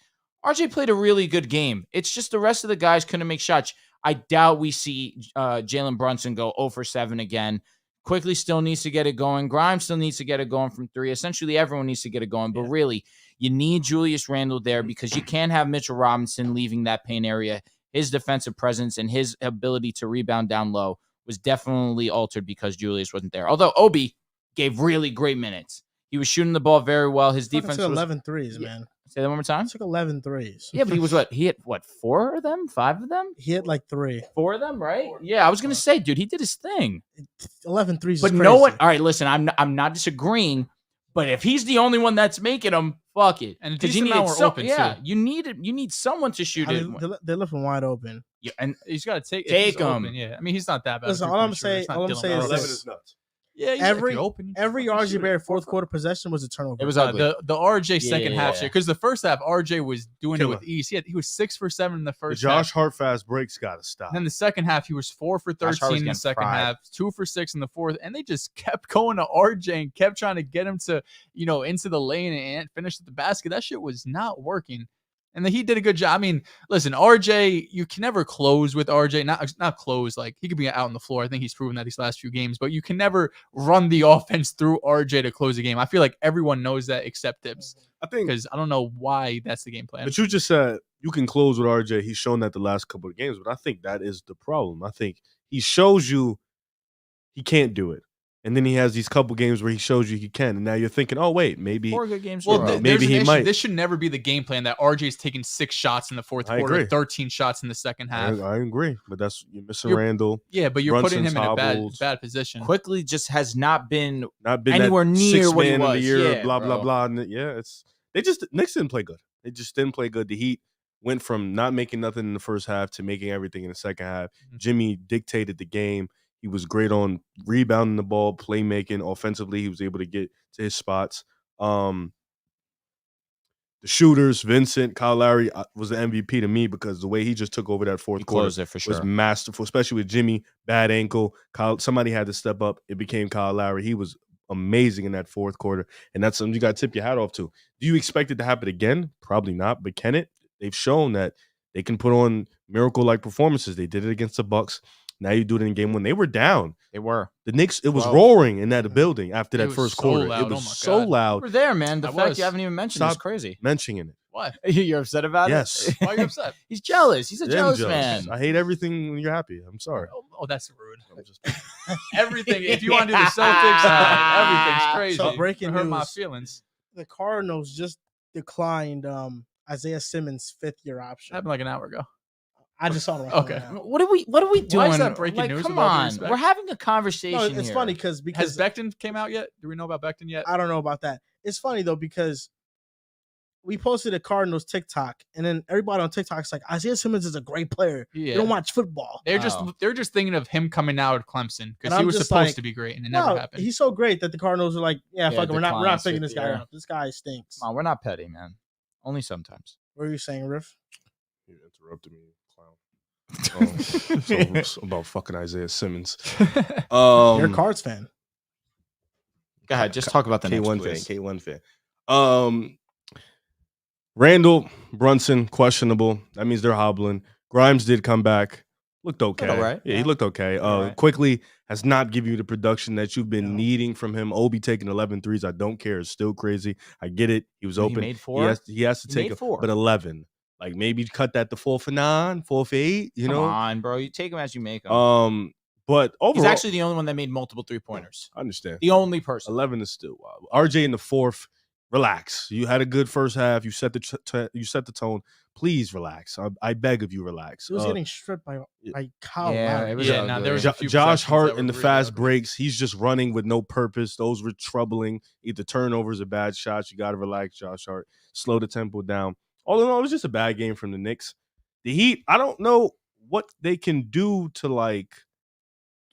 RJ played a really good game. It's just the rest of the guys couldn't make shots. I doubt we see Jalen Brunson go 0 for 7 again. Quickly still needs to get it going. Grimes still needs to get it going from 3. Essentially, everyone needs to get it going. But really, you need Julius Randle there because you can't have Mitchell Robinson leaving that paint area. His defensive presence and his ability to rebound down low was definitely altered because Julius wasn't there. Although Obi gave really great minutes. He was shooting the ball very well. His defense took was 11 threes, man. Say that one more time. He took 11 threes. Yeah, but he was what? He hit what? 4 of them? 5 of them? He hit like 3. 4 of them, right? Yeah, I was gonna say, dude, he did his thing. 11 threes. But is no one. crazy. All right, listen, I'm not disagreeing. But if he's the only one that's making them, fuck it. And a 'Cause decent amount were open, yeah, too. you need someone to shoot I it. mean, they're looking wide open. Yeah, and He's got to take Take if he's open, him. Yeah, I mean he's not that bad. Listen, a all I'm three-point shooter. saying- It's not all I'm Dylan saying is Brooks. 11 this. is nuts. Yeah, if Every you're open, you can every fucking RJ shoot it. Barrett fourth quarter possession was a turnover. it was ugly. The RJ second half Yeah. shit because the first half RJ was doing Killer. it with ease. He was 6 for 7 in the The first Josh half. Hart fast breaks got to stop. And then the second half he was 4 for Josh Hart was 13 in the getting second fried. half, 2 for 6 in the fourth, and they just kept going to RJ and kept trying to get him to into the lane and finish at the basket. That shit was not working. And he did a good job. I mean, listen, RJ, you can never close with RJ. Not close. Like, he could be out on the floor. I think he's proven that these last few games. But you can never run the offense through RJ to close the game. I feel like everyone knows that except Tibbs. I think Because I don't know why that's the game plan. But you just said you can close with RJ. He's shown that the last couple of games, but I think that is the problem. I think he shows you he can't do it. And then he has these couple games where he shows you he can. And now you're thinking, oh, wait, maybe 4 good games. Well, in a row. maybe there's an he issue. might. This should never be the game plan that RJ's taking 6 shots in the fourth I quarter, agree. 13 shots in the second half. I agree. But that's you're missing You're- Randall. Yeah, but you're putting him Brunson's in a hobbled. bad position. Quickly just has not been Not been anywhere that near sixth what he man of the was. year, Yeah, blah, blah, bro. blah. And Knicks didn't play good. They just didn't play good. The Heat went from not making nothing in the first half to making everything in the second half. Mhm. Jimmy dictated the game. He was great on rebounding the ball, playmaking. Offensively, he was able to get to his spots. The shooters, Vincent, Kyle Lowry was the MVP to me because the way he just took over that fourth he quarter closed it for was sure. masterful, especially with Jimmy, bad ankle. Somebody had to step up. It became Kyle Lowry. He was amazing in that fourth quarter, and that's something you got to tip your hat off to. Do you expect it to happen again? Probably not, but can it? They've shown that they can put on miracle-like performances. They did it against the Bucks. Now you do it in game 1. They were down. They were. The Knicks, it was 12. roaring in that building after It that was first so quarter. loud. It Oh was my so God. You loud. were there, man. The I fact was. you haven't even mentioned is Stop crazy. mentioning it. What? You're upset about Yes. it? Why are you upset? He's jealous. He's a I am jealous jealous. man. I hate everything when you're happy. I'm sorry. Oh, that's rude. I'm just- Everything. If you want to do the Celtics, everything's crazy. So, breaking Hurt my news. feelings. The Cardinals just declined Isaiah Simmons' 5th-year option. Happened like an hour ago. I just saw it. Okay. What are we doing? Why is that breaking news Come with all due on. respect? We're having a conversation No, it's here. funny because Has Becton came out yet? Do we know about Becton yet? I don't know about that. It's funny though because we posted a Cardinals TikTok, and then everybody on TikTok's like, Isaiah Simmons is a great player. Yeah. They don't watch football. They're just Oh. they're just thinking of him coming out of Clemson And because he I'm was just supposed like, to be great and it never No, happened. he's so great that the Cardinals are like, yeah, Yeah, fuck it, we're not declines picking this 50, guy yeah. up. This guy stinks. Come on, we're not petty, man. Only sometimes. What are you saying, Riff? You interrupted me, clown. So about fucking Isaiah Simmons. You're a Cards fan. Go ahead. Just talk about the next, K1 please. fan. K1 fan. Randall, Brunson, questionable. That means they're hobbling. Grimes did come back. Looked okay. all right. Yeah, he Yeah. looked okay. All right. Quickly has not given you the production that you've been No. needing from him. Obi taking 11 threes. I don't care. It's still crazy. I get it. He was He open. made 4? He has to He take made it, 4. but 11. Like maybe cut that to 4 for 9, 4 for 8. You Come know. on, bro. You take him as you make him. But overall, He's actually the only one that made multiple 3-pointers. I understand. The only person. 11 is still wild. RJ in the fourth relax. You had a good first half. You set the tone. Please relax. I beg of you, relax. He was getting stripped by Kyle Yeah, Lowry. it was Yeah, there was a few Josh possessions Hart that in were the really fast ugly. breaks. He's just running with no purpose. Those were troubling. Either turnovers or bad shots. You got to relax, Josh Hart. Slow the tempo down. All in all, it was just a bad game from the Knicks. The Heat, I don't know what they can do to like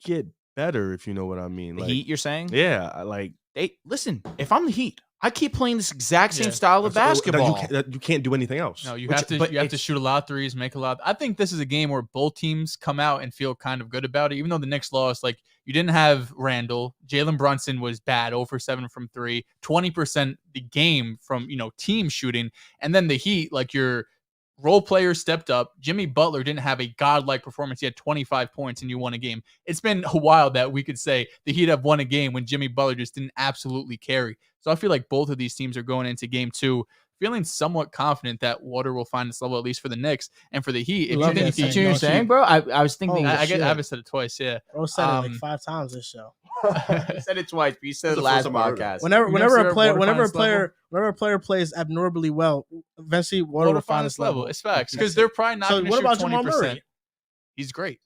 get better, if you know what I mean. The Like, Heat, you're saying? yeah, like Listen, if I'm the Heat, I keep playing this exact same Yeah. style of basketball. You can't do anything else. No, you Which- have to but you have to it's- shoot a lot of threes, make a lot. I think this is a game where both teams come out and feel kind of good about it. Even though the Knicks lost, like you didn't have Randall, Jalen Brunson was bad, 0 for 7 from 3, 20% the game from team shooting, and then the Heat, like your role players stepped up. Jimmy Butler didn't have a godlike performance. He had 25 points and you won a game. It's been a while that we could say the Heat have won a game when Jimmy Butler just didn't absolutely carry. So I feel like both of these teams are going into game 2 feeling somewhat confident that water will find its level, at least for the Knicks and for the Heat. If you Love think that That's you what you're saying, bro? I was thinking. Oh, I shit. haven't said it twice, yeah. Bro said it like Um, 5 times this show. I said it twice, but you said That's it the first last time I heard it. podcast. Whenever said a player water whenever a finds level? player plays abnormally well, eventually water will find its level. It's facts. Because they're probably not So going to what shoot about 20%. Jamal Murray? He's great.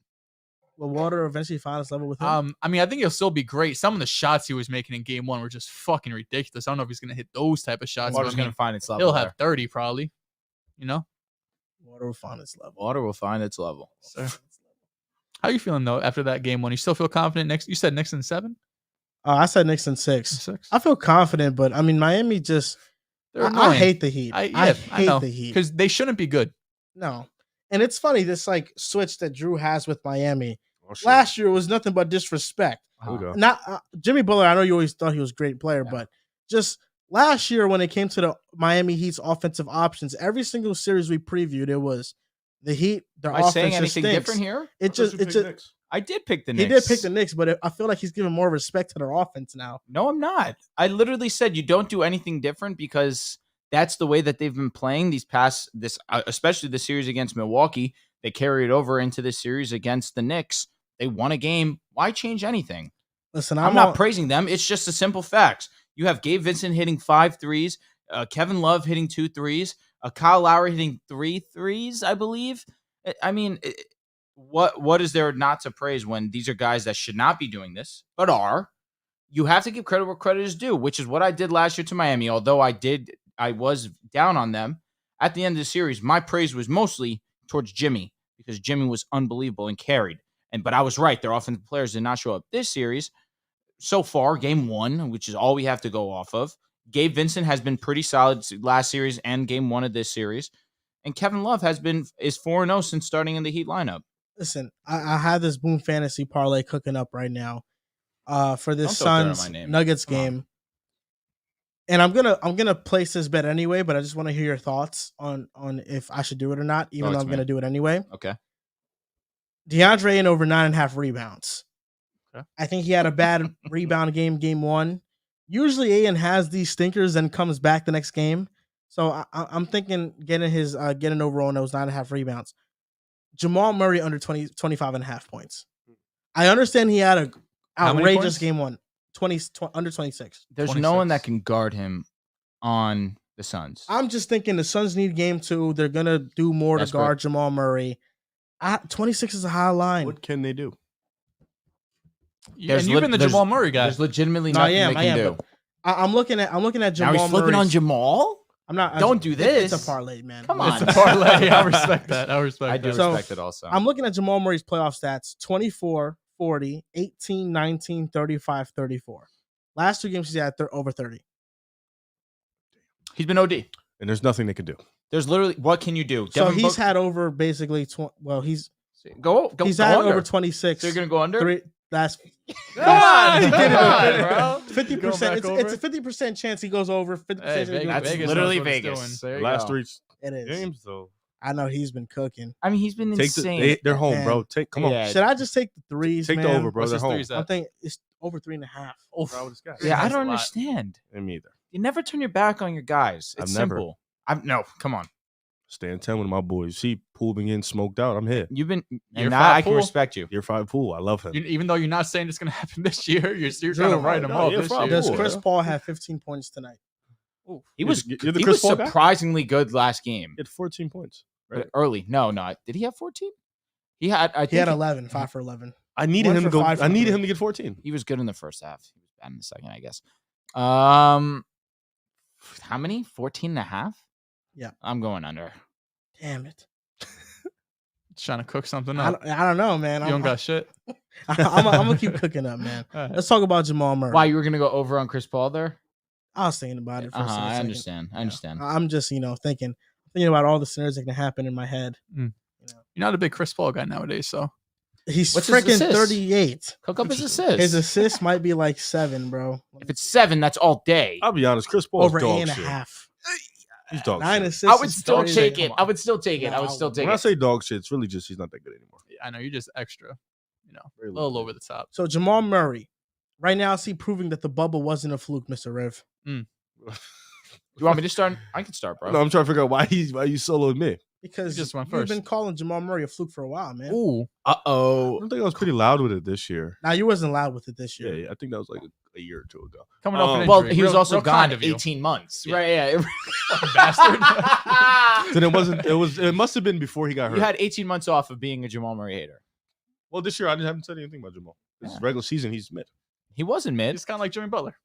Will water eventually find its level with him? I mean, I think he'll still be great. Some of the shots he was making in game 1 were just fucking ridiculous. I don't know if he's going to hit those type of shots. Water's But I going mean, to find its level. he'll there. have 30 probably. Water will find its level. Water will find its level. How you feeling though after that game 1? You still feel confident? You said Knicks in 7? I said Knicks in 6. 6. I feel confident, but I mean Miami just. They're I annoying. hate the Heat. I hate know the Heat. because they shouldn't be good. No, and it's funny this like switch that Drew has with Miami. Oh, shit. Last year was nothing but disrespect. Here we go. Not Jimmy Butler. I know you always thought he was a great player, but just last year when it came to the Miami Heat's offensive options, every single series we previewed, it was the Heat. Their Am I offense saying just anything stinks. different here? It just I did pick the he Knicks. did pick the Knicks, but I feel like he's giving more respect to their offense now. No, I'm not. I literally said you don't do anything different because that's the way that they've been playing especially the series against Milwaukee. They carry it over into this series against the Knicks. They won a game. Why change anything? Listen, I'm not praising them. It's just a simple facts. You have Gabe Vincent hitting 5 threes, Kevin Love hitting 2 threes, Kyle Lowry hitting 3 threes, I believe. I mean, what is there not to praise when these are guys that should not be doing this, but are? You have to give credit where credit is due, which is what I did last year to Miami. Although I was down on them at the end of the series. My praise was mostly towards Jimmy because Jimmy was unbelievable and carried. But I was right. Their offensive players did not show up this series. So far, game 1, which is all we have to go off of. Gabe Vincent has been pretty solid last series and game 1 of this series. And Kevin Love is 4-0 since starting in the Heat lineup. Listen, I have this Boom Fantasy parlay cooking up right now for this Don't throw dirt on Suns my name. Nuggets Come on. game. And I'm gonna place this bet anyway, but I just want to hear your thoughts on if I should do it or not, even though Thoughts, I'm gonna man. do it anyway. Okay. DeAndre in over 9.5 rebounds. Okay. I think he had a bad rebound game 1. Usually Aiden has these stinkers and comes back the next game. So I'm thinking getting over on those 9.5 rebounds. Jamal Murray under 25.5 points. I understand he had a How many outrageous points? game 1. under 26. There's no one 26. that can guard him on the Suns. I'm just thinking the Suns need game 2. They're gonna do more That's to guard Jamal Murray. 26 is a high line. What can they do? And you've been the Jamal Murray guy. There's legitimately No, nothing I they can do. but I'm looking at Now Jamal he's flipping on Murray's- Jamal? I'm not. Don't do this. It's a parlay, man. Come on. It's a parlay. I respect that. I respect I do that. So, respect it also. I'm looking at Jamal Murray's playoff stats: 24, 40, 18, 19, 35, 34. Last 2 games he's had over 30. He's been OD. And there's nothing they can do. There's literally, what can you do? So Devin he's Booker- had over basically he's go he's go had under. over 26. So you're going to go under? That's Come on, He did it. come on, bro. 50%. Going back It's a 50% chance he goes over. 50% Hey, chance he goes That's Vegas knows literally what it's Vegas. There you Last go. 3 It is. games, though. I know he's been cooking. I mean, he's been insane. They're home, Man. bro. Come on. Yeah. Should I just take the threes? Take man? the over, bro. What's They're his home. threes at? I think it's over 3.5. Oof. Bro, this guy. Yeah, I That's don't a lot. understand. And me either. You never turn your back on your guys. It's I've never. simple. No, come on. Staying 10 with my boys. See, Poole been getting smoked out. I'm here. You've been, Year and now 5 I can Poole? respect you. Year 5 Poole. I love him. Even though you're not saying it's going to happen this year, you're trying to Drew, write him no, off yeah, this fine. year. Does Cool, Chris yeah. Paul have 15 points tonight? He was You're the he Chris was Paul guy? surprisingly good last game. He had 14 points. Right? Early. No. Did he have 14? He had. I He think had 11, 5 for 11. I needed One him to for go. 5 I for needed 3. him to get 14. He was good in the first half. He was bad in the second, I guess. How many? 14 and a half? Yeah. I'm going under. Damn it. Trying to cook something I up. don't know, man. You don't got shit. I'm gonna keep cooking up, man. All right. Let's talk about Jamal Murray. Why, you were going to go over on Chris Paul there? I was thinking about it for a second. I understand. I understand. I'm just, thinking about all the scenarios that can happen in my head. You're not a big Chris Paul guy nowadays, so He's What's his freaking assist? 38. Cook up his assists. His assist might be like 7, bro. If it's 7, that's all day. I'll be honest. Chris Paul's Over dog 8.5. shit. He's dog 9 shit. assists. I would is still 38. take it. Come I on. would still take it. I would No, still take When I it. say dog shit, it's really just he's not that good anymore. I know you're just extra, Very a little little. over the top. So Jamal Murray, right now, I see proving that the bubble wasn't a fluke, Mr. Riv. You want me to start? I can start, bro. No, I'm trying to figure out why you soloed me. Because You just went you've first. been calling Jamal Murray a fluke for a while, man. Ooh, I Uh-oh. don't think I was pretty loud with it this year. Now, you wasn't loud with it this Yeah, year. I think that was like a year or two ago. coming off an injury. Well, he was Real- also real gone kind of you. 18 months. Yeah. Right, yeah. Fucking bastard. Then it wasn't. It must have been before he got hurt. You had 18 months off of being a Jamal Murray hater. Well, this year I haven't said anything about Jamal. This is Yeah. regular season. He's mid. He wasn't mid. It's kind of like Jimmy Butler.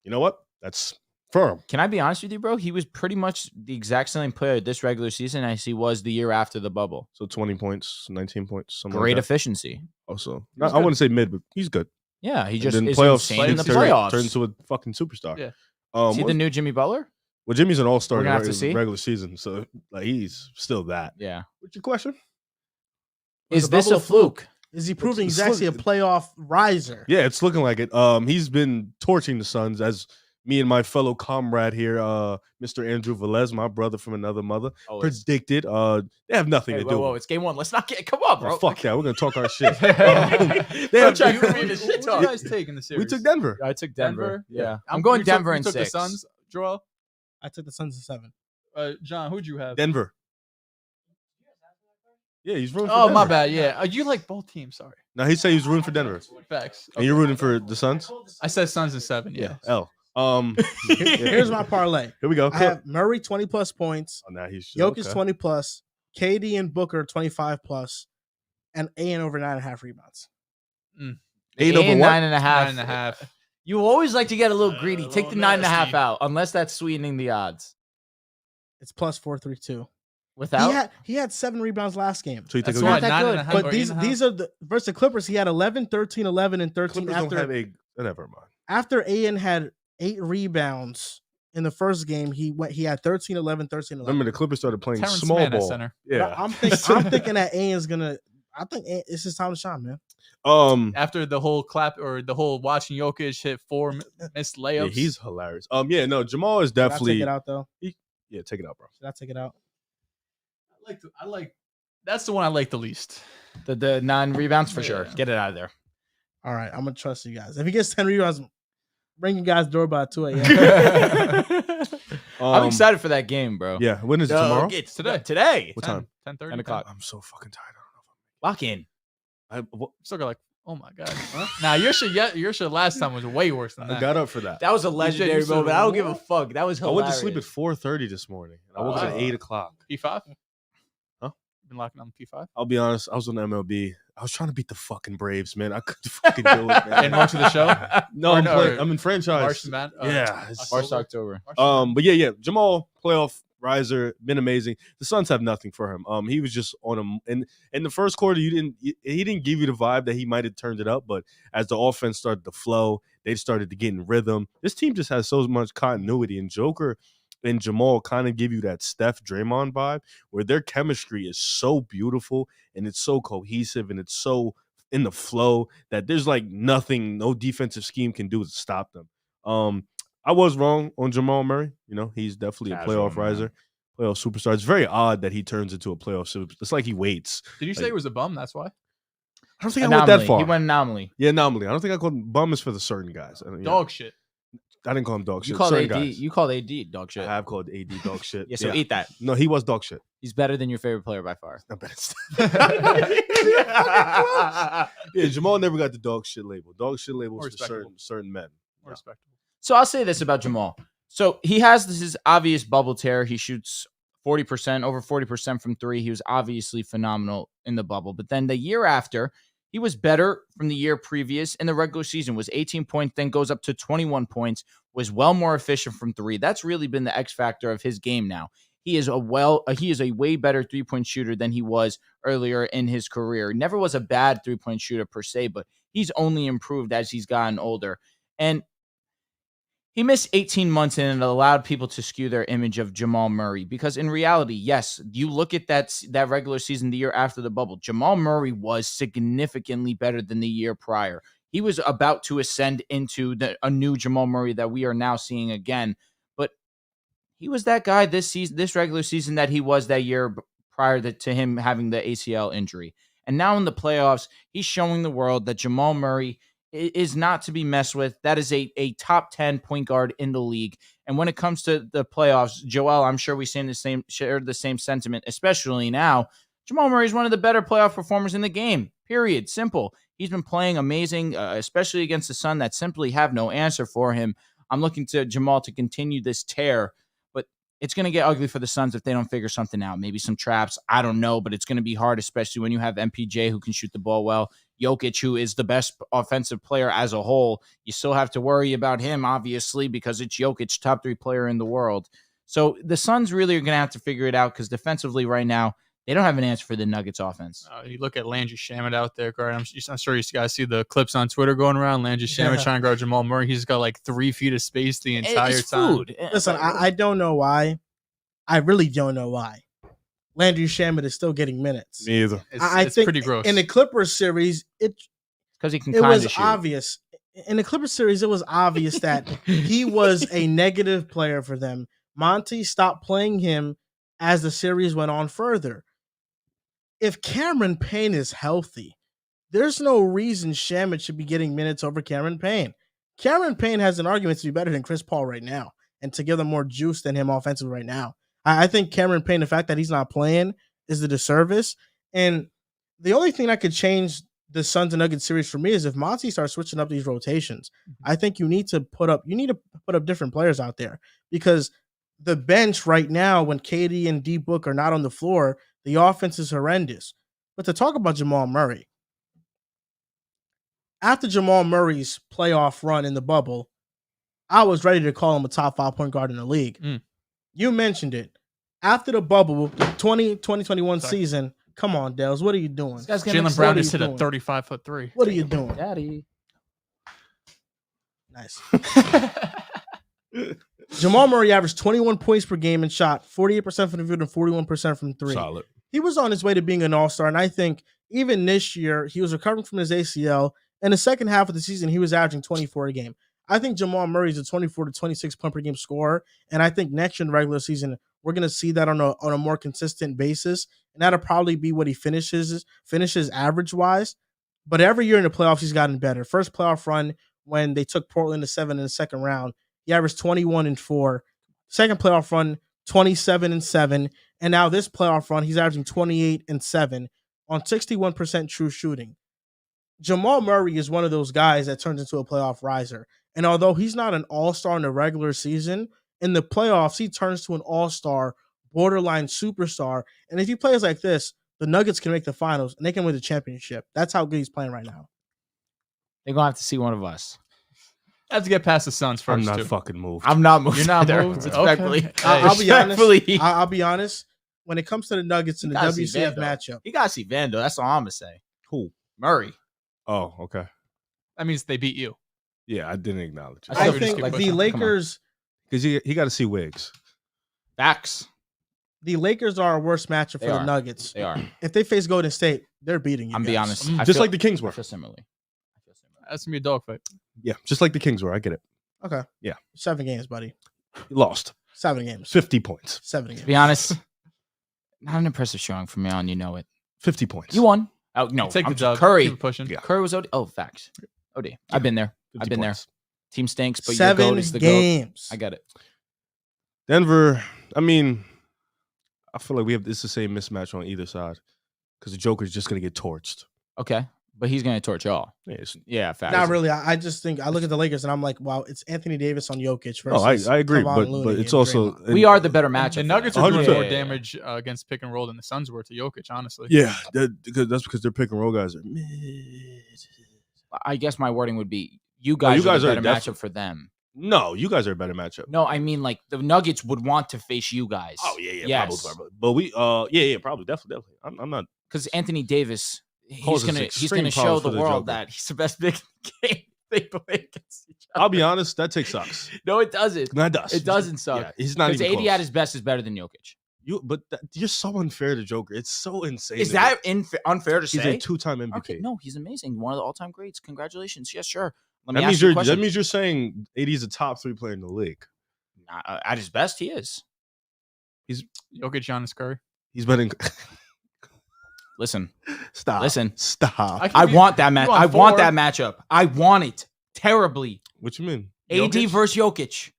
You know what? That's firm. Can I be honest with you, bro? He was pretty much the exact same player this regular season as he was the year after the bubble. So 20 points, 19 points, something Great like that. efficiency. Also, was I good. wouldn't say mid, but he's good. Yeah, he And just then is playoffs, insane in the turn- playoffs. Turns to a fucking superstar. Yeah. Is he the new Jimmy Butler? Well, Jimmy's an all-star We're in gonna the have to see. regular season, so like he's still that. Yeah. What's your question? Was Is the this bubble a fluke? Is he proving it's he's actually a playoff riser? Yeah, it's looking like it. He's been torching the Suns as me and my fellow comrade here, Mr. Andrew Velez, my brother from another mother, Oh, predicted. They have nothing Hey, to whoa, do. whoa, it's game 1. Let's not get. Come on, bro. Oh, fuck that. We're gonna talk our shit. They have What you read the shit did you talk. guys take in the series? We took Denver. I took Denver. Yeah. I'm You going took- Denver you in took 6. the Suns, Joel. I took the Suns in 7. John, who'd you have? Denver. Yeah, he's rooting for Oh, Denver. my bad. Yeah, you like both teams. Sorry. No, he said he was rooting for Denver. Facts. And you're rooting for the Suns? I said Suns in 7. Yeah. L. Here's my parlay. Here we go. I have Murray 20 plus points, Oh, now he's Jokic okay. 20 plus, KD and Booker 25 plus, and AN over 9.5 rebounds. 8 over what? 9.5. 9.5. You always like to get a little greedy. a Take the little 9.5 nasty. out, unless that's sweetening the odds. It's plus 432. Without, He had 7 rebounds last game. So you take That's a why that good. 9.5 But or these 8.5? are the versus the Clippers. He had 11, 13, 11, and 13 Clippers don't have after a. Never mind. after AN had 8 rebounds in the first game. He had 13, 11, 13, 11. Remember, the Clippers started playing Terrence small Mann at ball. center. Yeah. I'm thinking that AN's gonna. I think it's his time to shine, man. After the whole clap or the whole watching Jokic hit 4 missed layups. Yeah, he's hilarious. Yeah, no, Jamal is Should I definitely. take it out though. Yeah, take it out, bro. Should I take it out? I like. That's the one I like the least. the 9 rebounds for sure. Yeah. Get it out of there. All right, I'm gonna trust you guys. If he gets 10 rebounds, ring you guys door by 2 a.m. I'm excited for that game, bro. Yeah, when is it tomorrow? It's Today. Today. What time? 10:30. 10 o'clock. I'm so fucking tired. Lock in. I don't know. Still got like, oh my god. Nah, your shit last time was way worse than I that. got up for that. That was a legendary said moment. I don't what? give a fuck. That was I hilarious. went to sleep at 4:30 this morning. And I woke up at Oh. 8 o'clock. P5. Huh? Been locking on P5. I'll be honest. I was on MLB. I was trying to beat the fucking Braves, man. I couldn't fucking do it, man. And went to the show. No, Or I'm, no, playing, or I'm in franchise. March man. Yeah, March to October. But yeah. Jamal, playoff riser, been amazing. The Suns have nothing for him. He was just on him. And in the first quarter, he didn't give you the vibe that he might have turned it up. But as the offense started to flow, they started to get in rhythm. This team just has so much continuity. And Joker and Jamal kind of give you that Steph Draymond vibe, where their chemistry is so beautiful and it's so cohesive and it's so in the flow that there's like nothing, no defensive scheme can do to stop them. I was wrong on Jamal Murray. You know, he's definitely a Casual, playoff man. riser, playoff superstar. It's very odd that he turns into a playoff superstar. It's like he waits. Did you say like- it was a bum? That's why. I don't think I went that Anomaly. far. He went anomaly. Yeah, anomaly. I don't think I called him bum is for the certain guys. I, Dog shit. I didn't call him dog shit. You called certain AD. guys. You called AD dog shit. I have called AD dog shit. Yeah, so eat that. No, he was dog shit. He's better than your favorite player by far. Not bad. Yeah, Jamal never got the dog shit label. Dog shit label More is for respectable. certain men. More respectable. So I'll say this about Jamal. So he has his obvious bubble tear. He shoots 40%, over 40% from three. He was obviously phenomenal in the bubble. But then the year after, he was better from the year previous. In the regular season, was 18 points, then goes up to 21 points, was well more efficient from three. That's really been the X factor of his game now. He is a way better three-point shooter than he was earlier in his career. Never was a bad three-point shooter per se, but he's only improved as he's gotten older. And he missed 18 months and it allowed people to skew their image of Jamal Murray because in reality, yes, you look at that regular season the year after the bubble, Jamal Murray was significantly better than the year prior. He was about to ascend into a new Jamal Murray that we are now seeing again. But he was that guy this regular season that he was that year prior to him having the ACL injury. And now in the playoffs, he's showing the world that Jamal Murray is not to be messed with. That is a top 10 point guard in the league. And when it comes to the playoffs, Joel, I'm sure we share the same sentiment, especially now. Jamal Murray is one of the better playoff performers in the game, period. Simple. He's been playing amazing, especially against the Sun that simply have no answer for him. I'm looking to Jamal to continue this tear, but it's going to get ugly for the Suns if they don't figure something out. Maybe some traps. I don't know, but it's going to be hard, especially when you have MPJ who can shoot the ball well. Jokic, who is the best offensive player as a whole. You still have to worry about him, obviously, because it's Jokic, top 3 player in the world. So the Suns really are going to have to figure it out because defensively right now, they don't have an answer for the Nuggets offense. You look at Landry Shamet out there, guard. I'm sure you guys see the clips on Twitter going around. Landry Shamet trying to guard Jamal Murray. He's got like 3 feet of space the entire time. Listen, I don't know why. I really don't know why. Landry Shamet is still getting minutes. Me either. It's think pretty gross. In the Clippers series, because he can it was shoot. obvious. In the Clippers series, it was obvious that he was a negative player for them. Monty stopped playing him as the series went on further. If Cameron Payne is healthy, there's no reason Shamet should be getting minutes over Cameron Payne. Cameron Payne has an argument to be better than Chris Paul right now and to give them more juice than him offensively right now. I think Cameron Payne, the fact that he's not playing is the disservice. And the only thing that could change the Suns and Nuggets series for me is if Monty starts switching up these rotations. I think you need to put up different players out there because the bench right now, when KD and D Book are not on the floor, the offense is horrendous. But to talk about Jamal Murray, after Jamal Murray's playoff run in the bubble, I was ready to call him a top 5 point guard in the league. You mentioned it. After the bubble, 2021 season, come on, Dehls, what are you doing? Jaylen Brown just hit a 35-foot three. What are you doing? Daddy. Nice. Jamal Murray averaged 21 points per game and shot 48% from the field and 41% from three. Solid. He was on his way to being an all-star, and I think even this year, he was recovering from his ACL. In the second half of the season, he was averaging 24 a game. I think Jamal Murray is a 24 to 26 point per game scorer, and I think next year in the regular season, we're going to see that on a more consistent basis, and that'll probably be what he finishes average-wise. But every year in the playoffs, he's gotten better. First playoff run, when they took Portland to 7 in the second round, he averaged 21-4. Second playoff run, 27-7. And now this playoff run, he's averaging 28-7 on 61% true shooting. Jamal Murray is one of those guys that turns into a playoff riser. And although he's not an all-star in the regular season, in the playoffs, he turns to an all-star, borderline superstar. And if he plays like this, the Nuggets can make the finals and they can win the championship. That's how good he's playing right now. They're going to have to see one of us. I have to get past the Suns first. I'm not fucking moved. I'm not moved. You're not either. moved? Respectfully. Okay. I'll be honest. Respectfully. I'll be honest. When it comes to the Nuggets and the gotta see WCF Vando. matchup, You got to see Vando. That's all I'm going to say. Who? Murray. Oh, okay. That means they beat you. Yeah, I didn't acknowledge it. I I would just think keep the pushing. Lakers, Because he got to see Wiggs. Facts. the Lakers are a worse matchup They for the are. Nuggets. They are. If they face Golden State, they're beating you. I'm guys. be honest. I Just feel- like the Kings I were. feel similarly. That's gonna be a dogfight. Yeah, just like the Kings were. I get it. Okay. Yeah. 7 games, buddy. He lost 7 games. 50 points. 7 games. To be honest, not an impressive showing from me on. You know it. 50 points. You won. Oh, no. Take the I'm dub. Curry. Keep it pushing. Yeah. Curry was OD. Oh, facts. OD. I've been there. 50 I've been there. points. Team stinks, but your 7 goat is the goat. games. I get it. Denver, I mean, I feel like it's the same mismatch on either side because the Joker's just going to get torched. Okay. but he's going to torch y'all. Yeah, facts. Not really. I just think I look at the Lakers and I'm like, wow, it's Anthony Davis on Jokic versus No, I agree, Kevon but Looney it's and also Draymond. We are the better matchup. The for Nuggets them. are doing 100%. more damage against pick and roll than the Suns were to Jokic, honestly. yeah, that's because their pick and roll guys are mid. I guess my wording would be you guys are the better matchup for them. No, you guys are a better matchup. No, I mean like the Nuggets would want to face you guys. Oh yeah, Yes. probably. But we, yeah, probably, definitely. I'm not. Because Anthony Davis, he's Causes gonna extreme show problems the for the world Joker. that he's the best big game they play against each other. I'll be honest, that take sucks. No, it doesn't. No, it does. It doesn't suck. Yeah, he's not Because even 80 close. at his best is better than Jokic. You're so unfair to Joker. It's so insane. Is to that me. unfair to He's say? a 2-time MVP. Okay, no, he's amazing. One of the all-time greats. Congratulations. Yes, sure. Let me That ask means you a you're question. that means you're saying AD is a top 3 player in the league. At his best, he is. Jokic, Giannis, Curry. He's been in. Listen, Stop. listen. Stop. I want that match. you want I want four? that matchup. I want it terribly. What you mean? AD Jokic? versus Jokic.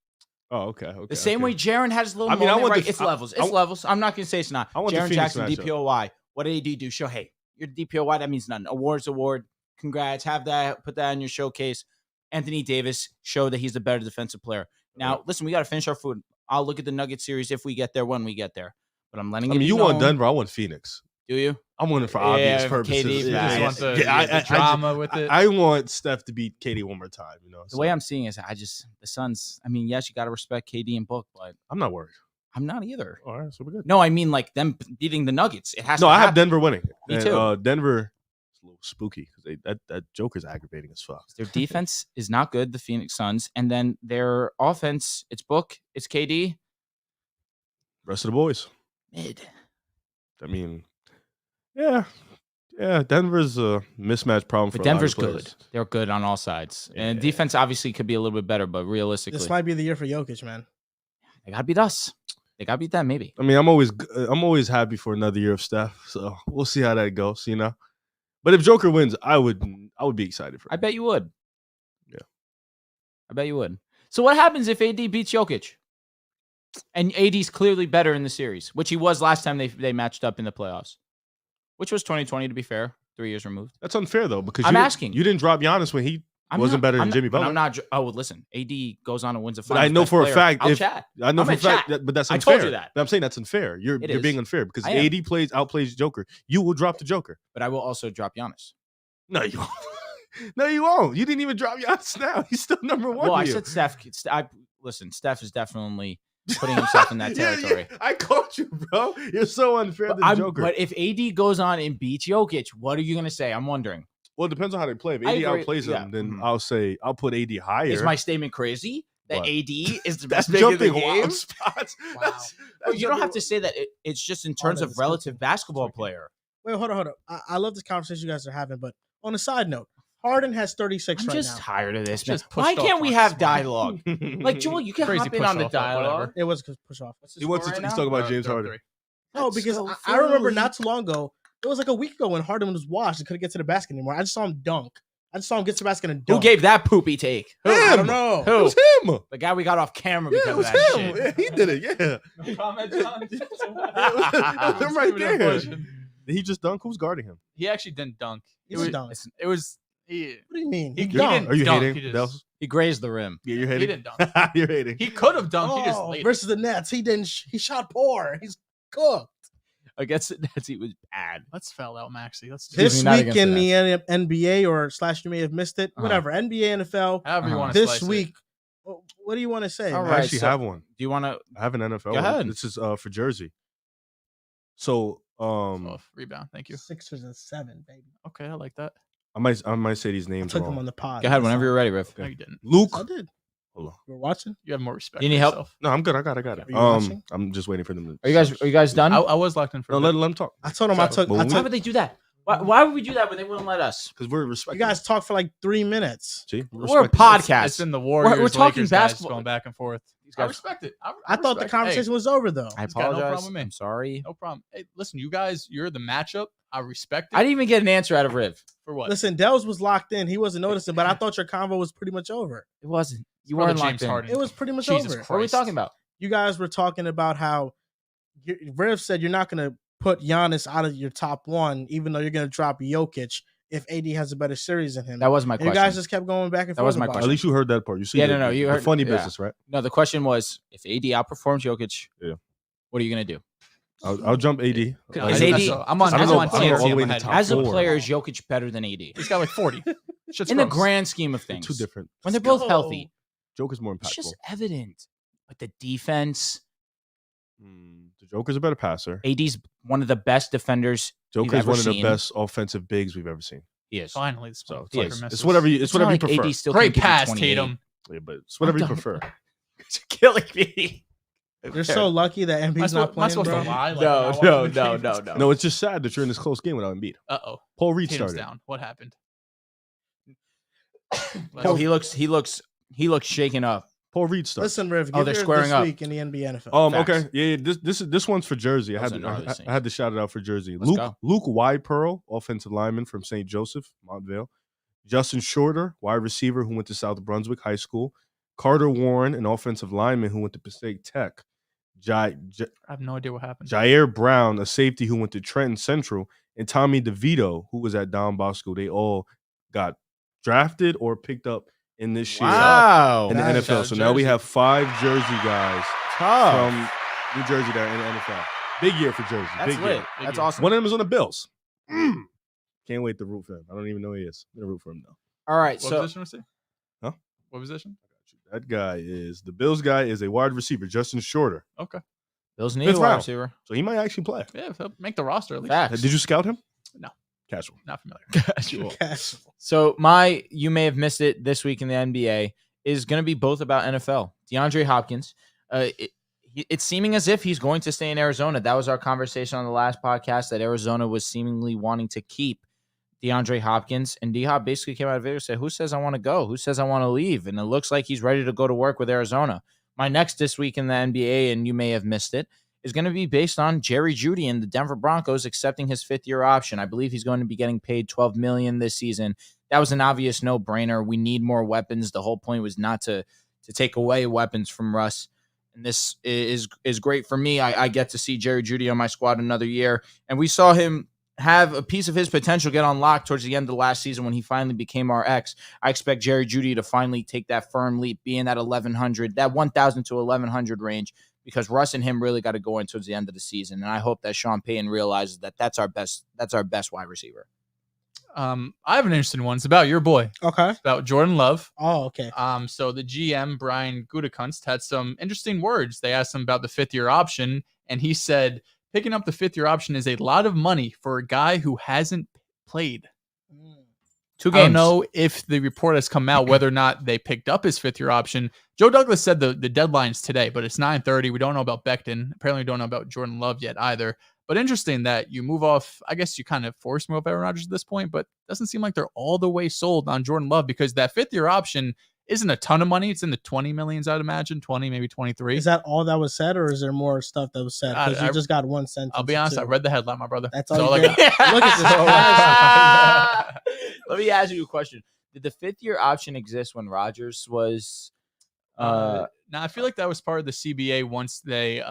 Oh, okay. Okay. The same way Jaren had his little I mean, I moment, want right? the- It's I- levels. I- It's levels. I'm not going to say it's not. I want the Jaren Phoenix Jackson, matchup. DPOY. What did AD do? Show, hey, you're DPOY. That means nothing. Award. Congrats. Have that. Put that in your showcase. Anthony Davis showed that he's the better defensive player. Now, listen, we got to finish our food. I'll look at the Nugget series if we get there, when we get there. But I'm letting I it mean, be you want known. Denver. I want Phoenix. Do you? I want it for obvious Yeah, purposes. KD, You Yeah, just yeah, want the, Yeah, the drama with it. I want Steph to beat KD one more time. You know, The way I'm seeing is the Suns. I mean, yes, you got to respect KD and Book, but I'm not worried. I'm not either. All right, so we're good. No, I mean like them beating the Nuggets. It has No, to I have happen. Denver winning. Me And, too. Denver is a little spooky because that Joker's aggravating as fuck. Their defense is not good, the Phoenix Suns, and then their offense, it's Book, it's KD. Rest of the boys. Mid. I mean, yeah. Denver's a mismatch problem for But a lot of Denver's players. good. They're good on all sides. And Yeah. defense obviously could be a little bit better, but realistically, This might be the year for Jokic, man. they gotta beat us. They gotta beat them, maybe. I mean, I'm always happy for another year of Steph. So we'll see how that goes. You know, but if Joker wins, I would be excited for. I bet you would. Yeah. I bet you would. So what happens if AD beats Jokic? And AD's clearly better in the series, which he was last time they matched up in the playoffs, which was 2020, to be fair, 3 years removed. That's unfair though because I'm you asking. You didn't drop Giannis when he wasn't better than Jimmy Butler. I'm not. Oh, well, listen. AD goes on and wins a But finals. I know best for a player. fact I'll if chat. I know I'm for a in fact chat. but that's I unfair. told you that. But I'm saying that's unfair. You're It being is. unfair because I am. AD outplays Joker. You will drop the Joker. But I will also drop Giannis. No, you won't. No, you won't. You didn't even drop Giannis now. He's still number one. Well, I to you. said Steph. Listen, Steph is definitely putting himself in that territory. I caught you, bro. You're so unfair to the Joker. But if AD goes on and beats Jokic, what are you going to say? I'm wondering. Well, it depends on how they play. If I AD agree. outplays Yeah. him, then Mhm. I'll say I'll put AD higher. Is my statement crazy? That What? AD is the That's best big in the jumping game? wild spots. Wow. That's Well, you don't have jumping- to say that. It's just in terms that of is relative good. basketball That's player. Wait, hold on. I love this conversation you guys are having, but on a side note, Harden has 36 I'm right just now. tired of this, man. Just Why pushed can't off we on have Smart. dialogue? Like, Joel, you can Crazy hop in push on the off, but whatever. dialogue. It was push off. What's the He wants score to right he's now? talking about James Third Harden. three. No, Let's because go, I remember Philly. not too long ago, it was like a week ago when Harden was washed and couldn't get to the basket anymore. I just saw him dunk. I just saw him get to the basket and Who dunk. gave that poopy take? Who? I Him. don't know. It Who? was him. The guy we got off camera Yeah, because it of was that him. shit. Yeah, he did it. Yeah. No comment, John. It was him right there. Did he just dunk? Who's guarding him? He actually didn't dunk. He It didn't was. dunk. Listen, It was. He What do you mean? He He didn't dunked. Are you dunk, hating? he just- Dels? he grazed the rim. Yeah, you're hating. didn't dunk. You're hating. He could have dunked. He just Oh, laid it. versus the Nets, he didn't. He shot poor. He's cooked. Against the Nets, he was bad. Let's foul out Maxey. Let's do Excuse This me, not week against in the the NBA, or / you may have missed it. Uh-huh. Whatever. NBA, NFL. however you Uh-huh. want to This slice it. week. What do you want to say? All man? I right, actually so- have one. Do you want to? I have an NFL. Go one. ahead. This is for Jersey. So Off. Rebound. Thank you. Sixers and 7, baby. Okay, I like that. I might say these I names took them wrong. on the pod. Go ahead whenever you're ready, Riff. Okay. No, you didn't. Luke. I did. Hold on. We're watching. You have more respect. You need for help? yourself. No, I'm good. I got it. Are you watching? I'm just waiting for them to. Are you guys done? I was locked in for. No, a bit. let him talk. I told him I took. But I when we- Why took would they do that? Why would we do that when they wouldn't let us? Because we're you respecting. guys talked for like 3 minutes. See, We're a respecting. podcast. It's been the Warriors. we're talking Lakers guys basketball. going back and forth. I guys- respect it. I thought the respect it. conversation was over though. I He's got no problem apologize. with me. I'm sorry. Hey, no problem. Hey, listen, you guys, you're the matchup. I respect it. I didn't even get an answer out of Riv. For what? Listen, Dehls was locked in. He wasn't noticing, but I thought your convo was pretty much over. It wasn't. You Brother weren't locked James in. Harden. It was pretty much Jesus over. What are we Christ. talking about? You guys were talking about how Riv said you're not going to put Giannis out of your top one, even though you're going to drop Jokic, if AD has a better series than him. That was my And you question. guys just kept going back and That forth. was my about question. At least you heard that part. You see, Yeah, the, no, you the heard- funny yeah. business, right? No, the question was, if AD outperforms Jokic, Yeah. what are you going to do? I'll jump AD. Is I- AD I'm on I don't know, on I don't know all TNT the in way my in the head. top As a four. player, is Jokic better than AD? He's got like 40. Shit's In the gross. grand scheme of They're things. two different. When they're Let's both go. healthy, Joker's more it's impactful. just evident. But the defense, The Joker's a better passer. AD's one of the best defenders we've Joker's ever one of the seen. best offensive bigs we've ever seen. He is. Finally, this So He motherfucker is. misses. it's whatever you. It's not whatever like you prefer. AD still Great can't give you pass, 28. Tatum. Yeah, but it's whatever you I'm done. prefer. It's killing me. You're so lucky that Embiid's not Am I playing, supposed bro. to lie? Like, No, I'm not no, watching the no, game? no, no. No, it's just sad that you're in this close game without Embiid. Uh-oh. Paul Reed Tatum's started. down. What happened? Oh, he looks shaken up. Paul Reed started. Listen, Riv, Oh, give they're yours squaring this up. week in the NBA NFL. Facts. Okay, yeah. This one's for Jersey. Those are gnarly I had to shout it out for Jersey. Let's go. Luke Wypearl, offensive lineman from St. Joseph, Montvale. Justin Shorter, wide receiver who went to South Brunswick High School. Carter Warren, an offensive lineman who went to Passaic Tech. I have no idea what happened. Jair Brown, a safety who went to Trenton Central, and Tommy DeVito, who was at Don Bosco. They all got drafted or picked up in this year Wow. in the Nice. NFL. So now we have 5 Jersey guys Tough. from New Jersey that are in the NFL. Big year for Jersey. That's Big lit. year. That's year. awesome. One of them is on the Bills. Can't wait to root for him. I don't even know who he is. I'm gonna root for him though. All right. What So position was he? Huh? What position? That guy is the Bills guy is a wide receiver, Justin Shorter. Okay. Bills need Fifth a wide round. receiver. So he might actually play. Yeah, he'll make the roster at least. Facts. Did you scout him? No. Casual. Not familiar. Casual. Cash. So you may have missed it this week in the NBA, is going to be both about NFL. DeAndre Hopkins, it's seeming as if he's going to stay in Arizona. That was our conversation on the last podcast, that Arizona was seemingly wanting to keep DeAndre Hopkins. And D-Hop basically came out of it and said, who says I want to go? Who says I want to leave? And it looks like he's ready to go to work with Arizona. My next this week in the NBA, and you may have missed it, is going to be based on Jerry Jeudy and the Denver Broncos accepting his 5th-year option. I believe he's going to be getting paid $12 million this season. That was an obvious no-brainer. We need more weapons. The whole point was not to take away weapons from Russ. And this is great for me. I get to see Jerry Jeudy on my squad another year. And we saw him have a piece of his potential get unlocked towards the end of the last season when he finally became our X. I expect Jerry Jeudy to finally take that firm leap, be in that 1,100, that 1,000 to 1,100 range, because Russ and him really got to go in towards the end of the season. And I hope that Sean Payton realizes that that's our best wide receiver. I have an interesting one. It's about your boy. Okay. It's about Jordan Love. Oh, okay. So the GM, Brian Gutekunst, had some interesting words. They asked him about the 5th-year option, and he said, picking up the 5th-year option is a lot of money for a guy who hasn't played. 2 I games. don't know if the report has come out whether or not they picked up his 5th-year option. Joe Douglas said the deadline's today, but it's 9:30. We don't know about Becton. Apparently, we don't know about Jordan Love yet either. But interesting that you move off. I guess you kind of force move off Aaron Rodgers at this point, but it doesn't seem like they're all the way sold on Jordan Love, because that 5th-year option isn't a ton of money. It's in the 20 millions, I'd imagine, 20, maybe 23. Is that all that was said, or is there more stuff that was said? Because I- you just got one sentence. I'll be honest, too. I read the headline, my brother. That's That's all all you I get. got. Look at this. Let me ask you a question. Did the 5th-year option exist when Rodgers was Now, I feel like that was part of the CBA once they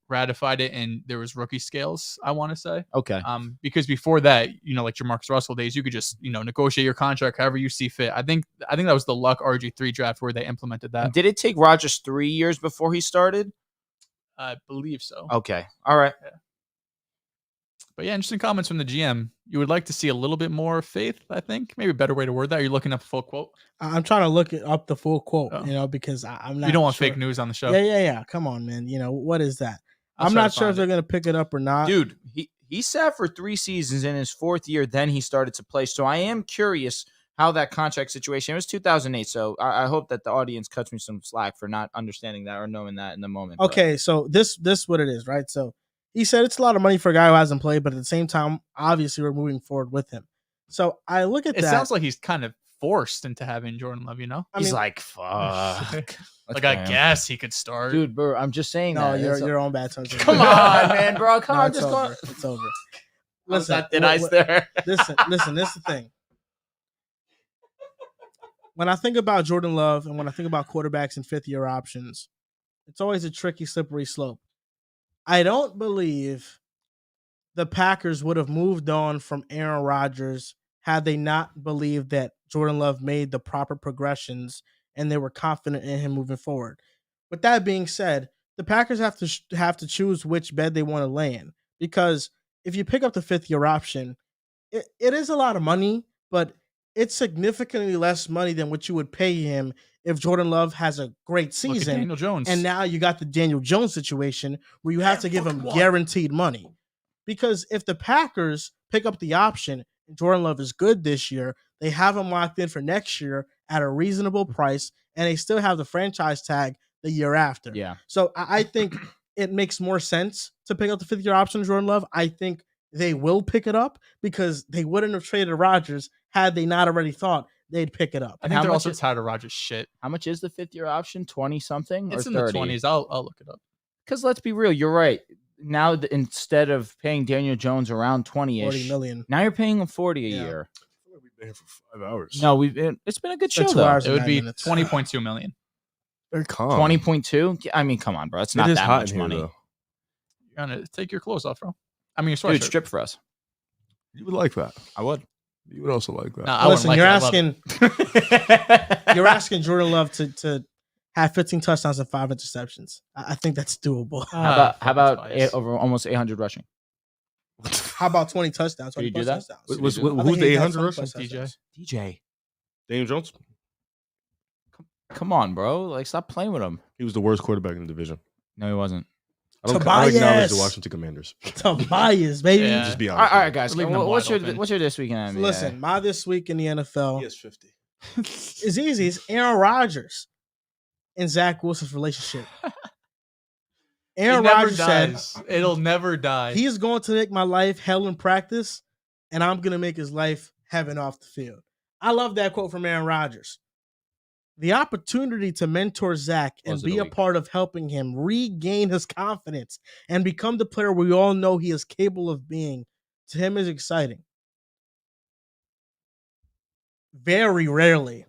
ratified it, and there was rookie scales, I want to say. okay? Because before that, like Jamarcus Russell days, you could just, negotiate your contract however you see fit. I think that was the Luck RG3 draft where they implemented that. Did it take Rodgers 3 years before he started? I believe so. Okay, all right. But yeah, interesting comments from the GM. You would like to see a little bit more faith, I think. Maybe a better way to word that. Are you looking up a full quote? I'm trying to look up the full quote, Oh. because I'm not. You don't want sure. fake news on the show. Yeah. Come on, man. What is that? I'll I'm try not to sure if find they're it. gonna pick it up or not. Dude, he sat for 3 seasons. In his 4th year, then he started to play. So I am curious how that contract situation. It was 2008, so I hope that the audience cuts me some slack for not understanding that or knowing that in the moment. but- Okay, so this what it is, right? So he said it's a lot of money for a guy who hasn't played, but at the same time, obviously we're moving forward with him. So I look at It that. sounds like he's kind of forced into having Jordan Love, I He's mean, like, fuck. like, Let's I play him. guess he could start. Dude, bro, I'm just saying no, that. That's you're on bad terms. Come on, man, bro. Come No, on, it's just over. go. It's over. How's Listen, that thin ice there? listen. This is the thing. When I think about Jordan Love and when I think about quarterbacks and 5th-year options, it's always a tricky, slippery slope. I don't believe the Packers would have moved on from Aaron Rodgers had they not believed that Jordan Love made the proper progressions and they were confident in him moving forward. With that being said, the Packers have to choose which bed they want to lay in, because if you pick up the 5th-year option, it is a lot of money, but it's significantly less money than what you would pay him if Jordan Love has a great Look at season. Daniel Jones. And now you got the Daniel Jones situation where you have to give him guaranteed money. Because if the Packers pick up the option and Jordan Love is good this year, they have him locked in for next year at a reasonable price, and they still have the franchise tag the year after. Yeah. So I think it makes more sense to pick up the 5th-year option of Jordan Love. I think they will pick it up because they wouldn't have traded Rodgers had they not already thought they'd pick it up. I think how they're much also is- tired of Rodgers' shit. How much is the 5th-year option? 20 something or It's in 30? the 20s. I'll look it up. Because let's be real, you're right. Now instead of paying Daniel Jones around 20-ish, $40 million. now you're paying him 40 a Yeah. year. I feel like we've been here for 5 hours. No, it's been a good It's been show 2 though. hours. It would 9 be minutes. 20.2 million. Very calm. 20.2. I mean, come on, bro. It's not It is that hot much in here, money. though. You're gonna take your clothes off, bro. I mean, your sweatshirt. Dude, strip for us. You would like that. I would. You would also like that. Nah, I wouldn't Listen, like you're it. I love it. asking you're asking Jordan Love to have 15 touchdowns and 5 interceptions. I think that's doable. How about bias. over almost 800 rushing? How about 20 touchdowns? Could you 20 do that? touchdowns. Who's I I who's think the he has 800 20 rushing? touchdowns. DJ. Daniel Jones. Come on, bro. Like, stop playing with him. He was the worst quarterback in the division. No, he wasn't. I don't acknowledge Tobias. the Washington Commanders. Tobias, baby. Yeah. Just be All honest. right, guys. We're leaving them What's wide your open. this week in NBA? Listen, my this week in the NFL He has 50. is easy. It's Aaron Rodgers and Zach Wilson's relationship. Aaron It never Rodgers said dies. It'll never die. he's going to make my life hell in practice, and I'm going to make his life heaven off the field. I love that quote from Aaron Rodgers. The opportunity to mentor Zach and Close of the be a week. part of helping him regain his confidence and become the player we all know he is capable of being, to him is exciting. Very rarely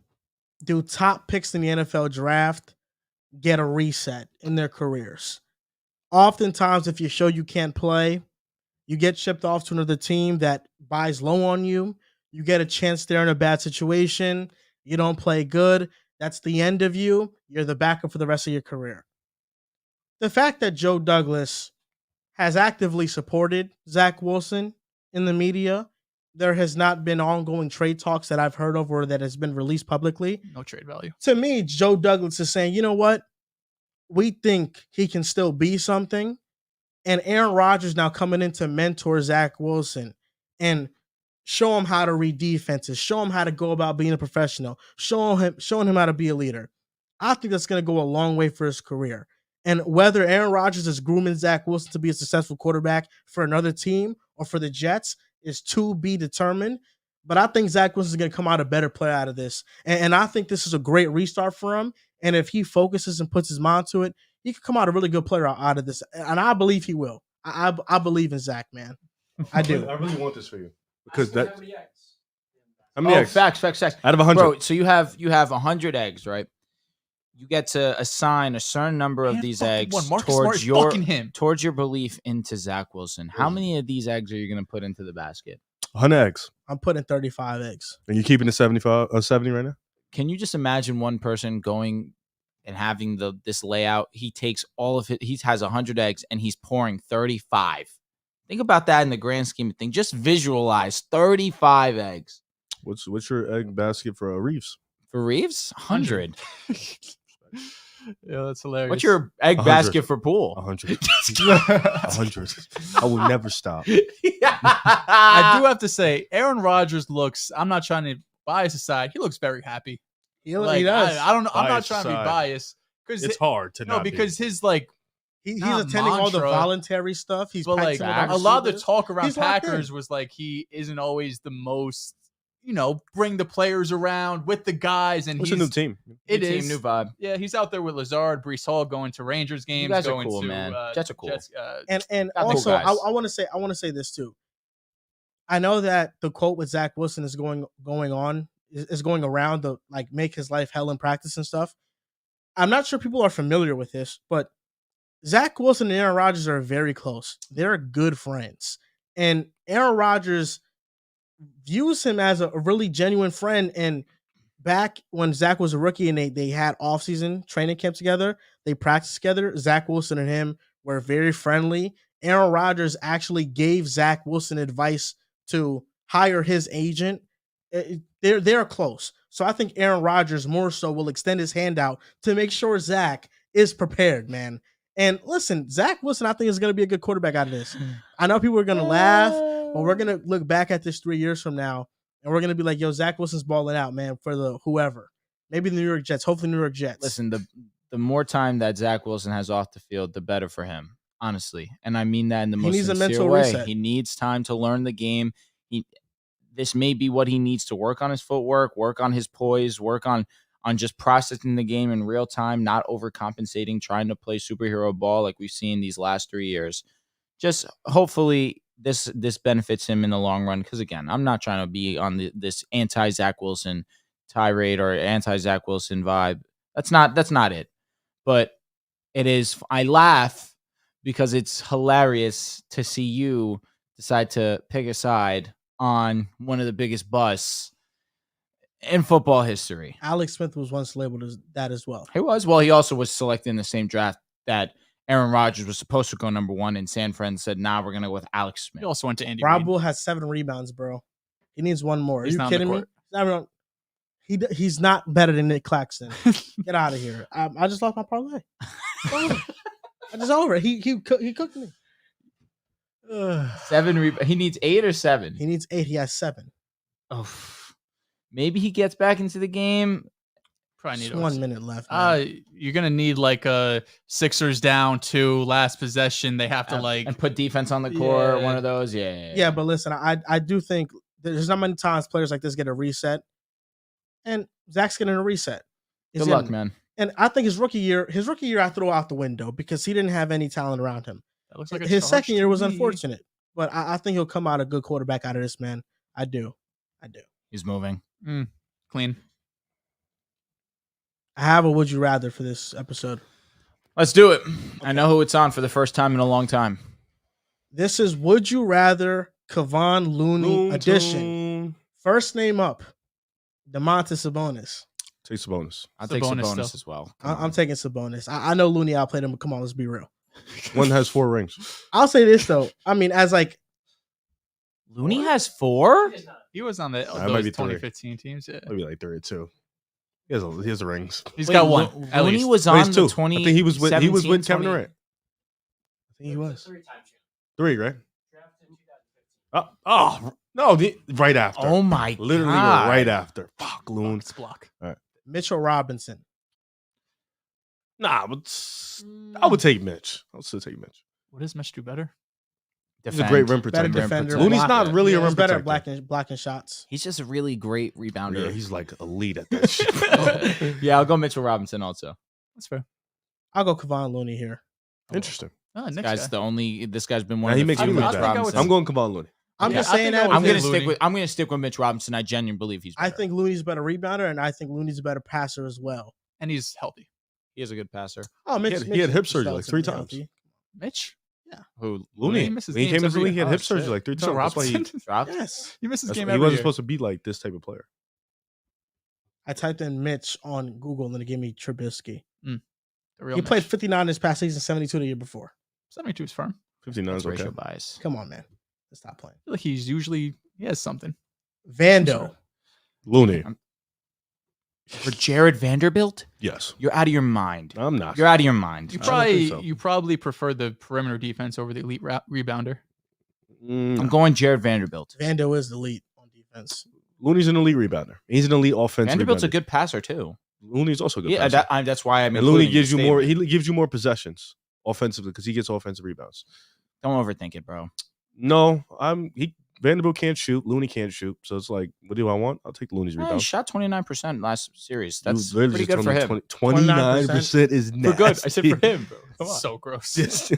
do top picks in the NFL draft get a reset in their careers. Oftentimes, if you show you can't play, you get shipped off to another team that buys low on you. You get a chance there in a bad situation. You don't play good. That's the end of you. You're the backup for the rest of your career. The fact that Joe Douglas has actively supported Zach Wilson in the media, there has not been ongoing trade talks that I've heard of or that has been released publicly. No trade value. To me, Joe Douglas is saying, you know what? We think he can still be something. And Aaron Rodgers now coming in to mentor Zach Wilson and show him how to read defenses, show him how to go about being a professional, showing him how to be a leader. I think that's going to go a long way for his career. And whether Aaron Rodgers is grooming Zach Wilson to be a successful quarterback for another team or for the Jets is to be determined. But I think Zach Wilson is going to come out a better player out of this. And I think this is a great restart for him. And if he focuses and puts his mind to it, he could come out a really good player out of this. And I believe he will. I believe in Zach, man. I do. I really want this for you because Ask him that. how many eggs? How many eggs? Facts. Out of 100. Bro, so you have 100 eggs, right? You get to assign a certain number of Man, these fucking eggs one. Marcus Smart towards is your fucking him. towards your belief into Zach Wilson. How many of these eggs are you going to put into the basket? 100 eggs. I'm putting 35 eggs. And you're keeping it 75 or 70 right now? Can you just imagine one person going and having this layout? He takes all of it. He has 100 eggs and he's pouring 35. Think about that in the grand scheme of things. Just visualize 35 eggs. What's your egg basket for Reeves? For Reeves, 100. Yeah, that's hilarious. What's your egg 100. basket for Pool? 100. 100. I will never stop. I do have to say, Aaron Rodgers looks. I'm not trying to bias aside. He looks very happy. He Like, does. I don't know. I'm not Bias trying to be aside. biased because It's hard to no, not because be. his like, He's not attending all the mantra, voluntary stuff. He's but like practicing with facts. a lot of the receivers. talk around He's locked in. Packers was like he isn't always the most, bring the players around with the guys, and What's he's a new team? It New team, is new vibe. Yeah, he's out there with Lazard, Brees Hall, going to Rangers games. guys are going cool, to, man. Jets are cool. And Got the also, cool guys. I want to say this too. I know that the quote with Zach Wilson is going around the like make his life hell in practice and stuff. I'm not sure people are familiar with this, but Zach Wilson and Aaron Rodgers are very close. They're good friends, and Aaron Rodgers views him as a really genuine friend. And back when Zach was a rookie and they had offseason training camp together, they practiced together. Zach Wilson and him were very friendly. Aaron Rodgers actually gave Zach Wilson advice to hire his agent. They're close. So I think Aaron Rodgers more so will extend his hand out to make sure Zach is prepared, man. And listen, Zach Wilson, I think is going to be a good quarterback out of this. I know people are going to laugh, but we're going to look back at this 3 years from now, and we're going to be like, yo, Zach Wilson's balling out, man, for the whoever. Maybe the New York Jets. Hopefully New York Jets. Listen, the more time that Zach Wilson has off the field, the better for him, honestly. And I mean that in the most needs a sincere mental way. reset. He needs time to learn the game. This may be what he needs to work on his footwork, work on his poise, work on just processing the game in real time, not overcompensating, trying to play superhero ball like we've seen these last 3 years. Just hopefully this benefits him in the long run. Because again, I'm not trying to be on this anti-Zach Wilson tirade or anti-Zach Wilson vibe. That's not it. But it is. I laugh because it's hilarious to see you decide to pick a side on one of the biggest busts in football history. Alex Smith was once labeled as that as well. He was. Well, he also was selected in the same draft that Aaron Rodgers was supposed to go number 1, and San Fran said, nah, we're going to go with Alex Smith. He also went to Andy Rob Reid. Bull has 7 rebounds, bro. He needs one more. Are He's you not on the kidding me? court. He's not better than Nick Claxton. Get out of here. I just lost my parlay. I just over it. He cooked me. 7 he needs 8 or 7. He needs 8. He has 7. Oh, maybe he gets back into the game. Probably need Just 1 minute left. Man. You're gonna need like a Sixers down 2 last possession. They have to and put defense on the court. Yeah. One of those. Yeah. Yeah, but listen, I do think there's not many times players like this get a reset, and Zach's getting a reset. Good luck, man. And I think his rookie year, I throw out the window because he didn't have any talent around him. That looks like a His charge second year to was me. unfortunate, but I think he'll come out a good quarterback out of this, man. I do. He's moving. Clean. I have a would you rather for this episode. Let's do it. I know who it's on for the first time in a long time. This is would you rather Kevon Looney edition. First name up, Domantas Sabonis. Take Sabonis. I'll take Sabonis Sabonis still. as well. I'm taking Sabonis. I know Looney outplayed him, but come on, let's be real. One has 4 rings. I'll say this though. I mean, as like Looney has 4? He was on the might those be 3. 2015 teams. Yeah. Maybe like 32. He has the rings. He's got one. At Looney least. was No, on he's the 2. 20. I think he was with Kevin Durant. I think he was 3 times. 3, right? Drafted in 2015. Right after. Oh my Literally God. right after. Fuck, Loon. Block. Mitchell Robinson. Nah, but I would take Mitch. I would still take Mitch. What does Mitch do better? He's a great rim Better protector. defender. Looney's not really a He's rim better protector. at blocking shots. He's just a really great rebounder. Yeah, he's like elite at that shit. Yeah, I'll go Mitchell Robinson also. That's fair. I'll go Kevon Looney here. Interesting. Oh, next This guy's been one Yeah, of he the makes few me Mitch look bad. Robinsons. I'm going Kevon Looney. I'm Yeah, just I saying think I that. would I'm because gonna stick with Mitch Robinson. I genuinely believe he's better. I think Looney's a better rebounder, and I think Looney's a better passer as well. And he's healthy. he is a good passer. Oh, Mitch, He had hip Mitch surgery like is 3 relatively times. healthy. Mitch? Who? Looney. He misses When he games came into the every league, he had year. hip Oh, surgery shit. like 3 Mitchell times. That's why he, Robinson? Dropped? Yes. He misses that's game why he every wasn't year. supposed to be like this type of player. I typed in Mitch on Google and it gave me Trubisky. The real He played Mitch. 59 this past season, 72 the year before. 72 is firm. 59 That's is okay. racial bias. Come on, man. Let's stop playing. I feel like he has something. Vando. Looney. For Jared Vanderbilt, Yes. you're out of your mind. I'm not. You're out of your mind. You I don't think probably so. prefer the perimeter defense over the elite rebounder. I'm going Jared Vanderbilt. Vando is the lead on defense. Looney's an elite rebounder. He's an elite offensive Vanderbilt's a rebounder. good passer too. Looney's also a good. Yeah, passer. that's why I'm. And Looney including gives you the more. statement. He gives you more possessions offensively because he gets offensive rebounds. Don't overthink it, bro. No, Vanderbilt can't shoot. Looney can't shoot. So it's like, what do I want? I'll take Looney's He rebounds. shot 29% last series. That's You literally pretty just good for told me him. 29% is nasty. For good. I said for him, bro. Come on. So gross. Yes.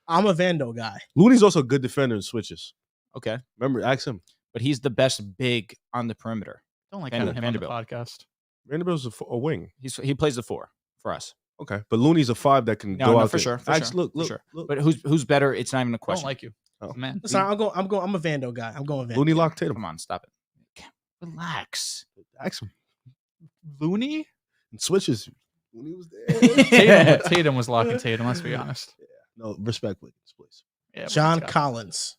I'm a Vando guy. Looney's also a good defender in switches. Okay, Remember, ask him. but he's the best big on the perimeter. Don't like Vanderbilt. having him on the podcast. Vanderbilt's a wing. He plays the 4 for us. Okay, but Looney's a 5 that can No, go no, out for there. sure. For Actually, sure. look, For look, sure. look. But who's better? It's not even a I don't question. like you. Oh. Man, Listen, I'm a Vando guy. I'm going Vando. Looney lock Tatum. Come on, stop it. Relax. Ask him. Looney. And switches. Looney was there. Tatum was locking Tatum. Let's be honest. No, respect, please. Yeah, John Collins. Collins.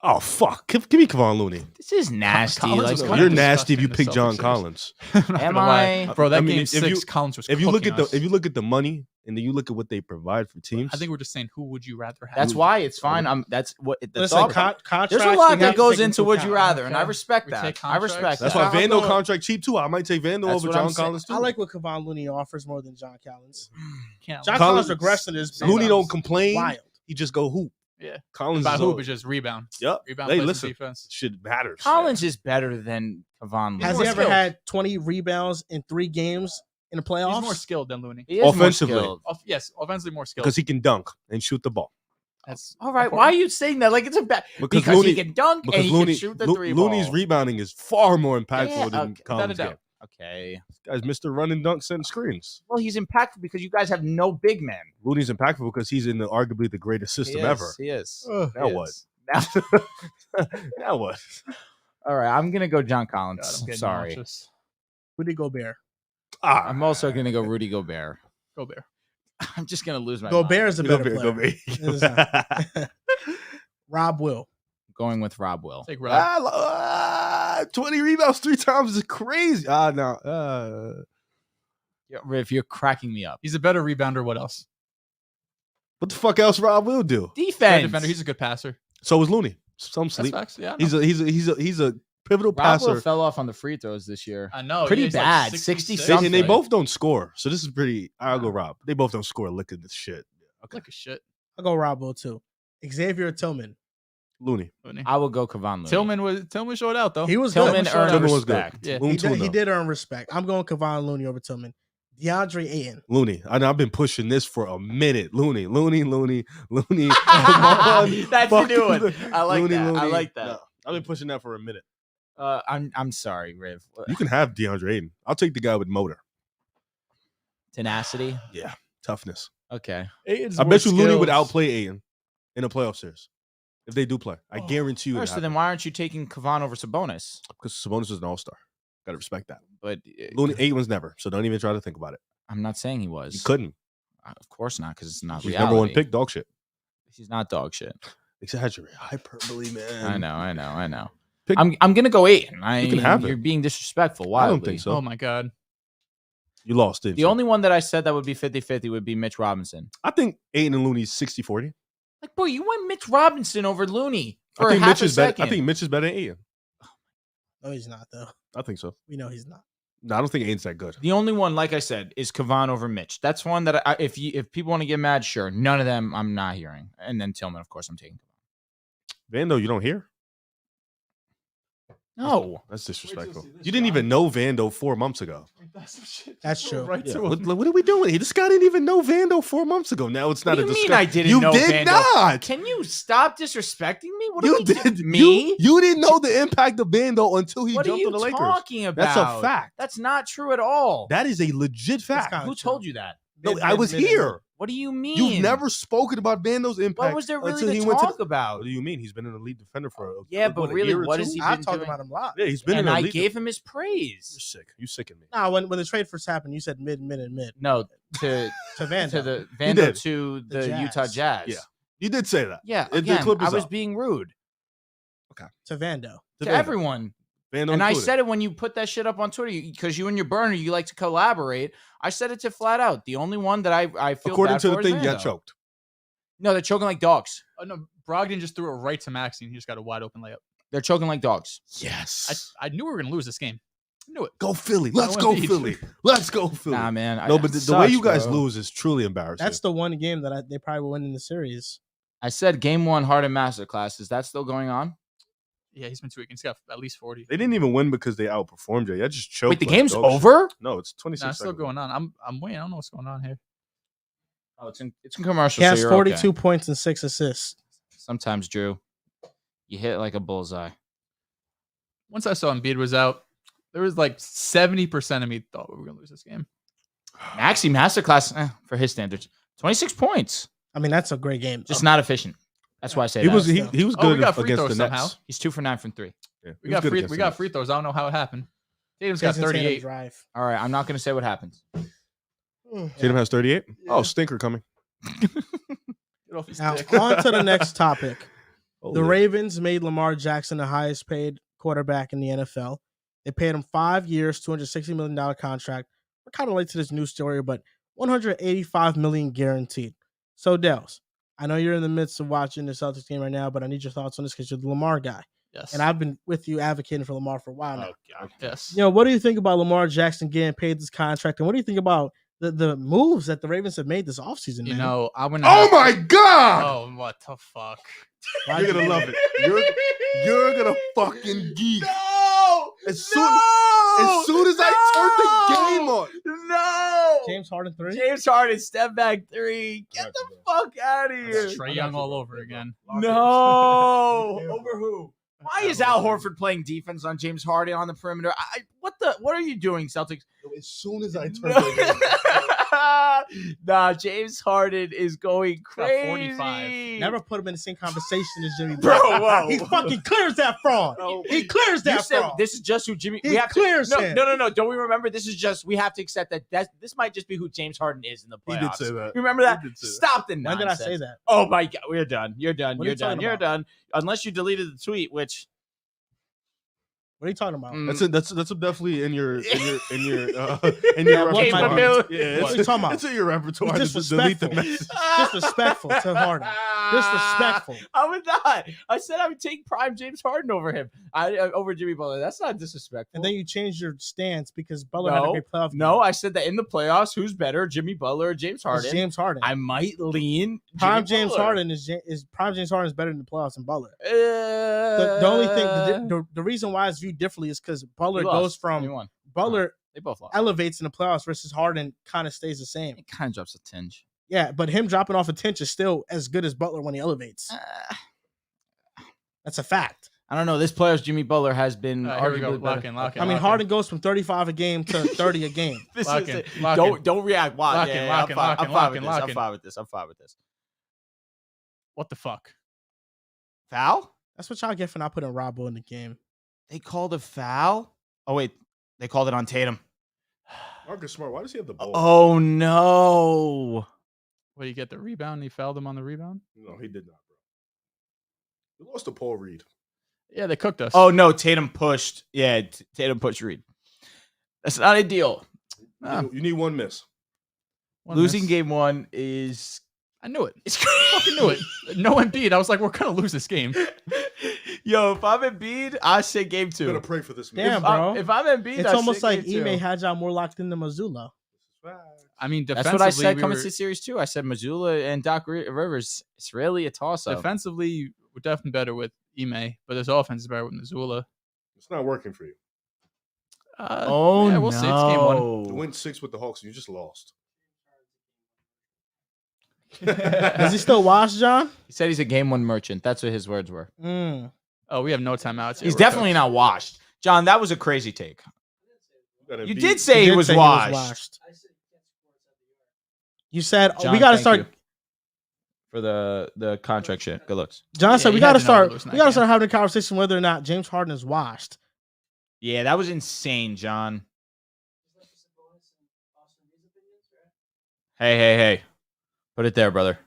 Oh fuck! Give me Kevon Looney. This is nasty. Collins Like, was come kind You're of on. nasty if you disgusting pick in John the Celtics Collins. I'm not Am gonna lie. I? Bro, that I mean, game if 6, you- Collins was If you look at cooking us. if you look at the money and then you look at what they provide for teams, I think we're just saying, who would you rather have? That's why it's fine. That's what. The Listen, thought- contracts. there's a we lot have that to goes take into would you account. rather, and I Okay. respect We that. take I respect that's that. why I'm Vando going- contract cheap too. I might take Vando That's over what I'm John saying. Collins too. I like what Kevon Looney offers more than John Collins. Can't John lie. Collins Collins- regressing is Looney don't complain. wild. He just go hoop. Yeah. Collins About is hoop all- is just rebound. Yep. Rebound Hey, plays listen. defense. Shit matters. Collins is better than Kevon Looney. Has more he ever skilled. had 20 rebounds in 3 games in the playoffs? He's more skilled than Looney. He is more Offensively. skilled. Yes, offensively more skilled. Because he can dunk and shoot the ball. That's All right, important. why are you saying that like it's a bad? Because Looney, he can dunk and because he Looney, can shoot the Lo- three Looney's ball. rebounding is far more impactful Yeah, than okay. Collins' Without a game. doubt. Okay. Guy's Mr. Run and Dunk setting screens. Well, he's impactful because you guys have no big men. Looney's impactful because he's in the arguably the greatest system ever. He is. Now He what? is. Now- Now what? all right, I'm gonna go John Collins. God, I'm getting Sorry. nauseous. Rudy Gobert. Ah, I'm also gonna go Rudy Gobert. Gobert. I'm just gonna lose my Gobert mind. is a better Gobert. player. Rob Will. Going with Rob Will. Take Rob. 20 rebounds 3 times is crazy. No. Yeah, Riff, you're cracking me up. He's a better rebounder. What else? What the fuck else Rob will do? Better Defense. defender. He's a good passer. So was Looney. Some That's sleep. facts. Yeah. I He's know. a pivotal Rob passer. Will fell off on the free throws this year. I know. pretty he's bad. 66. 60 And they something. both don't score. So this is pretty. I'll go Rob. They both don't score. Look at this shit. Okay. Look at shit. I'll go Rob Will too. Xavier Tillman. Looney. Looney. I will go Kevon Looney. Tillman showed out though. He was Tillman good. earned Tillman was good. respect. Yeah. Looney He did earn respect. I'm going Kevon Looney over Tillman. DeAndre Ayton. Looney. I've been pushing this for a minute. Looney. Come on. That's a new one. Fucking I like Looney, that. I Looney. like that. No, I've been pushing that for a minute. I'm sorry, Riv. You can have DeAndre Ayton. I'll take the guy with motor. Tenacity. Yeah. Toughness. Okay. Ayton's I more bet you Looney would skills. outplay Ayton in a playoff series. If they do play. I guarantee you All it right, so then why aren't you taking Kevon over Sabonis? because Sabonis is an all-star. Gotta respect that. But Looney Ayton's never, so don't even try to think about it. I'm not saying he was. You couldn't. Of course not, because it's not He's reality. number one pick, dog shit. He's not dog shit. Exaggerate. Hyperbole, man. I know. Pick- I'm gonna go Ayton. You can have it. You're being disrespectful. I Wildly. don't think so. Oh my god. You lost, didn't The you? only one that I said that would be 50-50 would be Mitch Robinson. I think Ayton and Looney's 60-40. Like, boy, you went Mitch Robinson over Looney for I think half Mitch a is better. second. I think Mitch is better than Ayton. No, he's not though. I think so. We know he's not. No, I don't think Ayton's that good. The only one, like I said, is Kevon over Mitch. That's one that if people want to get mad, sure. None of them I'm not hearing. And then Tillman, of course, I'm taking. Vando, you don't hear? No. That's disrespectful. see this You didn't even know Vando 4 months ago. That's true. Right Yeah. to What, him. what are we doing? This guy didn't even know Vando 4 months ago. Now it's not What a do you mean discussion. I didn't you know did Vando? not. Can you stop disrespecting me? What You are we did. me? You didn't know the impact of Vando until he What are jumped you on the Lakers. talking about? That's a fact. That's not true at all. That is a legit fact. kinda Who true. told you that? No, I was here. What do you mean? You've never spoken about Vando's impact. What was there really until to he went to talk about? What do you mean? He's been an elite defender for Yeah, but a really, year or what two? is he I've been talked doing? about him a lot. Yeah, he's been And an I elite. gave him his You're praise. sick. You sicken me. Nah, when the trade first happened, you said mid. No, to To Vando. to the You Vando did. to The the Jazz. Utah Jazz. Yeah. You did say that. Yeah, The again, clip I is was up. being rude to Vando. to Vando. everyone. Vando And I included. said it when you put that shit up on Twitter because you and your burner, you like to collaborate. I said it to flat out. The only one that I feel according bad to for the is thing, you got Vando. choked. No, they're choking like dogs. Oh no, Brogdon just threw it right to Maxey and he just got a wide open layup. They're choking like dogs. Yes. I knew we were gonna lose this game. I knew it. Go Philly. Let's know go Embiid. Philly. Let's go Philly. Nah, man. No, it but the way sucks, you guys bro. lose is truly embarrassing. That's the one game that they probably will win in the series. I said game 1 Harden Masterclass. Is that still going on? Yeah, he's been tweaking. He's got at least 40. They didn't even win because they outperformed you. I just choked. Wait, the like game's dog shit. over? No, it's 26 Nah, it's still seconds. going on. I'm waiting. I don't know what's going on here. Oh, it's in commercial. He has so you're 42 okay. points and 6 assists. Sometimes, Drew, you hit like a bullseye. Once I saw Embiid was out, there was like 70% of me thought we were gonna lose this game. Maxey Masterclass for his standards. 26 points. I mean, that's a great game. Just not efficient. That's why I say He that. was he was Oh, we good got free against throws the somehow. Nets. He's 2 for 9 from 3. Yeah, We he was got good free. against We the got Nets. free throws. I don't know how it happened. Tatum's got Jason Tatum 38. drive. All right, I'm not going to say what happens. Tatum has 38. Yeah. Oh, stinker coming. Get off his Now, dick. on to the next topic. Oh, The yeah. Ravens made Lamar Jackson the highest paid quarterback in the NFL. They paid him 5 years, $260 million contract. We're kind of late to this news story, but $185 million guaranteed. So, Dehls, I know you're in the midst of watching the Celtics game right now, but I need your thoughts on this because you're the Lamar guy. Yes. And I've been with you advocating for Lamar for a while now. Oh, God. Yes. What do you think about Lamar Jackson getting paid this contract? And what do you think about the moves that the Ravens have made this offseason, You man? know, I'm gonna. Oh my God! Oh, what the fuck? Why'd You're gonna you- love it. You're gonna fucking geek. No! As soon as I turn the game on. No! James Harden 3? James Harden, step back 3. Get the fuck out of here. That's Trae Young all over again. No! Over who? Why is Al Horford playing defense on James Harden on the perimeter? What are you doing, Celtics? As soon as I turn the game on. Nah, James Harden is going got crazy. 45. Never put him in the same conversation as Jimmy Bro, Butler. whoa. He fucking clears that fraud. He clears You that said fraud. this is just who Jimmy. He we have clears to. him. No. Don't we remember? This is just. We have to accept that. This might just be who James Harden is in the He playoffs. did say that. You remember that? He did say that. Stop the When nonsense. did I say that? Oh my God, we're done. You're done. What are You're you talking done. You're about? done. Unless you deleted the tweet, which What are you talking about? That's definitely in your Case repertoire. Camille. Yeah, What are you talking about? It's in your repertoire. He's to delete the disrespectful. message. Disrespectful to Harden. Disrespectful. I would not. I said I would take prime James Harden over him. Over Jimmy Butler. That's not disrespectful. And then you changed your stance because Butler had a great playoff. No, game. I said that in the playoffs, who's better, Jimmy Butler or James It's Harden? James Harden. I might lean Prime Jimmy James Butler. Harden is prime James Harden is better in the playoffs than Butler. The The only thing, the reason why it's viewed differently is because Butler goes from Butler They both lost. elevates in the playoffs versus Harden kind of stays the same. It kind of drops a tinge. Yeah, but him dropping off a tinge is still as good as Butler when he elevates. That's a fact. I don't know. This playoffs, Jimmy Butler has been Here we go. arguably Lock better. in. Lock in. I mean, lock Harden goes from 35 a game to 30 a game. This Lock is in, it. lock Don't react. Why? Lock in, Yeah, lock I'm in, fine- lock I'm in, fine lock with in, this. lock I'm in. fine with this. I'm fine with this. What the fuck? Foul? That's what y'all get for not putting Rob in the game. They called a foul? Oh wait, they called it on Tatum. Marcus Smart, why does he have the ball? Oh no! What, you get the rebound? He fouled him on the rebound? No, he did not, bro. He lost to Paul Reed. Yeah, they cooked us. Oh no, Tatum pushed. Yeah, Tatum pushed Reed. That's not ideal. You need one miss. One Losing miss. game 1 is. I knew it. It's I fucking knew it. No Embiid. I was like, we're gonna lose this game. Yo, if I'm Embiid, I say game I'm 2. gonna pray for this Damn, man. bro. If I'm Embiid, It's I almost say like game Ime 2. had y'all more locked into Missoula. I mean, That's defensively, what I said we coming were, to series 2. I said Missoula and Doc Rivers. It's really a toss up. defensively, we're definitely better with Ime, but his offense is better with Missoula. It's not working for you. Oh yeah, no! we'll see. It's game 1. You went 6 with the Hawks, and you just lost. Does he still watch, John? He said he's a game 1 merchant. That's what his words were. Oh, we have no timeouts. He's definitely not washed. John, that was a crazy take. got You Embiid. did say he was washed. You said John, we got to thank start. you for the contract shit. Good looks. John said Yeah, we he got had to to know start. we're losing We that got to game. start having a conversation whether or not James Harden is washed. Yeah, that was insane, John. Hey. Put it there, brother.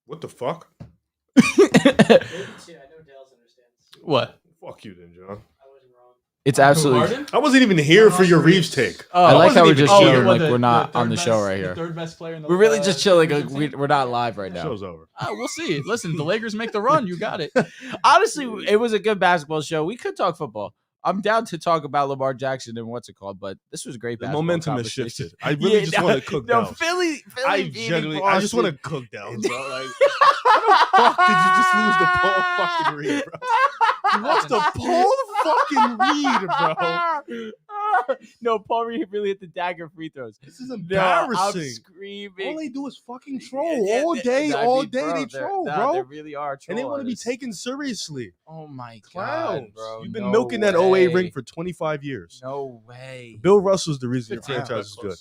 What the fuck? What? Fuck you then, John. It's absolutely. I wasn't even here for your Reeves take. I like how we're wasn't just even chilling, here. like we're not on the show right here. Third best player in the We're really just chilling. We're not live right now. Show's over. We'll see. Listen, the Lakers make the run. You got it. Honestly, it was a good basketball show. We could talk football. I'm down to talk about Lamar Jackson and what's it called, but this was a great. The basketball momentum has conversation. shifted. I really just want to cook down. Philly I beating genuinely, I just want to Boston. cook down, bro. Like, how the fuck did you just lose the Paul fucking Reed, bro? You lost to Paul fucking Reed, bro. No, Paul Reed really hit the dagger free throws. This is No, I'm embarrassing. screaming. All they do is fucking troll Yeah, all day, I all mean, day. bro, They they're- troll, nah, bro. They really are And they want to be trollers. taken seriously. Oh my Clowns. god, bro! You've been no milking that way. 08 ring for 25 years. No way, Bill Russell's the reason your 15 franchise is good.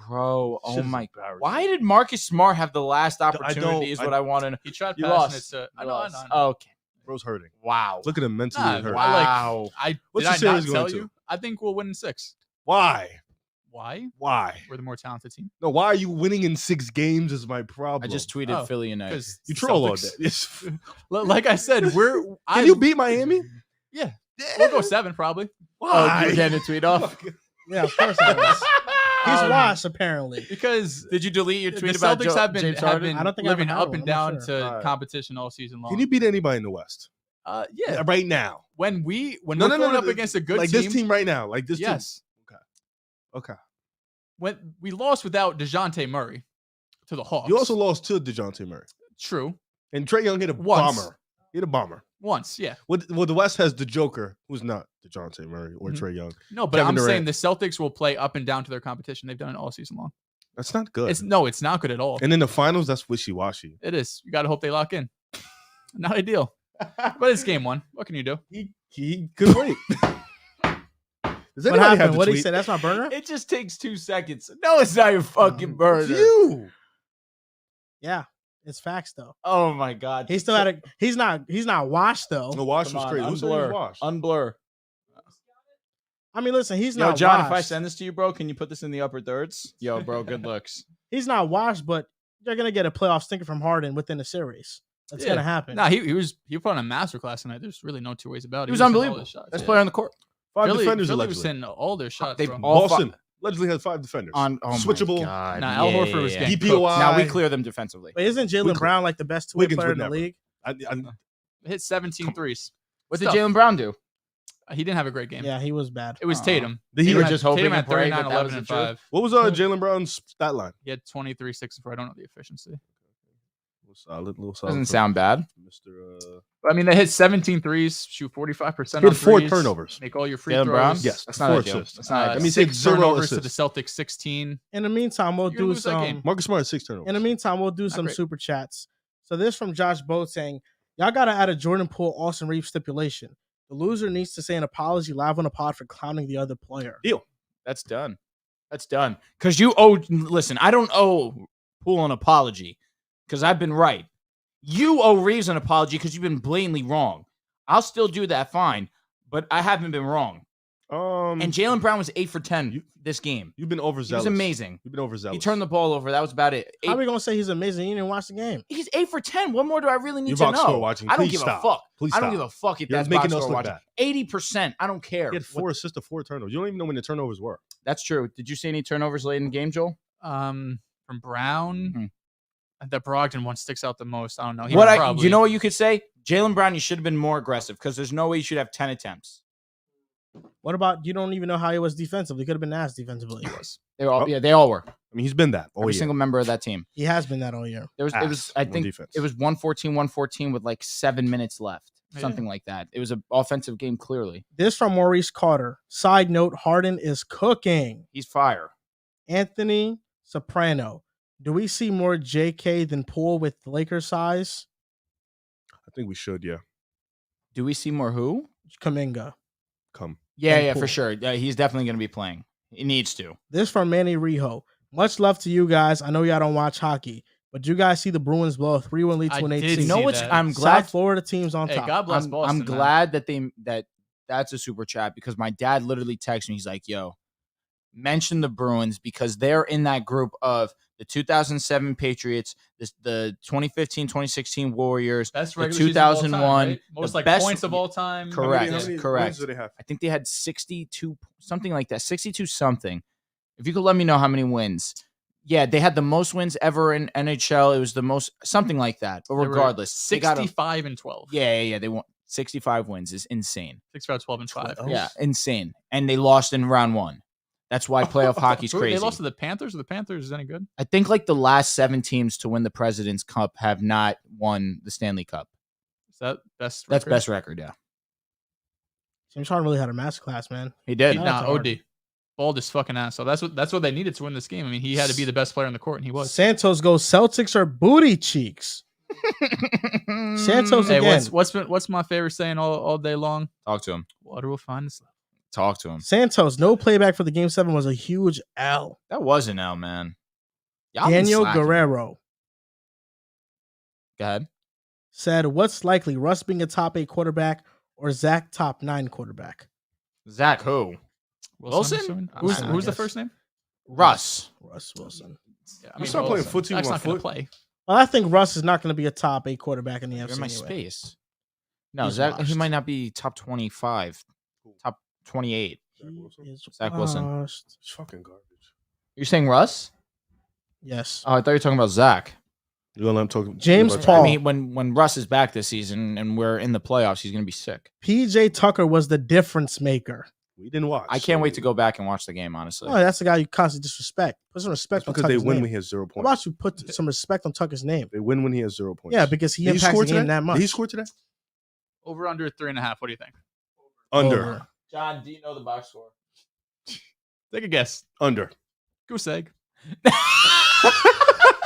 Bro, oh Shit is my. embarrassing. Why did Marcus Smart have the last opportunity is what I want to know. He tried You passing lost. it to. I You know. lost. I know. Okay. Bro's hurting. Wow. Look at him mentally Nah, hurt. Wow. What's Did the I not series going tell to? you? I think we'll win in 6. Why? Why? Why? We're the more talented team. No, why are you winning in 6 games is my problem. I just tweeted Oh, Philly United. Because you troll all day. Like I said, Can you beat Miami? Yeah, we'll go 7 probably. Oh, you were getting a tweet off? Yeah, of course I was. He's washed, apparently. Because Did you delete your tweet the about Celtics have James been Harden? I don't think I living ever had up one. and I'm not down sure. to Alright. competition all season long. Can you beat anybody in the West? Yeah. Right now. When we're No, going up against a good like team, this team right now. Like this yes. team. Okay. When we lost without DeJounte Murray to the Hawks. You also lost to DeJounte Murray. True. And Trae Young hit a Once. bomber. He hit a bomber. Once, yeah. Well, the West has the Joker, who's not DeJounte Murray or Mhm. Trae Young. No, but Kevin I'm saying Durant. the Celtics will play up and down to their competition. They've done it all season long. That's not good. It's not good at all. And in the finals, that's wishy-washy. It is. You got to hope they lock in. Not ideal. But it's game 1. What can you do? He could wait. Does What anybody have happened? the What did he tweet? say? That's my burner? It just takes 2 seconds. No, it's not your fucking It's burner. you. Yeah. It's facts though. Oh my god. He still had a he's not washed though. The wash Come was on, crazy. Who said he was unblur. washed? Unblur. I mean, listen, he's Yo, not John, washed. if I send this to you, bro, can you put this in the upper thirds? Yo, bro, good looks. He's not washed, but you're gonna get a playoff stinker from Harden within the series. That's Yeah. gonna happen. Nah, he was put on a masterclass tonight. There's really no 2 ways about it. He was hitting all unbelievable. his shots. Best Yeah. player on the court. 5 Philly, defenders Philly was allegedly. hitting all their shots. They bro. all Boston allegedly has 5 defenders. On Switchable. My god. Nah, Al Horford was getting DPOI. Now we clear them defensively. Wait, isn't Jalen Wiggins- Brown like the best two-way Wiggins player would in the never. league? Hit 17 threes. What did Stuff. Jalen Brown do? He didn't have a great game. Yeah, he was bad. It was Tatum. The Heat You were had- just hoping Tatum and had praying 39, that that 11, was and the truth. 5. What was Jalen Brown's stat line? He had 23, 6, and 4. I don't know the efficiency. Little solid. Doesn't for sound bad. Mr. But, I mean, they hit 17 threes, shoot 45% He on had 4 threes, turnovers. make all your free Jalen throws. Brown? Yes, That's 4 not ideal. assists. That's not ideal. I mean, he had 6 0 turnovers to the assists. Celtics, 16. In the meantime, we'll You're gonna do lose that game. some. Marcus Smart had 6 turnovers. In the meantime, we'll do Not some great. super chats. So this from Josh Boat saying, "Y'all gotta add a Jordan Poole, Austin Reeves stipulation. The loser needs to say an apology live on the pod for clowning the other player." That's done. That's done. Because you owe. Listen, I don't owe Poole an apology because I've been right. You owe Reeves an apology because you've been blatantly wrong. I'll still do that fine, but I haven't been wrong. And Jalen Brown was 8 for 10 this game. You've been overzealous. He was amazing. You've been overzealous. He turned the ball over. That was about it. How are we gonna say he's amazing? You didn't watch the game. He's 8 for 10. What more do I really need You're to box know? score watching. I don't Please give stop. a fuck. Please I don't stop. give a fuck if You're that's making box us score look watching. bad. 80%. I don't care. He had 4 assists to 4 turnovers. You don't even know when the turnovers were. That's true. Did you see any turnovers late in the game, Joel? From Brown, the Brogdon one sticks out the most. I don't know. You know what you could say? Jalen Brown, you should have been more aggressive because there's no way you should have 10 attempts. What about you? Don't even know how he was defensively. Could have been ass defensively. They all, Oh. yeah, they all were. I mean, he's been that all Every year. single member of that team. He has been that all year. There was, Ass I on think defense. it was 114 with like 7 minutes left, Yeah. something like that. It was an offensive game. Clearly, This from Maurice Carter. Side note: Harden is cooking. he's fire. Anthony Soprano. Do we see more JK than Poole with the Lakers size? I think we should, yeah. Do we see more who? Kaminga. Come. Yeah, And yeah, Poole. for sure. Yeah, he's definitely going to be playing. He needs to. This from Manny Rijo. Much love to you guys. I know y'all don't watch hockey, but you guys see the Bruins blow a 3-1 lead I to an did 18. You know see what? that. I'm glad. South Florida teams on Hey, top. God bless I'm Boston. man. glad that that's a super chat because my dad literally texted me. He's like, "Yo, mention the Bruins because they're in that group of the 2007 Patriots, the 2015-2016 Warriors, Best the regular season of all time, 2001, right? Most the like best- points of all time. Correct. How many correct. wins do they have? I think they had 62, something like that, 62 something. If you could let me know how many wins." Yeah, they had the most wins ever in NHL. It was the most, something like that. But They were regardless, they got 65 and 12. yeah. They won 65 wins is insane. 65, 12, and 5. Yeah, insane. And they lost in round 1. That's why playoff hockey's Who- crazy. They lost to the Panthers. Are the Panthers any good? I think like the last 7 teams to win the President's Cup have not won the Stanley Cup. Is that best? That's record? best record, yeah. James Harden really had a masterclass, man. He did. No, Nah, it's hard. OD. Balled his fucking ass. So that's what they needed to win this game. I mean, he had to be the best player on the court, and he was. Santos goes, Celtics are booty cheeks. Santos Hey, again. what's my favorite saying all day long? Talk to him. Water will find its level. talk to him. Santos, no playback for the Game 7 was a huge L. That was an L, man. Y'all been Daniel slacking. Guerrero Go ahead. said, what's likely, Russ being a top 8 quarterback or Zach top 9 quarterback? Zach who? Wilson? Wilson? Who's the guess. first name? Russ. Russ Wilson. Yeah, You start playing footsie Zach's with not going my to foot. play. Well, I think Russ is not going to be a top 8 quarterback in the You're NFC in my anyway. space. No, He's Zach. He washed. might not be top 25, top 28. He is Zach Wilson. washed. It's fucking garbage. You're saying Russ? Yes. Oh, I thought you were talking about Zach. You want to let him talk? James about- Paul. I mean, when Russ is back this season and we're in the playoffs, he's gonna be sick. PJ Tucker was the difference maker. We didn't watch. I can't wait to go back and watch the game. Honestly, Oh, that's the guy you constantly disrespect. Put some respect on because they Tucker's win name. when he has 0 How points. about you put some respect on Tucker's name? They win when he has 0 points. Yeah, because he Did impacts score the game today? that much. Did he score today? Over under 3.5. What do you think? Under. Over. John, do you know the box score? Take a guess. Under. Goose egg.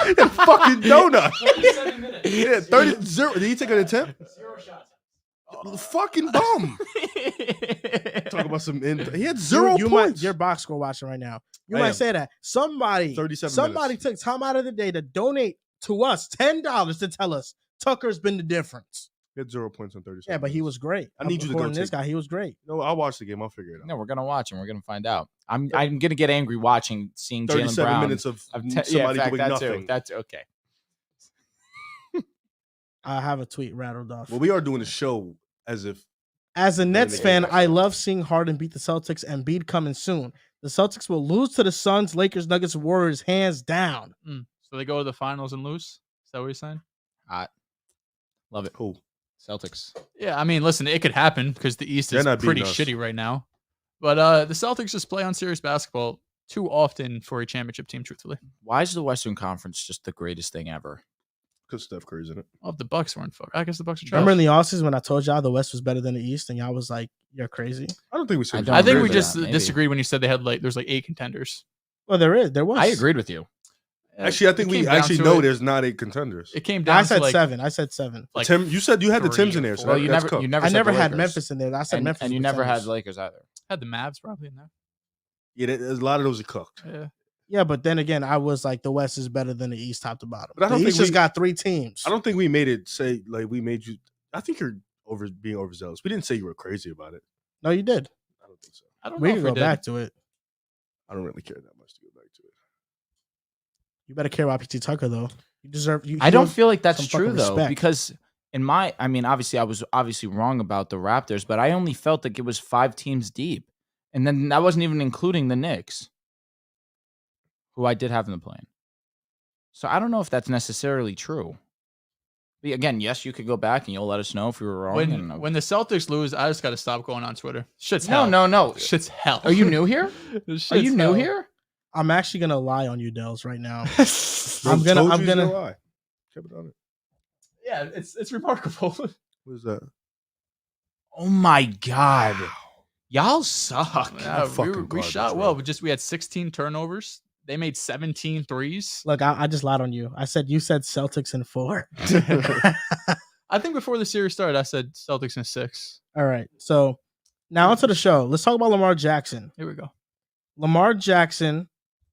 Fucking donut. 37 minutes. Yeah, 30-0. Did he take an attempt? 0 shots. Fucking bum. Talk about some. He had You- 0 you points. You're box score watching right now. You I might am. say that somebody 37 minutes. took time out of the day to donate to us $10 to tell us Tucker's been the difference. He had 0 points on 37. Yeah, but he minutes. was great. I need you to go According to this take- guy, he was great. No, I'll watch the game. I'll figure it out. No, we're gonna watch and we're gonna find out. I'm gonna get angry watching seeing Jalen 37 Brown. minutes of yeah, in somebody fact, doing that nothing. too. That's okay. I have a tweet rattled off. Well, we are doing a show as if As a Nets the fan, game. I love seeing Harden beat the Celtics and Embiid coming soon. The Celtics will lose to the Suns, Lakers, Nuggets, Warriors, hands down. So they go to the finals and lose? Is that what you're saying? Hot. Love it. cool. Celtics. Yeah, I mean, listen, it could happen because the East They're is not pretty beating us. shitty right now. But the Celtics just play on serious basketball too often for a championship team, truthfully. Why is the Western Conference just the greatest thing ever? Because Steph Curry's in it. Well, if the Bucks weren't I guess the Bucks are trash. Remember in the offseason when I told y'all the West was better than the East, and y'all was like, "You're crazy." I don't think we said. I don't I think agree we with just that, maybe. disagreed when you said they had there's 8 contenders. Well, there was. I agreed with you. Actually, I think It we came down actually to know it. there's not 8 contenders. It came I down said to 7. I said 7. like Tim, you said you had the 3 Tims in or there. So 4. Well, you that's never, cooked. you never. I said never the had Lakers. Memphis in there. I said and, Memphis. and you was never had contenders. Lakers either. had the Mavs probably in there. Yeah, a lot of those are cooked. Yeah. Yeah, but then again, I was like, the West is better than the East, top to bottom. But I don't the think East just we- got 3 teams. I don't think we made it say like we made you. I think you're being overzealous. We didn't say you were crazy about it. No, you did. I don't think so. I don't We know can if go we did. back to it. I don't really care that much to go back to it. You better care about PT Tucker though. You deserve. I don't feel like that's some true fucking though, respect. because I mean, obviously, I was obviously wrong about the Raptors, but I only felt like it was 5 teams deep, and then that wasn't even including the Knicks, who I did have in the play-in. So I don't know if that's necessarily true. But again, yes, you could go back and you'll let us know if we were wrong. When the Celtics lose, I just got to stop going on Twitter. Shit's no, hell. no. Shit's hell. Are you new here? Shit's Are you new hell. here? I'm actually gonna lie on you, Dehls, right now. Bro, I'm gonna- told I'm you he's gonna- lie. Kept it on it. Yeah, it's remarkable. What is that? Oh my god, y'all suck. Yeah, fucking we garbage, shot bro. well, but we had 16 turnovers. They made 17 threes. Look, I just lied on you. I said you said Celtics in 4. I think before the series started, I said Celtics in 6. All right. So now onto the show. Let's talk about Lamar Jackson. Here we go. Lamar Jackson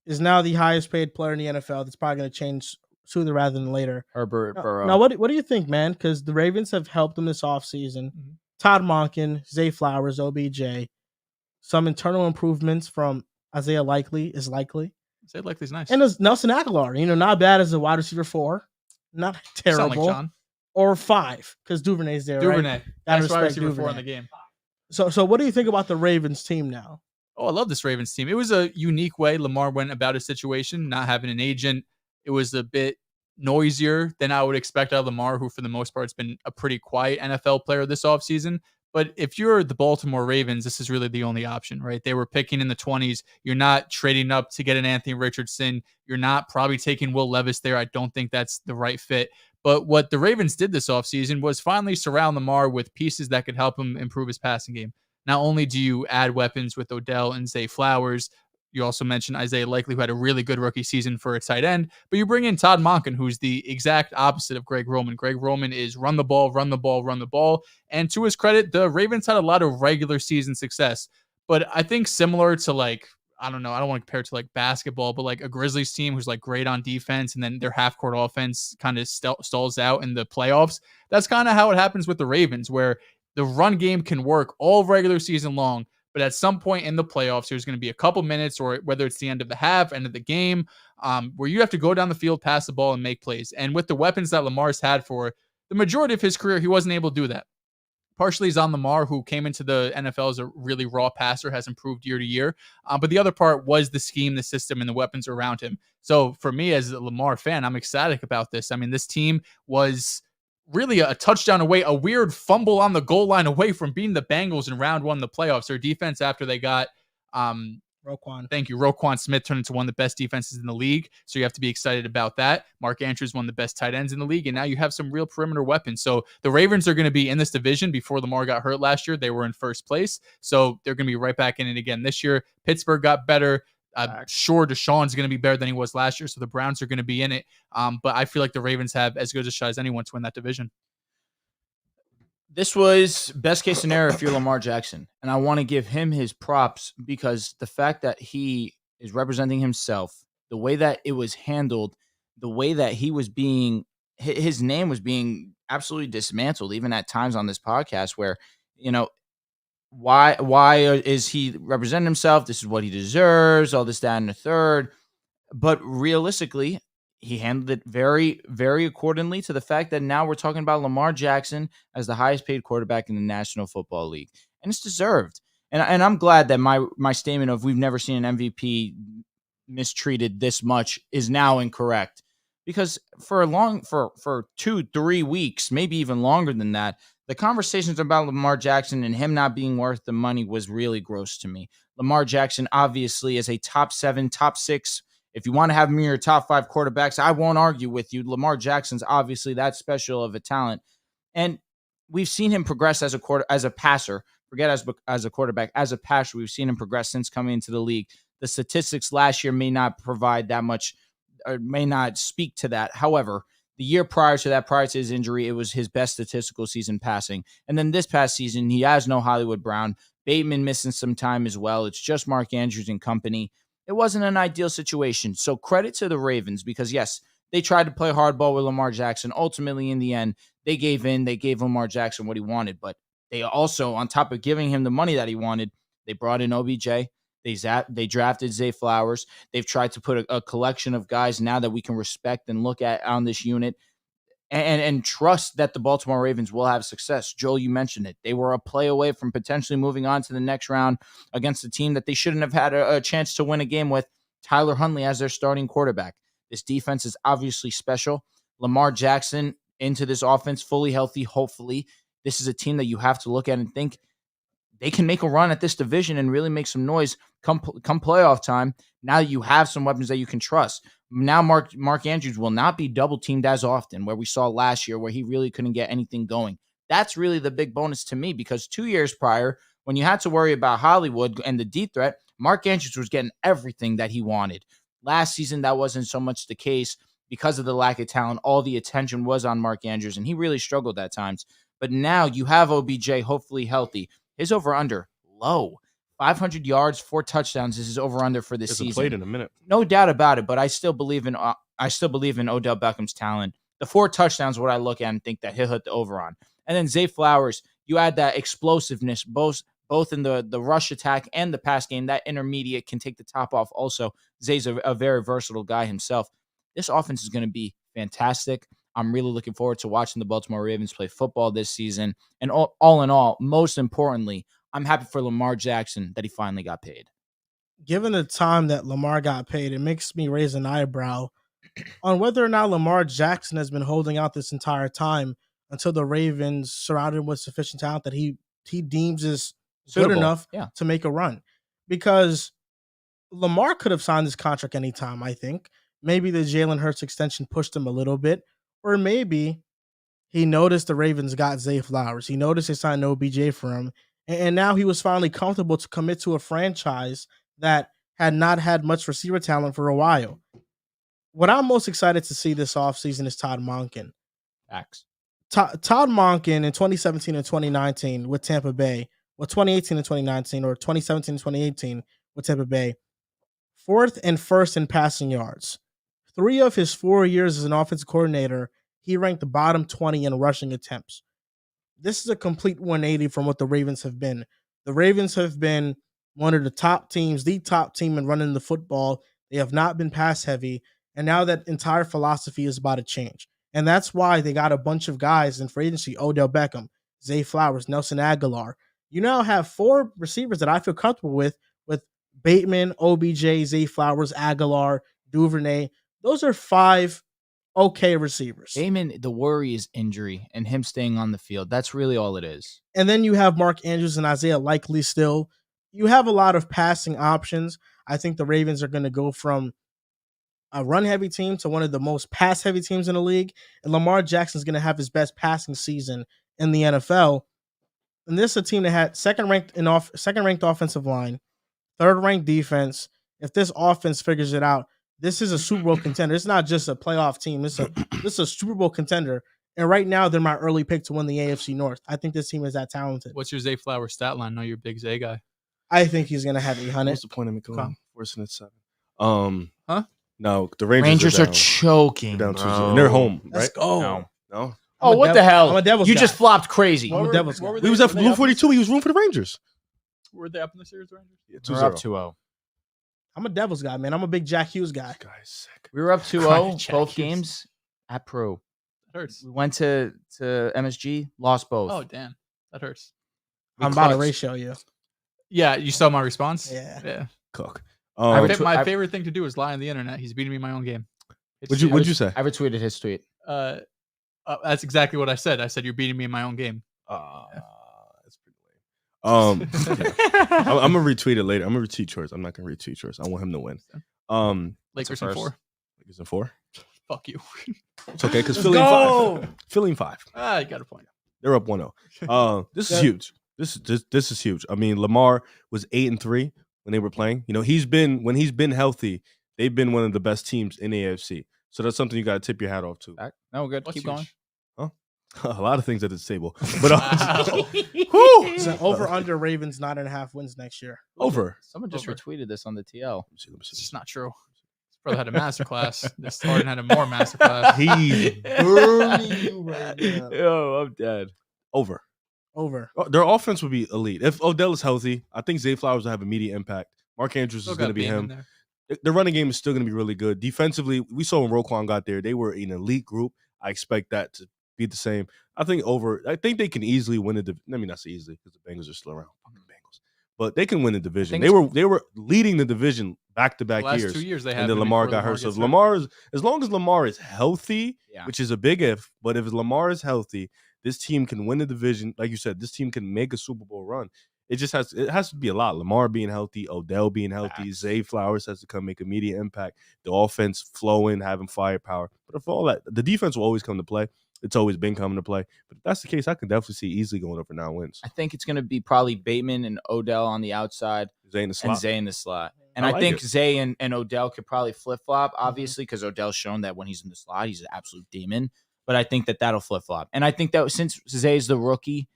is now the highest paid player in the NFL. That's probably going to change sooner rather than later. Herbert Burrow. Now, what do you think, man? Because the Ravens have helped him this offseason. Mhm. Todd Monken, Zay Flowers, OBJ. Some internal improvements from Isaiah Likely is likely. Say it like these nice. And there's Nelson Aguilar. Not bad as a wide receiver 4. Not Sound like terrible. John. Or 5, because Duvernay's there, right? Duvernay. Gotta That's wide respect receiver 4 in Duvernay. the game. So what do you think about the Ravens team now? Oh, I love this Ravens team. It was a unique way Lamar went about his situation, not having an agent. It was a bit noisier than I would expect out of Lamar, who for the most part has been a pretty quiet NFL player this offseason. But if you're the Baltimore Ravens, this is really the only option, right? They were picking in the 20s. You're not trading up to get an Anthony Richardson. You're not probably taking Will Levis there. I don't think that's the right fit. But what the Ravens did this offseason was finally surround Lamar with pieces that could help him improve his passing game. Not only do you add weapons with Odell and Zay Flowers, you also mentioned Isaiah Likely, who had a really good rookie season for a tight end, but you bring in Todd Monken, who's the exact opposite of Greg Roman. Greg Roman is run the ball, run the ball, run the ball. And to his credit, the Ravens had a lot of regular season success. But I think similar to like, I don't know, I don't want to compare it to like basketball, but like a Grizzlies team who's like great on defense and then their half court offense kind of stalls out in the playoffs. That's kind of how it happens with the Ravens, where the run game can work all regular season long. But at some point in the playoffs, there's going to be a couple minutes, or whether it's the end of the half, end of the game, where you have to go down the field, pass the ball, and make plays. And with the weapons that Lamar's had for the majority of his career, he wasn't able to do that. Partially is on Lamar, who came into the NFL as a really raw passer, has improved year to year. But the other part was the scheme, the system, and the weapons around him. So for me as a Lamar fan, I'm ecstatic about this. I mean, this team was really a touchdown away, a weird fumble on the goal line away from beating the Bengals in round one of the playoffs. Their defense after they got Roquan. Thank you. Roquan Smith turned into one of the best defenses in the league. So you have to be excited about that. Mark Andrews, one of the best tight ends in the league. And now you have some real perimeter weapons. So the Ravens are going to be in this division. Before Lamar got hurt last year, they were in first place. So they're going to be right back in it again this year. Pittsburgh got better. Sure, Deshaun's going to be better than he was last year. So the Browns are going to be in it. But I feel like the Ravens have as good a shot as anyone to win that division. This was best case scenario if you're Lamar Jackson. And I want to give him his props because the fact that he is representing himself, the way that it was handled, the way that he was being, his name was being absolutely dismantled, even at times on this podcast where, you know, why is he representing himself? This is what he deserves, all this, that, and the third. But realistically, he handled it very, very accordingly to the fact that now we're talking about Lamar Jackson as the highest paid quarterback in the National Football League. And it's deserved. And I'm glad that my statement of we've never seen an MVP mistreated this much is now incorrect. Because for 2-3 weeks, maybe even longer than that, the conversations about Lamar Jackson and him not being worth the money was really gross to me. Lamar Jackson obviously is a top 7, top 6. If you want to have him in your top 5 quarterbacks, I won't argue with you. Lamar Jackson's obviously that special of a talent. And we've seen him progress as a passer. Forget as a quarterback. As a passer, we've seen him progress since coming into the league. The statistics last year may not provide that much or may not speak to that. However, the year prior to his injury, it was his best statistical season passing. And then this past season, he has no Hollywood Brown. Bateman missing some time as well. It's just Mark Andrews and company. It wasn't an ideal situation. So credit to the Ravens because, yes, they tried to play hardball with Lamar Jackson. Ultimately, in the end, they gave in. They gave Lamar Jackson what he wanted. But they also, on top of giving him the money that he wanted, they brought in OBJ. They drafted Zay Flowers. They've tried to put a collection of guys now that we can respect and look at on this unit and trust that the Baltimore Ravens will have success. Joel, you mentioned it. They were a play away from potentially moving on to the next round against a team that they shouldn't have had a chance to win a game with Tyler Huntley as their starting quarterback. This defense is obviously special. Lamar Jackson into this offense, fully healthy, hopefully. This is a team that you have to look at and think they can make a run at this division and really make some noise come playoff time. Now you have some weapons that you can trust. Now Mark Andrews will not be double teamed as often, where we saw last year where he really couldn't get anything going. That's really the big bonus to me because 2 years prior, when you had to worry about Hollywood and the deep threat, Mark Andrews was getting everything that he wanted. Last season, that wasn't so much the case because of the lack of talent. All the attention was on Mark Andrews, and he really struggled at times. But now you have OBJ hopefully healthy. His over-under, low. 500 yards, 4 touchdowns is his over-under for this season. Played in a minute. No doubt about it, but I still believe in Odell Beckham's talent. The 4 touchdowns, what I look at and think that he'll hit the over on. And then Zay Flowers, you add that explosiveness, both in the rush attack and the pass game. That intermediate can take the top off also. Zay's a very versatile guy himself. This offense is going to be fantastic. I'm really looking forward to watching the Baltimore Ravens play football this season. And all in all, most importantly, I'm happy for Lamar Jackson that he finally got paid. Given the time that Lamar got paid, it makes me raise an eyebrow on whether or not Lamar Jackson has been holding out this entire time until the Ravens surrounded him with sufficient talent that he deems is good enough to make a run. Because Lamar could have signed this contract anytime, I think. Maybe the Jalen Hurts extension pushed him a little bit. Or maybe he noticed the Ravens got Zay Flowers. He noticed they signed OBJ for him. And now he was finally comfortable to commit to a franchise that had not had much receiver talent for a while. What I'm most excited to see this offseason is Todd Monken. Facts. Todd Monken in 2017 and 2019 with Tampa Bay 2018 and 2019, or 2017 and 2018 with Tampa Bay, 4th and 1st in passing yards. 3 of his 4 years as an offensive coordinator, he ranked the bottom 20 in rushing attempts. This is a complete 180 from what the Ravens have been. The Ravens have been one of the top teams, the top team in running the football. They have not been pass heavy, and now that entire philosophy is about to change. And that's why they got a bunch of guys in free agency: Odell Beckham, Zay Flowers, Nelson Aguilar. You now have 4 receivers that I feel comfortable with Bateman, OBJ, Zay Flowers, Aguilar, Duvernay. Those are 5 okay receivers. Damon, the worry is injury and him staying on the field. That's really all it is. And then you have Mark Andrews and Isaiah Likely still. You have a lot of passing options. I think the Ravens are going to go from a run-heavy team to one of the most pass-heavy teams in the league. And Lamar Jackson is going to have his best passing season in the NFL. And this is a team that had second-ranked offensive line, 3rd-ranked defense. If this offense figures it out, this is a Super Bowl contender. It's not just a playoff team. This is a Super Bowl contender. And right now, they're my early pick to win the AFC North. I think this team is that talented. What's your Zay Flowers stat line? I know you're a big Zay guy. I think he's going to have 800. What's the point of me going Okay. worse than 7? Huh? No, the Rangers are down. choking. They're down 2-0. bro. And they're home, right? Let's go. No. No. Oh, I'm a what the hell? I'm a Devils You guy. just flopped crazy. I'm a Devils guy. We was at Blue 42. He was room for the Rangers. Were they up in the series, Rangers? Yeah, We're up 2-0. 2-0. I'm a Devils guy, man. I'm a big Jack Hughes guy. Guy's sick. We were up Crying 2-0 Jack both Hughes. games at Pro. That hurts. We went to MSG, lost both. Oh, damn. That hurts. I'm about to clutched. ratio you. Yeah, you saw my response? Yeah. Yeah. Cook. My favorite thing to do is lie on the internet. He's beating me in my own game. What'd you say? I retweeted his tweet. That's exactly what I said. I said, you're beating me in my own game. That's pretty lame. I'm gonna retweet it later. I'm gonna retweet yours. I'm not gonna retweet yours. I want him to win. Lakers a in first. 4. Lakers in 4. Fuck you. It's okay because Let's Philly in go. 5. Philly in 5. You got a point. They're up 1-0. This is huge. This is huge. I mean, Lamar was 8-3 when they were playing. You know, when he's been healthy, they've been one of the best teams in the AFC. So that's something you got to tip your hat off to. No, good. What's Keep huge? going. A lot of things at this table, but Wow. It's an over-under Ravens 9.5 wins next year. over. Someone just Over. retweeted this on the TL. Let me see. It's just not true. This brother had a masterclass. This Harden had a more masterclass. He's burning you right now. Yo, I'm dead. Over. Over. Their offense would be elite. If Odell is healthy, I think Zay Flowers will have immediate impact. Mark Andrews Still is going to got be Bane in him. there. The running game is still going to be really good. Defensively, we saw when Roquan got there, they were an elite group. I expect that to be the same. I think they can easily win the I mean, not so easily because the Bengals are still around. Fucking Bengals. But they can win the division. They were leading the division back-to-back The last years. 2 years they have. And then been Lamar before got hurt. So if gets as long as Lamar is healthy, Yeah. which is a big if, but if Lamar is healthy, this team can win the division. Like you said, this team can make a Super Bowl run. It has to be a lot. Lamar being healthy, Odell being healthy, Zay Flowers has to come make immediate impact. The offense flowing, having firepower. But if all that, the defense will always come to play. It's always been coming to play. But if that's the case, I can definitely see easily going over 9 wins. I think it's going to be probably Bateman and Odell on the outside Zay in the slot. and Zay in the slot. And I I, like think it. Zay and Odell could probably flip-flop, obviously, because Odell's shown that when he's in the slot, he's an absolute demon. But I think that'll flip-flop. And I think that since Zay's the rookie,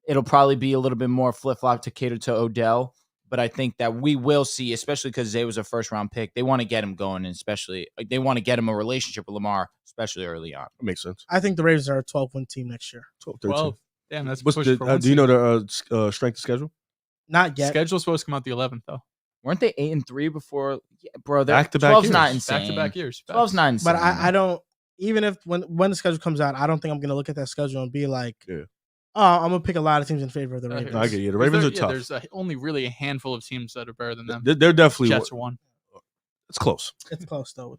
it'll probably be a little bit more flip-flop to cater to Odell. But I think that we will see, especially because Zay was a first-round pick, they want to get him going, and especially they want to get him a relationship with Lamar, especially early on. That makes sense. I think the Ravens are a 12-win team next year. 12, 13. 12. Damn, that's What's pushing for one do you know seed. the strength of schedule? Not yet. Schedule's supposed to come out the 11th, though. Weren't they 8-3 before? Yeah, bro, Back-to-back 12's years. not insane. Back-to-back years. 12's not insane. But I don't, even if when the schedule comes out, I don't think I'm going to look at that schedule and be like, Yeah. oh, I'm going to pick a lot of teams in favor of the No, Ravens. I get you. The Ravens are tough. There's only really a handful of teams that are better than them. They're definitely Jets are one. It's close. It's close, though.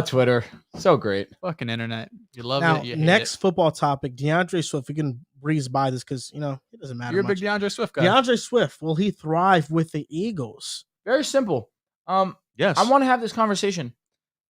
Twitter. So great. Fucking internet. You love Now, it. You hate next it. football topic, DeAndre Swift. We can breeze by this because, it doesn't matter You're a much. big DeAndre Swift guy. DeAndre Swift, will he thrive with the Eagles? Very simple. Yes. I want to have this conversation.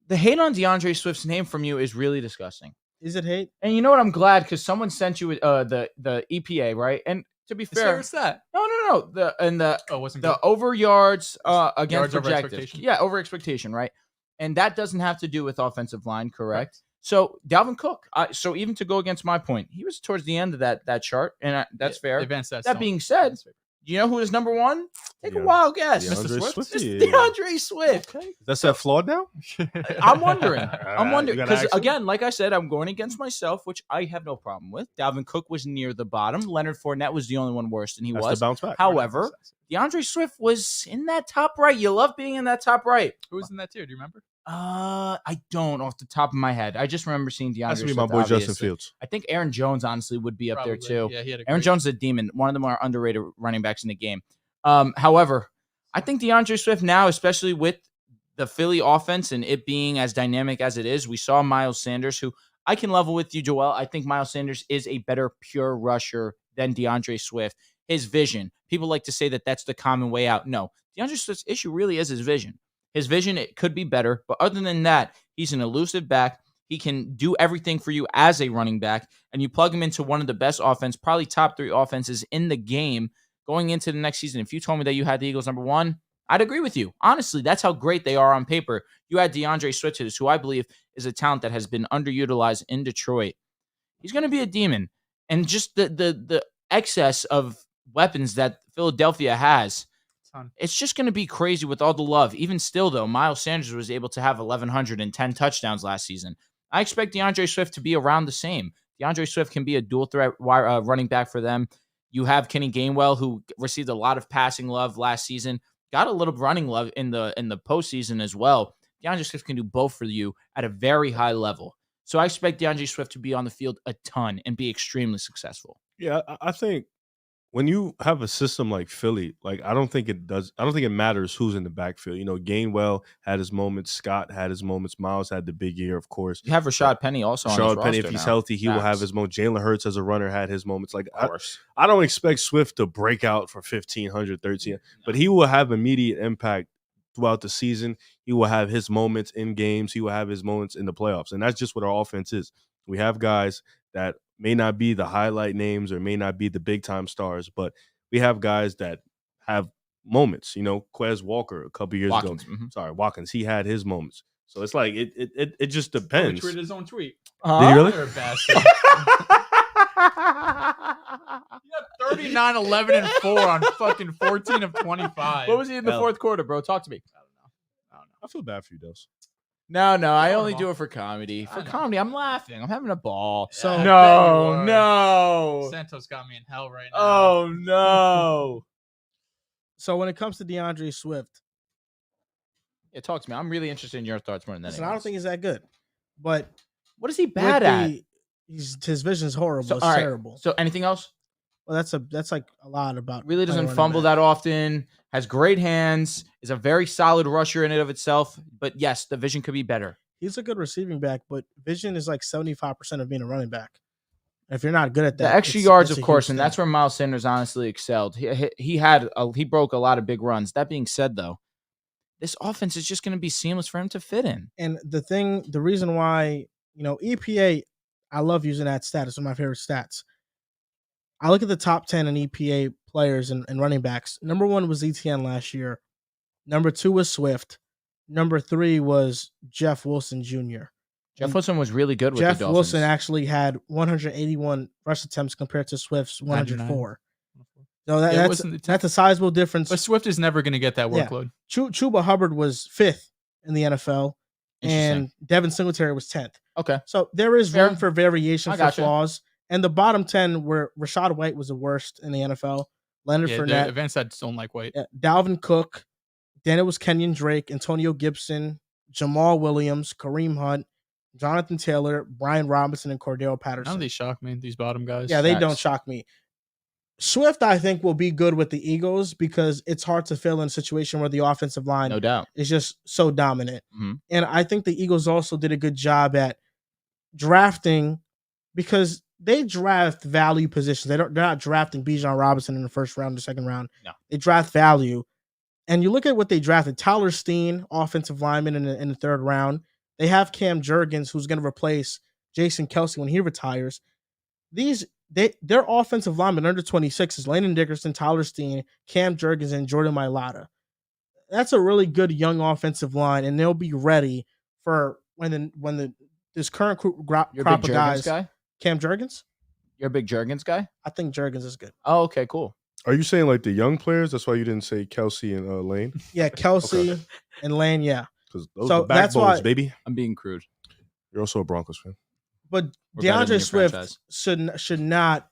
The hate on DeAndre Swift's name from you is really disgusting. Is it hate? And you know what? I'm glad because someone sent you the EPA, right? And to be fair, What's that? no. The Wasn't good. over yards against Yards over projected. expectation. Yeah, over expectation, right? And that doesn't have to do with offensive line, correct? So Dalvin Cook. So even to go against my point, he was towards the end of that chart, and that's fair. Advanced That being said, do you know who is number one? Take a Yeah. wild guess. DeAndre Mr. Swift? It's Yeah. DeAndre Swift. Okay. That's that flawed now? I'm wondering. I'm You wondering gotta because ask him. again, like I said, I'm going against myself, which I have no problem with. Dalvin Cook was near the bottom. Leonard Fournette was the only one worse than he That's was. the bounce back. However, DeAndre Swift was in that top right. You love being in that top right. Who was in that tier? Do you remember? I don't off the top of my head. I just remember seeing DeAndre Has to be Swift, my boy Justin obviously. Fields. I think Aaron Jones honestly would be up there too. Yeah, he had a Aaron great- Jones is a demon. One of the more underrated running backs in the game. However, I think DeAndre Swift now, especially with the Philly offense and it being as dynamic as it is, we saw Miles Sanders, who I can level with you, Joel. I think Miles Sanders is a better pure rusher than DeAndre Swift. His vision. People like to say that that's the common way out. No, DeAndre Swift's issue really is his vision. His vision, it could be better, but other than that, he's an elusive back. He can do everything for you as a running back, and you plug him into one of the best offense, probably top 3 offenses in the game going into the next season. If you told me that you had the Eagles number 1, I'd agree with you. Honestly, that's how great they are on paper. You had DeAndre Swift, who I believe is a talent that has been underutilized in Detroit. He's going to be a demon, and just the excess of weapons that Philadelphia has, it's just going to be crazy with all the love. Even still, though, Miles Sanders was able to have 1,110 touchdowns last season. I expect DeAndre Swift to be around the same. DeAndre Swift can be a dual threat running back for them. You have Kenny Gainwell, who received a lot of passing love last season, got a little running love in the postseason as well. DeAndre Swift can do both for you at a very high level. So I expect DeAndre Swift to be on the field a ton and be extremely successful. Yeah, I think when you have a system like Philly, like I don't think it matters who's in the backfield. You know, Gainwell had his moments, Scott had his moments, Miles had the big year, of course. You have Rashad Penny also on his Rashad Penny, roster if he's now. healthy, he will have Facts. his moments. Jalen Hurts as a runner had his moments. Like Of course. I don't expect Swift to break out for 1,500, 13, but he will have immediate impact throughout the season. He will have his moments in games. He will have his moments in the playoffs. And that's just what our offense is. We have guys that may not be the highlight names or may not be the big-time stars, but we have guys that have moments. You know, Quez Walker a couple years Watkins, ago. Sorry, Watkins. He had his moments. So it's like it just depends. He tweeted his own tweet. Did he really? You're a bastard. You have 39, 11, and 4 on fucking 14 of 25. What was he in the fourth quarter, bro? Talk to me. I don't know. I feel bad for you, Dehls. No, I only know. do it for comedy. I For know. comedy, I'm laughing. I'm having a ball. So- I bet you no, are. no. Santos got me in hell right now. Oh, no. So when it comes to DeAndre Swift, Yeah, talk to me. I'm really interested in your thoughts more than that. listen, I don't think he's that good. But What is he bad at? his vision is horrible. So, It's all right. terrible. So anything else? Well, that's like a lot about. Really playing doesn't running fumble back. that often. Has great hands. Is a very solid rusher in and of itself. But yes, the vision could be better. He's a good receiving back, but vision is like 75% of being a running back. If you're not good at The that, extra yards, of course, and that's where Miles Sanders honestly excelled. He broke a lot of big runs. That being said, though, this offense is just going to be seamless for him to fit in. And the reason why, EPA, I love using that stat. It's one of my favorite stats. I look at the top 10 in EPA players and running backs. Number 1 was ETN last year. Number 2 was Swift. Number 3 was Jeff Wilson Jr. Jeff Wilson was really good with Jeff the Dolphins. Wilson actually had 181 rush attempts compared to Swift's 104. So that's a sizable difference. But Swift is never going to get that Yeah. workload. Chuba Hubbard was 5th in the NFL, and Interesting. Devin Singletary was 10th. Okay. So there is Fair. room for variation I for gotcha. flaws. And the bottom 10 were Rashad White was the worst in the NFL. Leonard Yeah, the Fournette, advanced stats don't like White. Dalvin Cook. Then it was Kenyon Drake, Antonio Gibson, Jamal Williams, Kareem Hunt, Jonathan Taylor, Brian Robinson, and Cordell None Patterson. of these shock me, these bottom guys. Yeah, they Facts. don't shock me. Swift, I think, will be good with the Eagles because it's hard to fill in a situation where the offensive line No doubt. is just so dominant. Mhm. And I think the Eagles also did a good job at drafting because they draft value positions. They're not drafting Bijan Robinson in the first round or second round. No. They draft value. And you look at what they drafted. Tyler Steen, offensive lineman in the third round. They have Cam Jurgens, who's going to replace Jason Kelsey when he retires. Their offensive linemen under 26 is Landon Dickerson, Tyler Steen, Cam Jurgens, and Jordan Mailata. That's a really good young offensive line, and they'll be ready for when the this current You're a crop big of Jurgens guys. guy. Cam Jurgens. You're a big Jurgens guy. I think Jurgens is good. Oh, okay, cool. Are you saying like the young players? That's why you didn't say Kelsey and Lane, Yeah, Kelsey and Lane. Yeah, because those So are that's backbones, why- baby. I'm being crude. You're also a Broncos fan. but We're better than DeAndre your Swift franchise. should not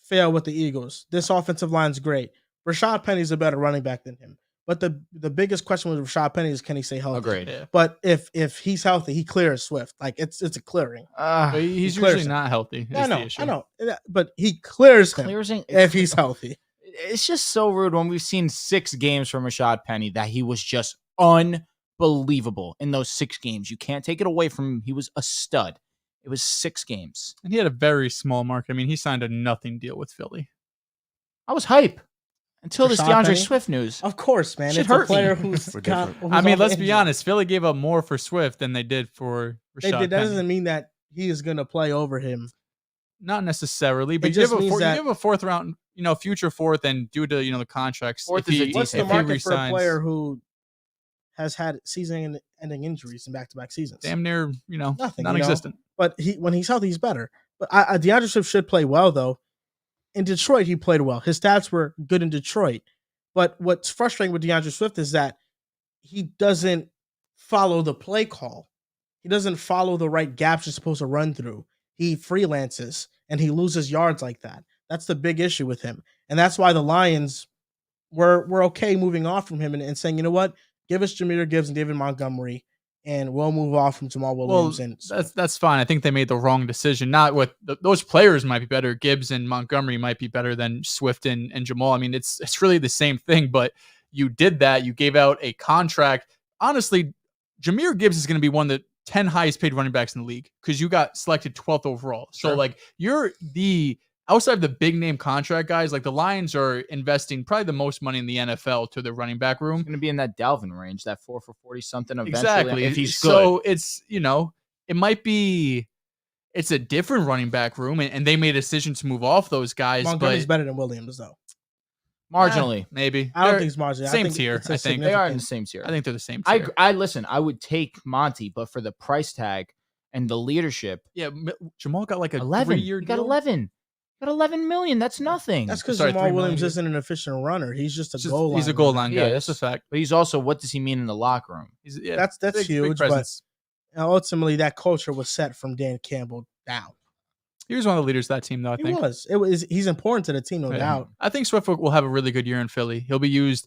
fail with the Eagles. This offensive line's great. Rashad Penny's a better running back than him. But the biggest question with Rashad Penny is, can he stay healthy? Agreed. Yeah. But if he's healthy, he clears Swift. Like it's a clearing. But he's He clears usually him. not healthy. Is I the know, issue. I know. But he clears him Clearsing if he's healthy. It's just so rude when we've seen 6 games from Rashad Penny that he was just unbelievable in those 6 games. You can't take it away from him. He was a stud. It was 6 games. And he had a very small market. I mean, he signed a nothing deal with Philly. I was hype until this Rashad DeAndre Penny? Swift news. Of course, man. Shit It's hurt a player me. who's We're got. different. who's I mean, off let's injury. be honest. Philly gave up more for Swift than they did for They Rashad did. That Penny. doesn't mean that he is going to play over him. Not necessarily, but It you just give, means you that- give a 4th round, future 4th, and due to the contracts. Fourth if is a he- decent What's the if he market for a resigns, player who has had season-ending injuries in back-to-back seasons? damn near Nothing, non-existent. But when he's healthy, he's better. But DeAndre Swift should play well, though. In Detroit, he played well. His stats were good in Detroit. But what's frustrating with DeAndre Swift is that he doesn't follow the play call. He doesn't follow the right gaps you're supposed to run through. He freelances, and he loses yards like that. That's the big issue with him. And that's why the Lions were okay moving off from him and saying, you know what? Give us Jahmyr Gibbs and David Montgomery, and we'll move off from Jamal Williams. And That's fine. I think they made the wrong decision. Not with those players might be better. Gibbs and Montgomery might be better than Swift and Jamal. I mean, it's really the same thing. But you did that. You gave out a contract. Honestly, Jahmyr Gibbs is going to be one of the 10 highest paid running backs in the league because you got selected 12th overall. So Sure. like you're the outside of the big name contract guys, like the Lions are investing probably the most money in the NFL to their running back room. He's going to be in that Dalvin range, that 4 for 40 something eventually. Exactly. If he's good. So it's, it might be, it's a different running back room, and they made a decision to move off those guys. Montgomery's But better than Williams, though. Marginally. maybe. I don't They're think it's marginally. same I think tier, it's a I think. They are in the significant- same tier. I think they're the same tier. I listen, I would take Monty, but for the price tag and the leadership, Yeah, Jamal got like a 11. 3-year You got deal. 11. You got 11 million. That's nothing. That's because Sorry, Jamal 3 million. Williams isn't an efficient runner. He's just a goal line. He's a goal runner. line He guy. is. That's a fact. But he's also, what does he mean in the locker room? He's, yeah, That's big huge, but presence. ultimately that culture was set from Dan Campbell down. He was one of the leaders of that team, though, I He think. was. It was. He's important to the team, no Yeah. doubt. I think Swift will have a really good year in Philly. He'll be used.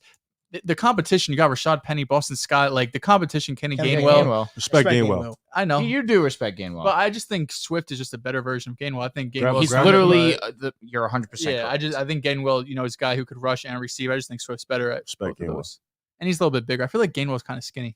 The competition, you got Rashad Penny, Boston Scott. Like the competition, Kenny Kenny Gainwell. Respect Gainwell. I know. You do respect Gainwell. But I just think Swift is just a better version of Gainwell. I think Grab- Gainwell. he's grab- literally, you're 100%. Yeah, correct. I think Gainwell, is a guy who could rush and receive. I just think Swift's better at Respect both of Gainwell. those. And he's a little bit bigger. I feel like Gainwell's kind of skinny.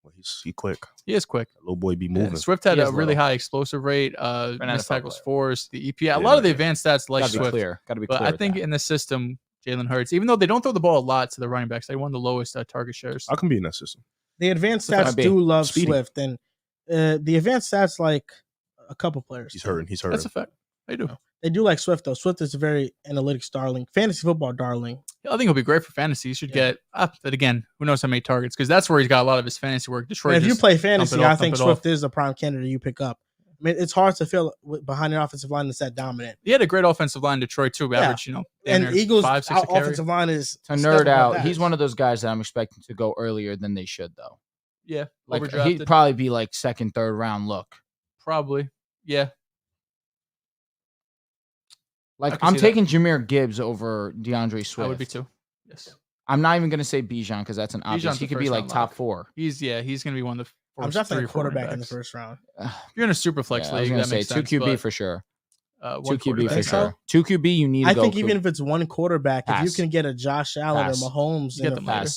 Well, he quick. He is quick. That little boy be Yeah, moving. Swift had He a is really little. high explosive rate, an missed NFL tackles player. force, the EPA. A Yeah, lot of the yeah. advanced stats like Gotta be Swift. clear. Got to be But clear. I with think that. in the system, Jalen Hurts, even though they don't throw the ball a lot to the running backs, they won the lowest target shares. I can be in that system. The advanced That's stats fine. do love Speedy. Swift, and the advanced stats like a couple players. He's hurting. He's That's hurting. a fact. They do. They do like Swift though. Swift is a very analytics darling, fantasy football darling. I think he'll be great for fantasy. He should Yeah. get but again, who knows how many targets? Because that's where he's got a lot of his fantasy work. Detroit. And if you just- play fantasy, off, I think dump it Swift is a prime candidate you pick up. I mean, it's hard to feel behind an offensive line that's that dominant. he had a great offensive line in Detroit too. Yeah. Average, damn And near Eagles' 5-6 a carry. offensive line is to step nerd above out, that. he's one of those guys that I'm expecting to go earlier than they should, though. Yeah, Like overdrafted. he'd probably be like second, third round look. Probably. Yeah. I Like can I'm see that. taking Jahmyr Gibbs over DeAndre Swift. I would be too. Yes. I'm not even gonna say Bijan because that's an obvious. Bijan's He the could be first like round top lock. 4. He's gonna be one of the I'm first definitely 3 a or 4 quarterback running in the backs. first round. If you're in a super flex I was league, gonna that say makes 2 sense. QB but, for sure. 2 one QB for quarterback. sure. 2 QB, you need to I go. think even if it's one quarterback, if you Pass. can get a Josh Allen Pass. or Mahomes, Get in them the- later.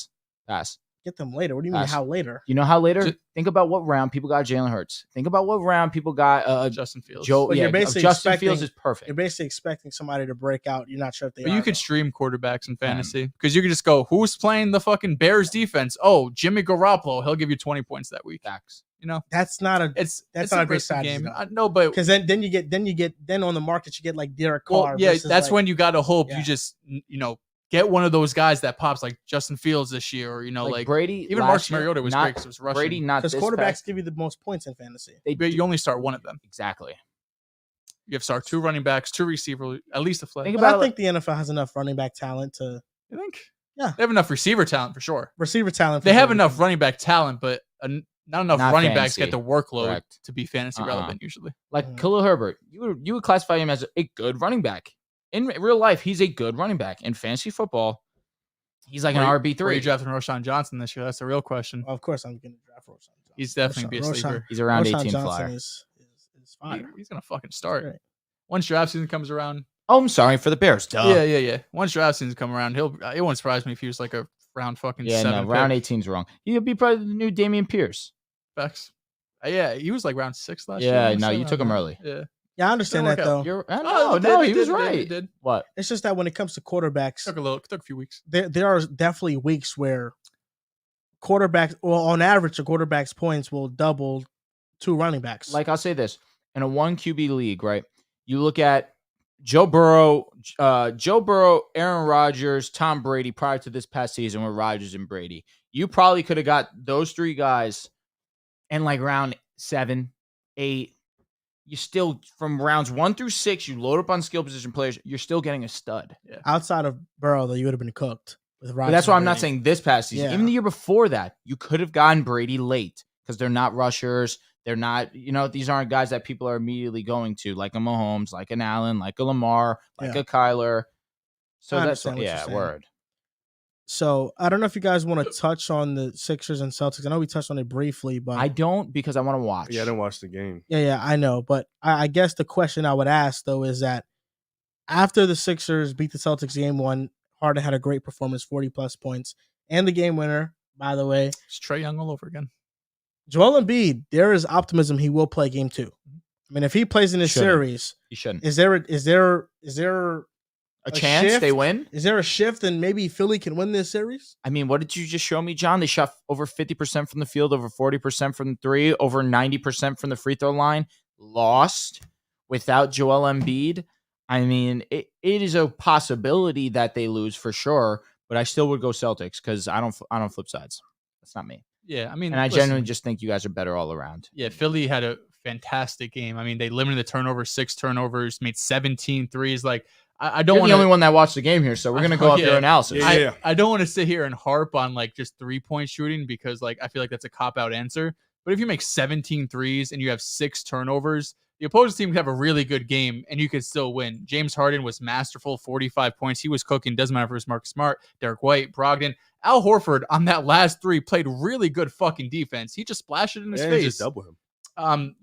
pass. get them later. What do you mean? Pass. How later? You know how later? Ju- Think about what round people got Jalen Hurts. Think about what round people got Justin Fields. Joe. But Yeah, you're basically Justin expecting- Fields is perfect. You're basically expecting somebody to break out. You're not sure if they But are. you could though. stream quarterbacks in fantasy because you could just go, who's playing the fucking Bears defense? Oh, Jimmy Garoppolo. He'll give you 20 points that week. Facts. That's not a It's That's it's not a a great risky strategy, game. though. No, but because then you get on the market you get like Derek Carr. well, yeah, versus, that's like- when you got to hope Yeah. you just get one of those guys that pops like Justin Fields this year, or like Brady. even Marcus Mariota was great because it was rushing. Brady, not Because this quarterbacks past- give you the most points in fantasy. But you only start one of them. Exactly. You have to start 2 running backs, 2 receivers, at least a flex. Think But about I think the NFL has enough running back talent to You think? Yeah. They have enough receiver talent for sure. receiver talent. They have enough running back talent, but not enough Not running backs fancy. get the workload Correct. to be fantasy relevant usually. Like Mhm. Khalil Herbert. You would classify him as a good running back. In real life, he's a good running back. In fantasy football, he's like an Where RB3. you drafting Roshan Johnson this year? That's the real question. Of course, I'm going to draft Roshan Johnson. He's definitely be a sleeper. He's around Roshan 18 Johnson flyer. is fire. He's gonna fucking start. Right. Once draft season comes around. Oh, I'm sorry for the Bears. Duh. Yeah. Once draft season come around, it won't surprise me if he was like a round fucking Yeah, 7 no, round pick. 18's wrong. He'll be probably the new Damian Pierce. Facts. Yeah, he was like round 6 last year. Yeah, I wanna no, say, you took him early. Yeah. Yeah, I understand Didn't that work out. though. No, he was right. It did. What? It's just that when it comes to quarterbacks, Took a few weeks. there are definitely weeks where quarterbacks, well, on average, a quarterback's points will double 2 running backs. Like, I'll say this. In a 1 QB league, right? You look at Joe Burrow, Aaron Rodgers, Tom Brady prior to this past season with Rodgers and Brady. You probably could have got those 3 guys in like round 7, 8. You still, from rounds 1 through 6, you load up on skill position players. You're still getting a stud. outside of Burrow, though, you would have been cooked with Rodgers. But that's why I'm and not Brady. saying this past season. Yeah. Even the year before that, you could have gotten Brady late because they're not rushers. They're not, these aren't guys that people are immediately going to, like a Mahomes, like an Allen, like a Lamar, like Yeah. a Kyler. So I that's understand what you're saying. word. So I don't know if you guys want to touch on the Sixers and Celtics. I know we touched on it briefly, but I don't because I want to watch. Yeah, I didn't watch the game. yeah, I know. But I guess the question I would ask though is that after the Sixers beat the Celtics game 1, Harden had a great performance, 40+ points, and the game winner, by the way. It's Trae Young all over again. Joel Embiid, there is optimism he will play game 2. I mean, if he plays in this Shouldn't. series, You shouldn't. is there A chance shift? they win? Is there a shift and maybe Philly can win this series? I mean, what did you just show me, John? They shot over 50% from the field, over 40% from the 3, over 90% from the free throw line. Lost without Joel Embiid. I mean, it is a possibility that they lose for sure, but I still would go Celtics because I don't flip sides. That's not me. Yeah, I mean, And I listen, genuinely just think you guys are better all around. Yeah, Philly had a fantastic game. I mean, they limited the turnovers, 6 turnovers, made 17 threes. Like, I don't You're want the only one that watched the game here, so we're gonna go off your analysis. Yeah. I don't want to sit here and harp on like just 3-point shooting because like I feel like that's a cop-out answer. But if you make 17 threes and you have 6 turnovers, the opposing team could have a really good game and you could still win. James Harden was masterful, 45 points. He was cooking. Doesn't matter if it was Marcus Smart, Derek White, Brogdon. Al Horford on that last 3 played really good fucking defense. He just splashed it in his face. Just double him.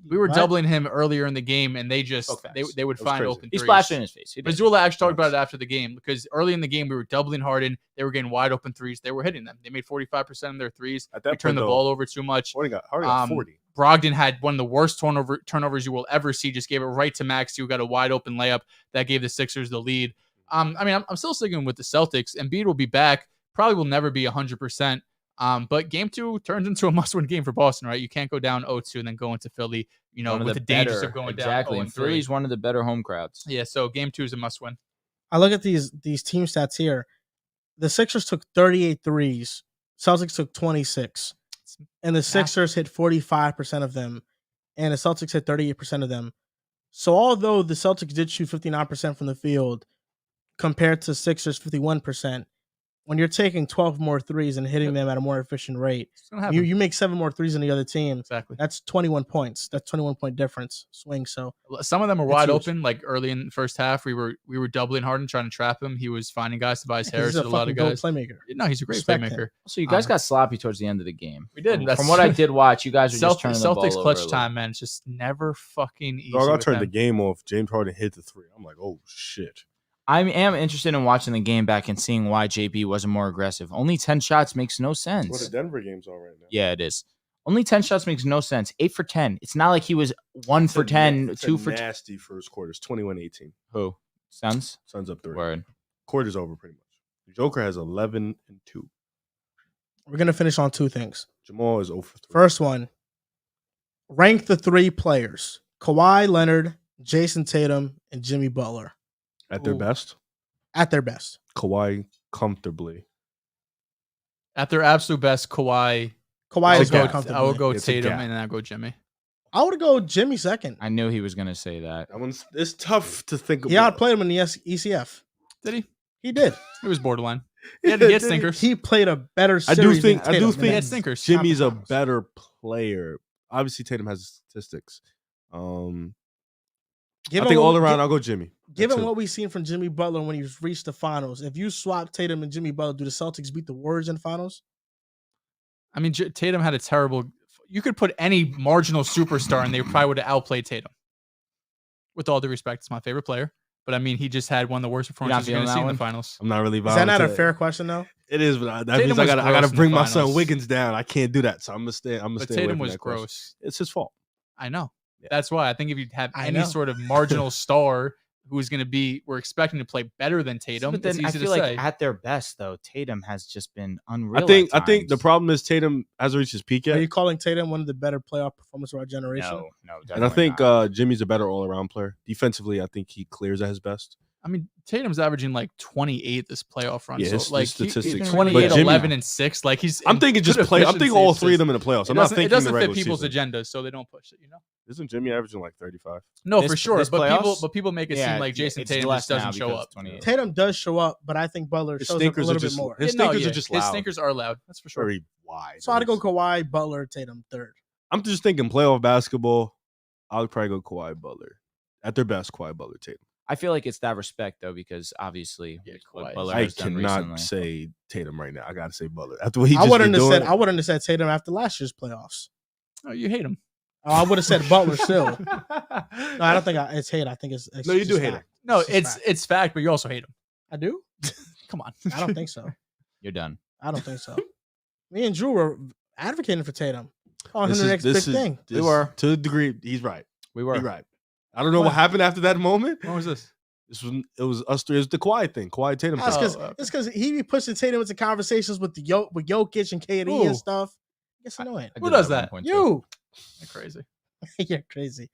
We were What? doubling him earlier in the game, and they just they would That was find crazy. open He threes. splashed it in his face. He did. Missoula actually talked about it after the game because early in the game we were doubling Harden. They were getting wide open threes. They were hitting them. They made 45% of their threes. At They that turned point, the ball over too much. Harden got 40. Brogdon had one of the worst turnovers you will ever see. Just gave it right to Max, who got a wide open layup that gave the Sixers the lead. I mean, I'm still sticking with the Celtics. Embiid will be back. Probably will never be 100%. But game 2 turns into a must-win game for Boston, right? You can't go down 0-2 and then go into Philly, One of with the dangers of going exactly. down 0-3. And Philly's one of the better home crowds. Yeah, so game 2 is a must-win. I look at these team stats here. The Sixers took 38 threes. Celtics took 26. And the Sixers hit 45% of them. And the Celtics hit 38% of them. So although the Celtics did shoot 59% from the field compared to Sixers 51%, when you're taking 12 more threes and hitting them at a more efficient rate, It's gonna happen. you make 7 more threes than the other team. Exactly. That's 21 points. That's 21-point difference swing. So Some of them are It's wide huge. open. Like early in the first half, we were doubling Harden, trying to trap him. He was finding guys. Tobias Harris he's did a a lot of fucking dope guys. playmaker. No, he's a great Respect him. playmaker. So you guys got sloppy towards the end of the game. We did. From what I did watch, you guys were just turning the ball Celtics over clutch a little. time, man. It's just never fucking easy. Dog, I with turned the them. game off. James Harden hit the 3. I'm like, oh shit. I am interested in watching the game back and seeing why JB wasn't more aggressive. Only 10 shots makes no What the sense. Denver games are right now. Yeah, it is. Only 10 shots makes no sense. 8 for 10. It's not like he was 1 for 10, It's 2 a for 10. nasty first quarter. It's 21-18. Who? Suns? Suns up 3. Word. Quarter's over pretty much. Joker has 11 and 2. We're going to finish on 2 things. Jamal is 0 for 3. First one, rank the 3 players. Kawhi Leonard, Jason Tatum, and Jimmy Butler At their Ooh. best, at their best. Kawhi, comfortably. At their absolute best, Kawhi. Kawhi is Okay. very I comfortable. would go It's a Tatum, gap. and then I'll go Jimmy. I would go Jimmy second. I knew he was gonna say that. That one's it's tough to think He about. outplayed him in the ECF. Did he? He did. It was borderline. He Yeah, had did he? stinkers. He played a better I series do think than Tatum in he that. had stinkers. Jimmy's a Conference better player. Obviously, Tatum has statistics. I Given think what- all around, I'll go Jimmy. Given That's what we've seen from Jimmy Butler when he's reached the finals, if you swap Tatum and Jimmy Butler, do the Celtics beat the Warriors in the finals? I mean, Tatum had a terrible. You could put any marginal superstar, and they probably would have outplayed Tatum. With all due respect, it's my favorite player, but I mean, he just had one of the worst performances you're feeling going to see that in the one? finals. I'm not really. Is that not a vibing to fair question, though? It is, but that Tatum means I was gotta gross in the bring my son finals. Wiggins down. I can't do that, so I'm gonna stay. I'm gonna But stay away Tatum from was that question. gross. It's his fault. I know. Yeah. That's why I think if you have I any know. sort of marginal star who is going to be, we're expecting to play better than Tatum. But then It's I easy feel to like say. at their best, though, Tatum has just been unreal. I think at the times. problem is Tatum hasn't reached his peak Are yet, you calling Tatum one of the better playoff performers of our generation? No, and I definitely think not. Jimmy's a better all around player. Defensively, I think he clears at his best. I mean, Tatum's averaging like 28 this playoff run. Yeah, so his like statistics. he's But 28, Jimmy- 11, and 6. Like he's. I'm thinking just good play. I'm thinking all efficiency. three of them in the playoffs. I'm not thinking It doesn't the fit regular people's season. agendas, so they don't push it. You know. Isn't Jimmy averaging like 35? No, This- for sure. this But playoffs? people make it seem like Jason it's Tatum less just now doesn't show because up. it's 28. Tatum does show up, but I think Butler His shows up a stinkers are little just bit more. his Yeah, no, stinkers yeah, are just his loud. stinkers are loud. That's for sure. Very wide. So I'd go Kawhi, Butler, Tatum third. I'm just thinking playoff basketball. I would probably go Kawhi Butler. At their best, Kawhi Butler, Tatum. I feel like it's that respect though, because obviously Yeah, what Kawhi Butler I has done cannot recently. say Tatum right now. I gotta say Butler. After what he I just wouldn't been have doing, said. I wouldn't have said Tatum after last year's playoffs. Oh, you hate him. Oh, I would have said Butler still. No, I don't think it's hate. I think it's No, you just do hate fact. him. No, just it's fact. it's fact, but you also hate him. I do. Come on. I don't think so. You're done. I don't think so. Me and Drew were advocating for Tatum. On This the is- next this big is- thing. this- We were. to a degree. He's right. We were. He's right. I don't know what What? happened after that moment. What was this? It was us three. It was the Kawhi thing. Kawhi Tatum. That's thing. because it's because he be pushing Tatum into conversations with with Jokic and KD Ooh. and stuff. It's annoying. I Who did does at one that? point, too. You, You're crazy. you're crazy.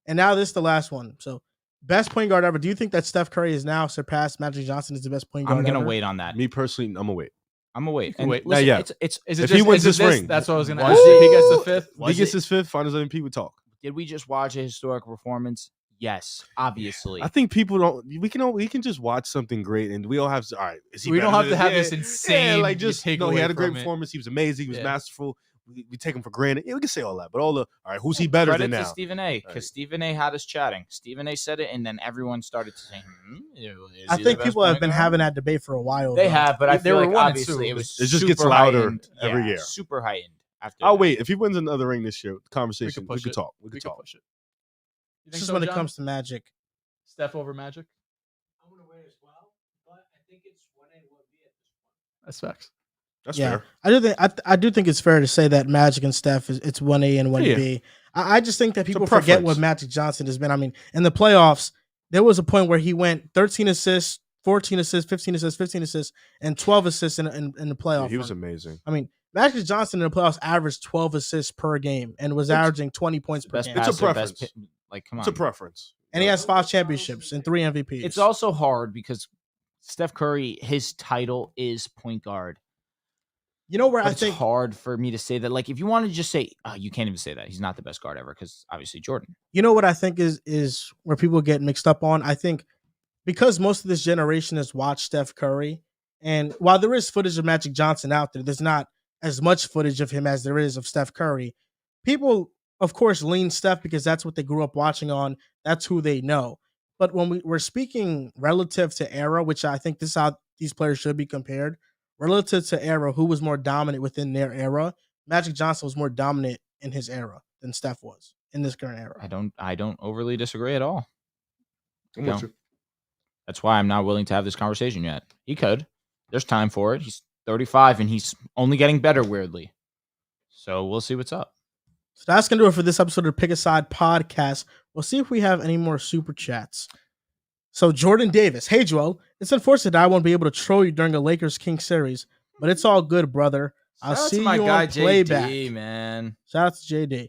And now this is the last one. So best point guard ever. Do you think that Steph Curry has now surpassed Magic Johnson as the best point guard? I'm gonna ever? wait on that. Me personally, I'm gonna wait. I'm gonna wait. You can And wait. listen, Not yet. it's Is it If just, he wins is it this ring, That's what I was gonna was ask. it- If he gets the fifth. If he gets his fifth, Finals MVP, we talk. Did we just watch a historic performance? Yes, obviously. I think people don't. We can just watch something great, and we all have. All right, is he We don't better have to than have this? this insane. like just take no. He away had a great from it. performance. He was amazing. He was Yeah. masterful. We take him for granted. Yeah, we can say all that, but all right, who's he better Credit than to now? Stephen A. Because Right. Stephen A. had us chatting. Stephen A. said it, and then everyone started to say, I think people have been having that debate for a while. They though. have, but I They feel were like 1 and obviously 2. it was. It just gets super louder heightened. every Yeah, year. Super heightened. After I'll that. wait. If he wins another ring this year, conversation. We push could it. talk. We We could can talk. push it. You It's think just so, when it John? comes to Magic. Steph over Magic. I'm gonna wait as well, but I think it's 1A, 1B at this point. That's facts. That's Yeah, fair. I do think I do think it's fair to say that Magic and Steph it's 1A and 1B. I just think that a people forget what preference. Magic Johnson has been. I mean, in the playoffs, there was a point where he went 13 assists, 14 assists, 15 assists, 15 assists, and 12 assists in the playoff. Yeah, he was run. amazing. I mean, Magic Johnson in the playoffs averaged 12 assists per game and was averaging 20 points per best game. It's a passer, best preference. like, come on. It's a preference. And he has 5 championships and 3 MVPs. It's also hard because Steph Curry, his title is point guard. you know where But I it's think hard for me to say that. Like, if you want to just say, you can't even say that. He's not the best guard ever because obviously Jordan. you know what I think is where people get mixed up on. I think because most of this generation has watched Steph Curry, and while there is footage of Magic Johnson out there, there's not as much footage of him as there is of Steph Curry. People, of course, lean Steph because that's what they grew up watching on. That's who they know. But when we're speaking relative to era, which I think this is how these players should be compared, relative to era, who was more dominant within their era, Magic Johnson was more dominant in his era than Steph was in this current era. I don't overly disagree at all. I'm No. with you. That's why I'm not willing to have this conversation yet. He could. There's time for it. He's 35 and he's only getting better, weirdly. So we'll see what's up. So that's going to do it for this episode of the Pick a Side podcast. We'll see if we have any more super chats. So Jordan Davis. Hey, Joel. It's unfortunate that I won't be able to troll you during a Lakers-Kings series, but it's all good, brother. I'll Shout out see to my you guy on playback. JD, man. Shout out to JD.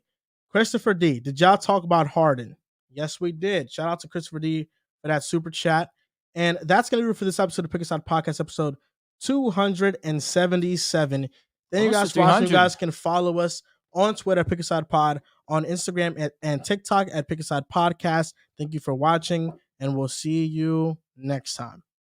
Christopher D. Did y'all talk about Harden? Yes, we did. Shout out to Christopher D for that super chat. And that's going to do it for this episode of Pick a Side podcast, episode 277. Thank you Almost guys to for watching. You 300. guys can follow us on Twitter at Pick a Side Pod, on Instagram and TikTok at Pick a Side Podcast. Thank you for watching, and we'll see you next time.